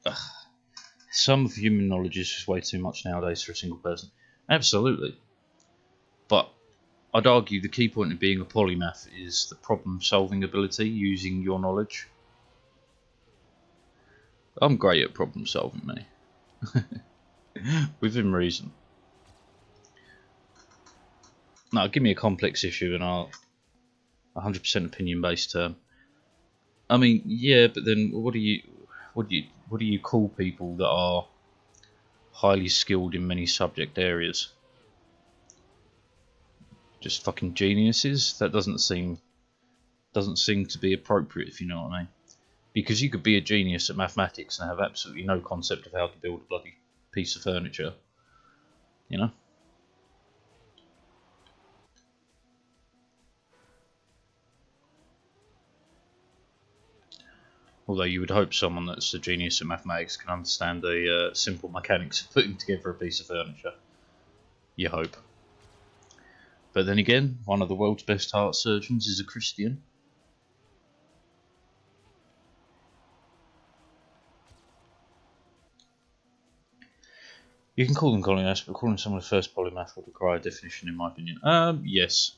Ugh. Some of human knowledge is just way too much nowadays for a single person. Absolutely. But I'd argue the key point of being a polymath is the problem solving ability, using your knowledge. I'm great at problem solving, me. Within reason. No, give me a complex issue and I'll 100% opinion based term. I mean, yeah, but then what do you call people that are highly skilled in many subject areas? Just fucking geniuses? That doesn't seem to be appropriate, if you know what I mean. Because you could be a genius at mathematics and have absolutely no concept of how to build a bloody piece of furniture, you know? Although you would hope someone that's a genius at mathematics can understand the simple mechanics of putting together a piece of furniture. You hope. But then again, one of the world's best heart surgeons is a Christian. You can call them polymaths, but calling someone a first polymath would require a definition, in my opinion. Yes,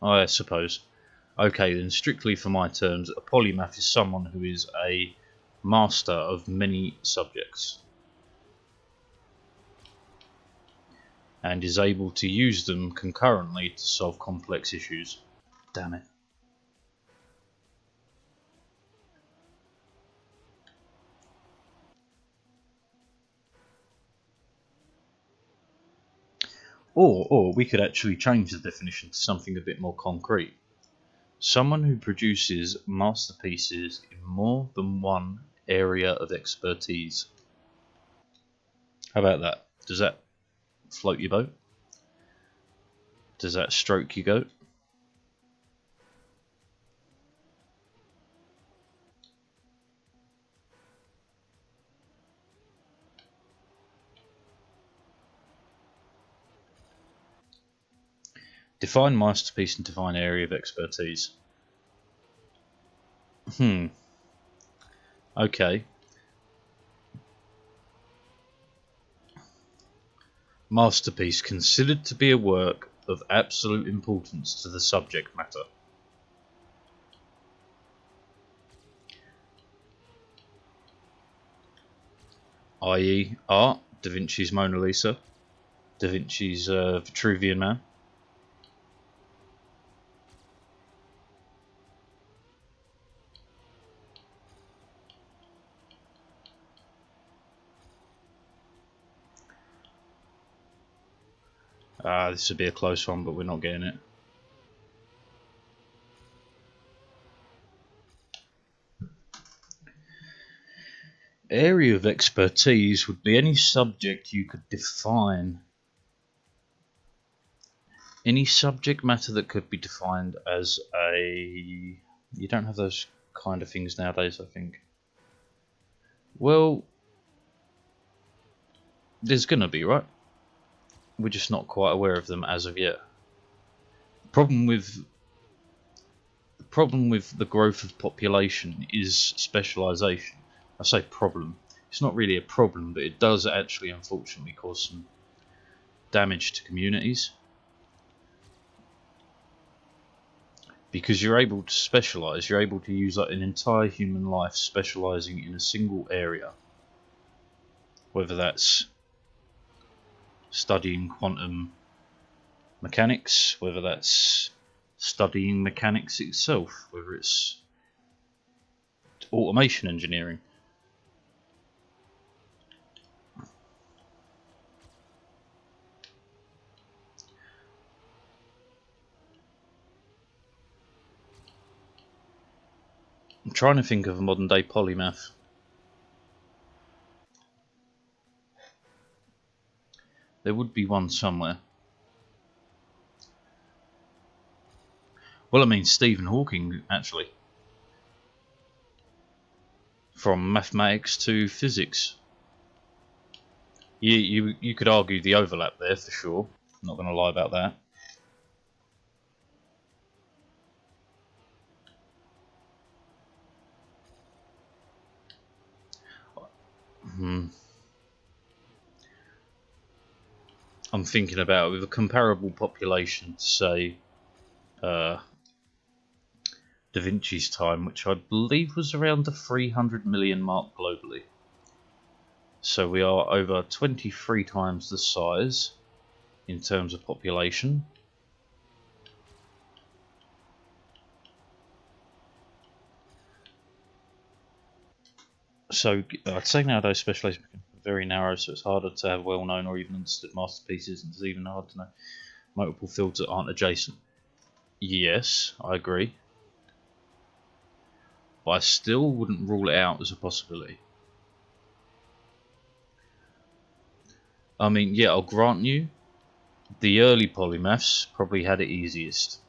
I suppose. Okay, then strictly for my terms, a polymath is someone who is a master of many subjects and is able to use them concurrently to solve complex issues. Damn it. Or we could actually change the definition to something a bit more concrete. Someone who produces masterpieces in more than one area of expertise. How about that? Does that float your boat? Does that stroke your goat? Define masterpiece and define area of expertise. Okay. Masterpiece considered to be a work of absolute importance to the subject matter. I.e. art, Da Vinci's Mona Lisa, Da Vinci's Vitruvian Man. This would be a close one, but we're not getting it. Area of expertise would be any subject you could define. Any subject matter that could be defined as a... You don't have those kind of things nowadays, I think. Well, there's gonna be, right? We're just not quite aware of them as of yet. The problem with the growth of population is specialisation. I say problem. It's not really a problem, but it does actually, unfortunately, cause some damage to communities. Because you're able to specialise, you're able to use like an entire human life specialising in a single area. Whether that's studying quantum mechanics, whether that's studying mechanics itself, whether it's automation engineering. I'm trying to think of a modern day polymath. There would be one somewhere. Well, I mean Stephen Hawking, actually. From mathematics to physics. You could argue the overlap there for sure. I'm not going to lie about that. I'm thinking about with a comparable population to say Da Vinci's time, which I believe was around the 300 million mark globally. So we are over 23 times the size in terms of population. So I'd say nowadays specialisation is very narrow, so it's harder to have well-known or even understood masterpieces, and it's even harder to know multiple fields that aren't adjacent. Yes, I agree. But I still wouldn't rule it out as a possibility. I mean, yeah, I'll grant you, the early polymaths probably had it easiest.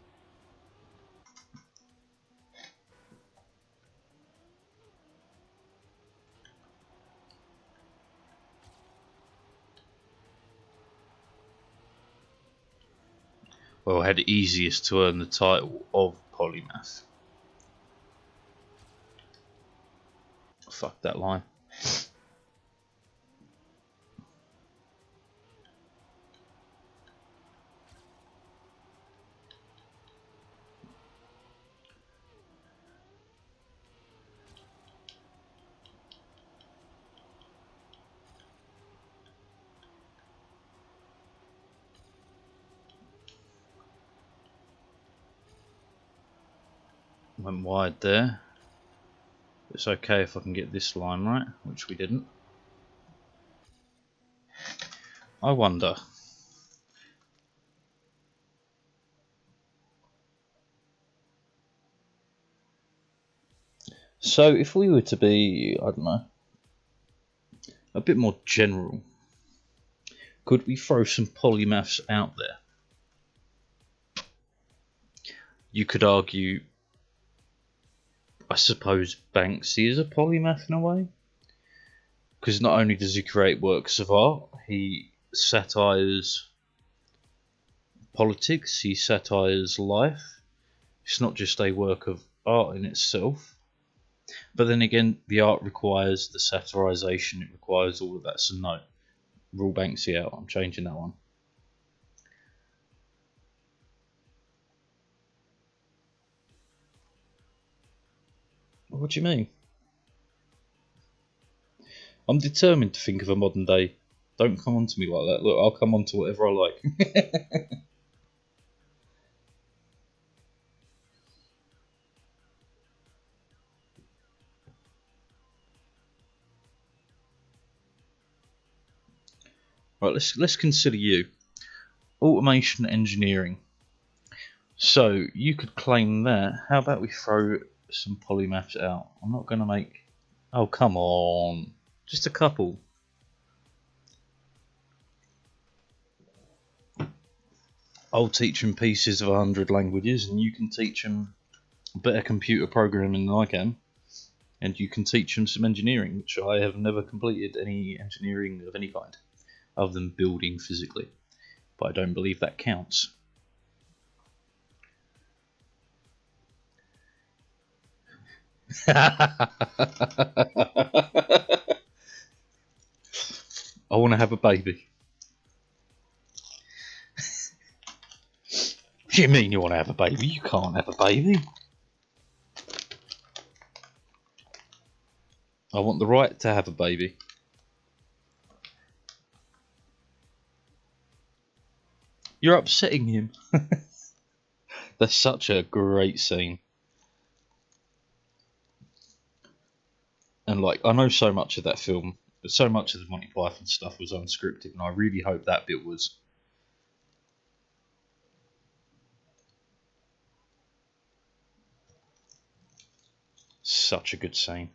Well, had it easiest to earn the title of polymath. Fuck that line. Went wide there. It's okay if I can get this line right, which we didn't. I wonder. So if we were to be, I don't know, a bit more general, could we throw some polymaths out there? You could argue, I suppose Banksy is a polymath in a way, because not only does he create works of art, he satires politics, he satires life. It's not just a work of art in itself, but then again, the art requires the satirization, it requires all of that, so no, rule Banksy out, I'm changing that one. What do you mean? I'm determined to think of a modern day. Don't come on to me like that. Look, I'll come on to whatever I like. Right, let's consider you. Automation engineering. So you could claim that. How about we throw some polymaths out? I'm not going to make... Oh, come on. Just a couple. I'll teach them pieces of 100 languages, and you can teach them better computer programming than I can. And you can teach them some engineering, which I have never completed any engineering of any kind, other than building physically. But I don't believe that counts. I want to have a baby. What do you mean you want to have a baby? You can't have a baby. I want the right to have a baby. You're upsetting him. That's such a great scene. And like, I know so much of that film, but so much of the Monty Python stuff was unscripted, and I really hope that bit was. Such a good scene.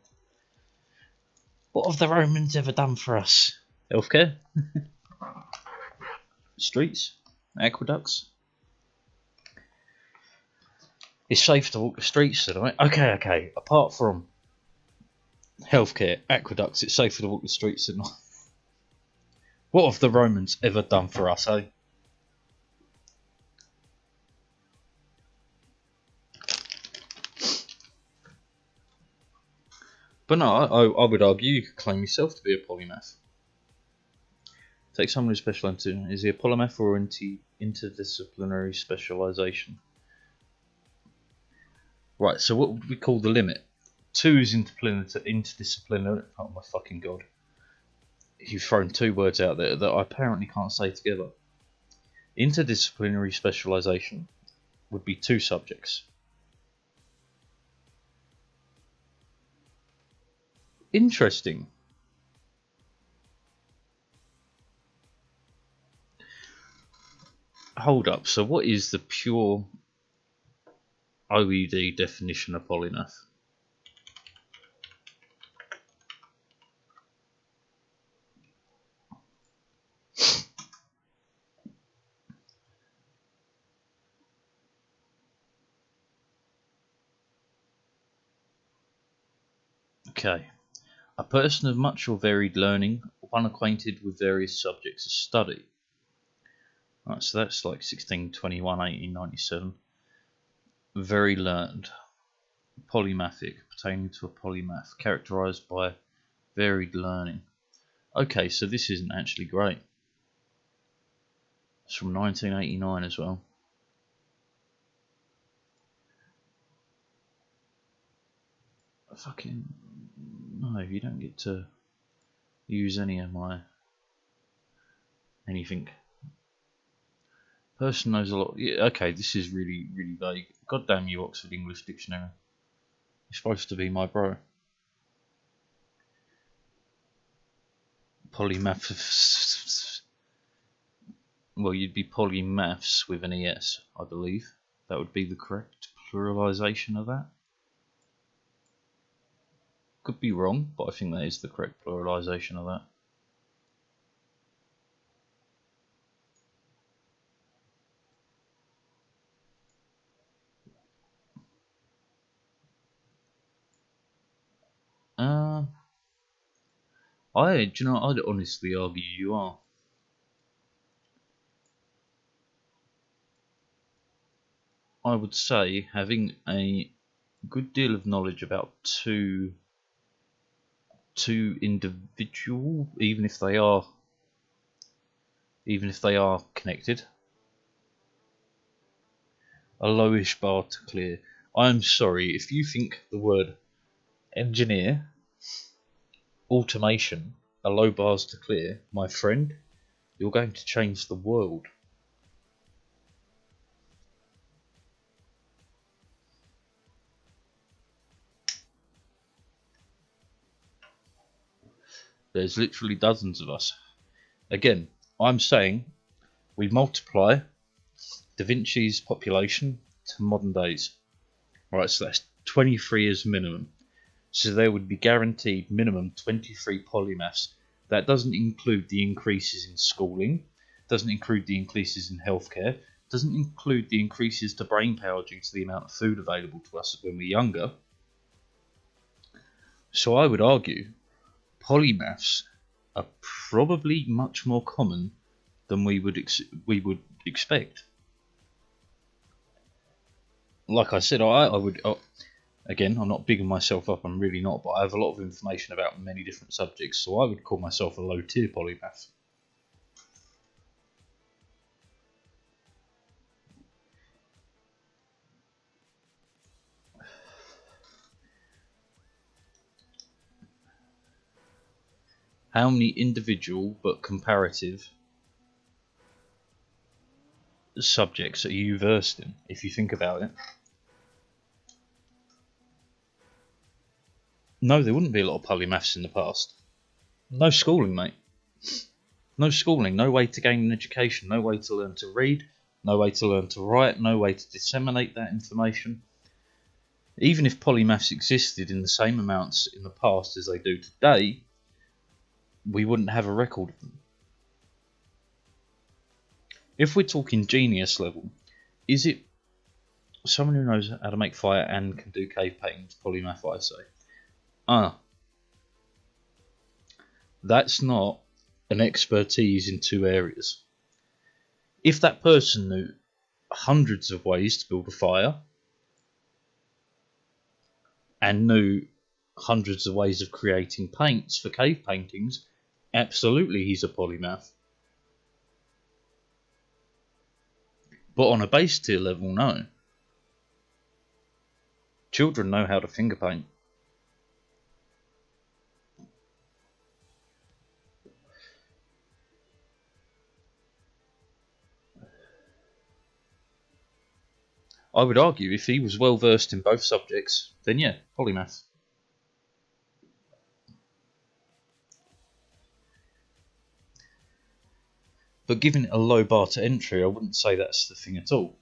What have the Romans ever done for us? Healthcare? Streets? Aqueducts? It's safe to walk the streets tonight. Okay. Apart from healthcare, aqueducts, it's safer to walk the streets tonight. What have the Romans ever done for us, eh? But no, I would argue you could claim yourself to be a polymath. Take someone who's specialised in. Is he a polymath or interdisciplinary specialisation? Right, so what would we call the limit? 2 is interdisciplinary. Oh my fucking god. You've thrown 2 words out there that I apparently can't say together. Interdisciplinary specialisation would be 2 subjects. Interesting. Hold up, so what is the pure OED definition of polymath? Okay. A person of much or varied learning, one acquainted with various subjects of study. Right, so that's like 1621, 1897. Very learned. Polymathic, pertaining to a polymath, characterised by varied learning. Okay, so this isn't actually great. It's from 1989 as well. Fucking no, you don't get to use any of my anything. Person knows a lot. Yeah, okay, this is really vague. God damn you, Oxford English Dictionary. You're supposed to be my bro. Polymaths. Well, you'd be polymaths with an ES, I believe. That would be the correct pluralisation of that. Could be wrong, but I think that is the correct pluralisation of that. I'd honestly argue you are. I would say having a good deal of knowledge about two individual, even if they are connected, a lowish bar to clear. I'm sorry if you think the word engineer, automation, are low bars to clear, my friend, you're going to change the world. There's literally dozens of us. Again, I'm saying we multiply Da Vinci's population to modern days. Right, so that's 23 as minimum. So there would be guaranteed minimum 23 polymaths. That doesn't include the increases in schooling, doesn't include the increases in healthcare, doesn't include the increases to brain power due to the amount of food available to us when we're younger. So I would argue polymaths are probably much more common than we would expect. Like I said, I would. Again, I'm not bigging myself up. I'm really not, but I have a lot of information about many different subjects, so I would call myself a low-tier polymath. How many individual but comparative subjects are you versed in, if you think about it? No, there wouldn't be a lot of polymaths in the past. No schooling, mate. No schooling, no way to gain an education, no way to learn to read, no way to learn to write, no way to disseminate that information. Even if polymaths existed in the same amounts in the past as they do today, we wouldn't have a record of them. If we're talking genius level, is it someone who knows how to make fire and can do cave paintings, polymath, I say? That's not an expertise in two areas. If that person knew hundreds of ways to build a fire and knew hundreds of ways of creating paints for cave paintings, absolutely he's a polymath. But on a base tier level, no. Children know how to finger paint. I would argue if he was well versed in both subjects, then yeah, polymath. But giving it a low bar to entry, I wouldn't say that's the thing at all.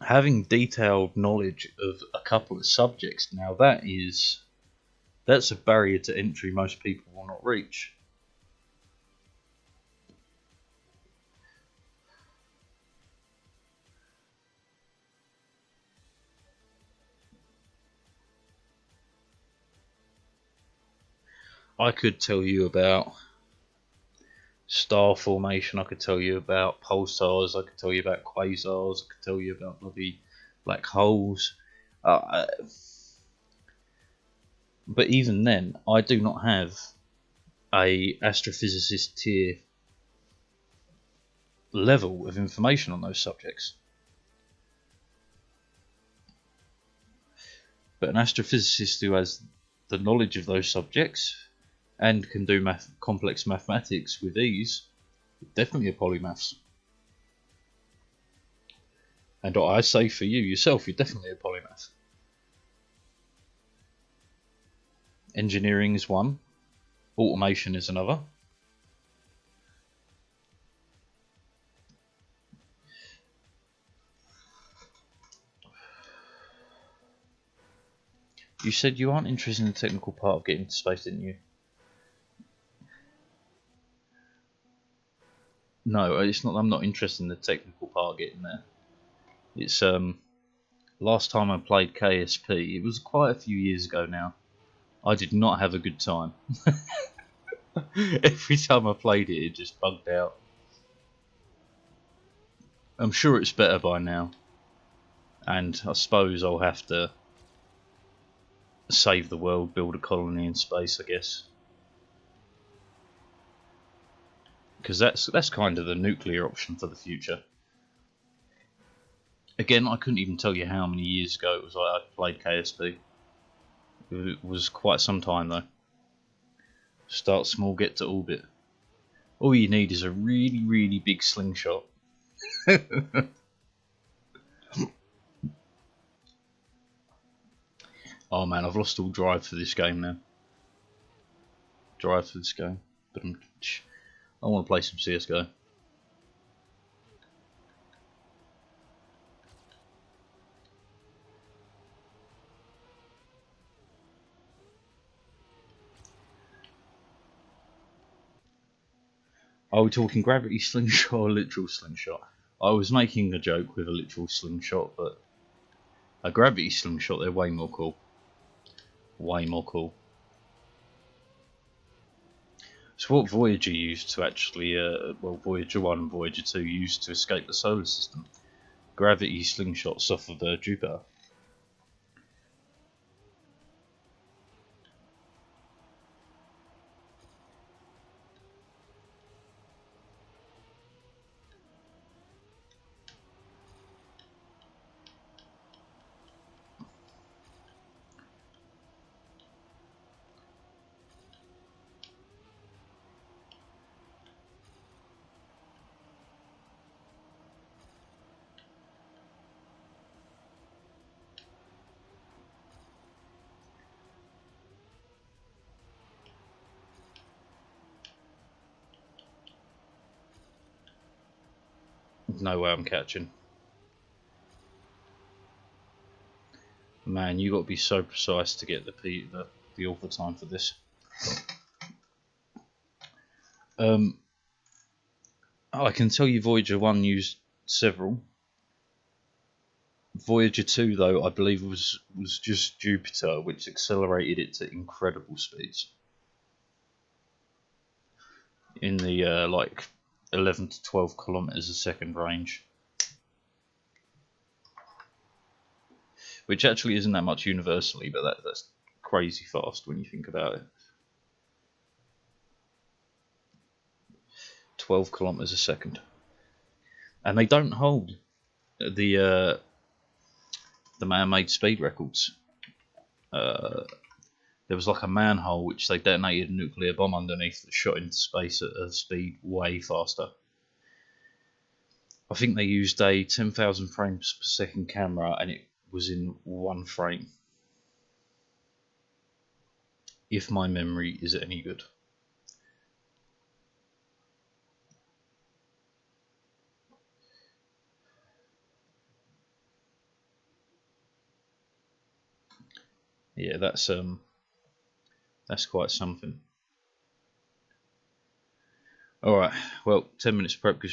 Having detailed knowledge of a couple of subjects, now that's a barrier to entry most people will not reach. I could tell you about star formation, I could tell you about pulsars, I could tell you about quasars, I could tell you about bloody black holes. But even then, I do not have a astrophysicist tier level of information on those subjects. But an astrophysicist who has the knowledge of those subjects and can do complex mathematics with ease, definitely a polymath. And I say for you yourself, you're definitely a polymath. Engineering is one, automation is another. You said you aren't interested in the technical part of getting to space, didn't you? No, it's not. I'm not interested in the technical part of getting there. It's last time I played KSP, it was quite a few years ago now. I did not have a good time. Every time I played it, it just bugged out. I'm sure it's better by now, and I suppose I'll have to save the world, build a colony in space, I guess. Because that's kind of the nuclear option for the future. Again, I couldn't even tell you how many years ago it was I played KSP. It was quite some time though. Start small, get to orbit. All you need is a really, really big slingshot. Oh man, I've lost all drive for this game now. But I want to play some CSGO. Are we talking gravity slingshot or literal slingshot? I was making a joke with a literal slingshot, but a gravity slingshot, they're way more cool. Way more cool. So what Voyager used to actually, well, Voyager 1 and Voyager 2 used to escape the solar system. Gravity slingshots off of Jupiter. No way I'm catching. Man, you got to be so precise to get the alpha time for this. I can tell you Voyager 1 used several. Voyager 2, though, I believe was just Jupiter, which accelerated it to incredible speeds. In the like 11 to 12 kilometers a second range. Which actually isn't that much universally, but that's crazy fast when you think about it. 12 kilometers a second. And they don't hold the man-made speed records. There was like a manhole which they detonated a nuclear bomb underneath that shot into space at a speed way faster. I think they used a 10,000 frames per second camera and it was in one frame. If my memory is any good. Yeah, that's quite something. Alright, well, 10 minutes prep because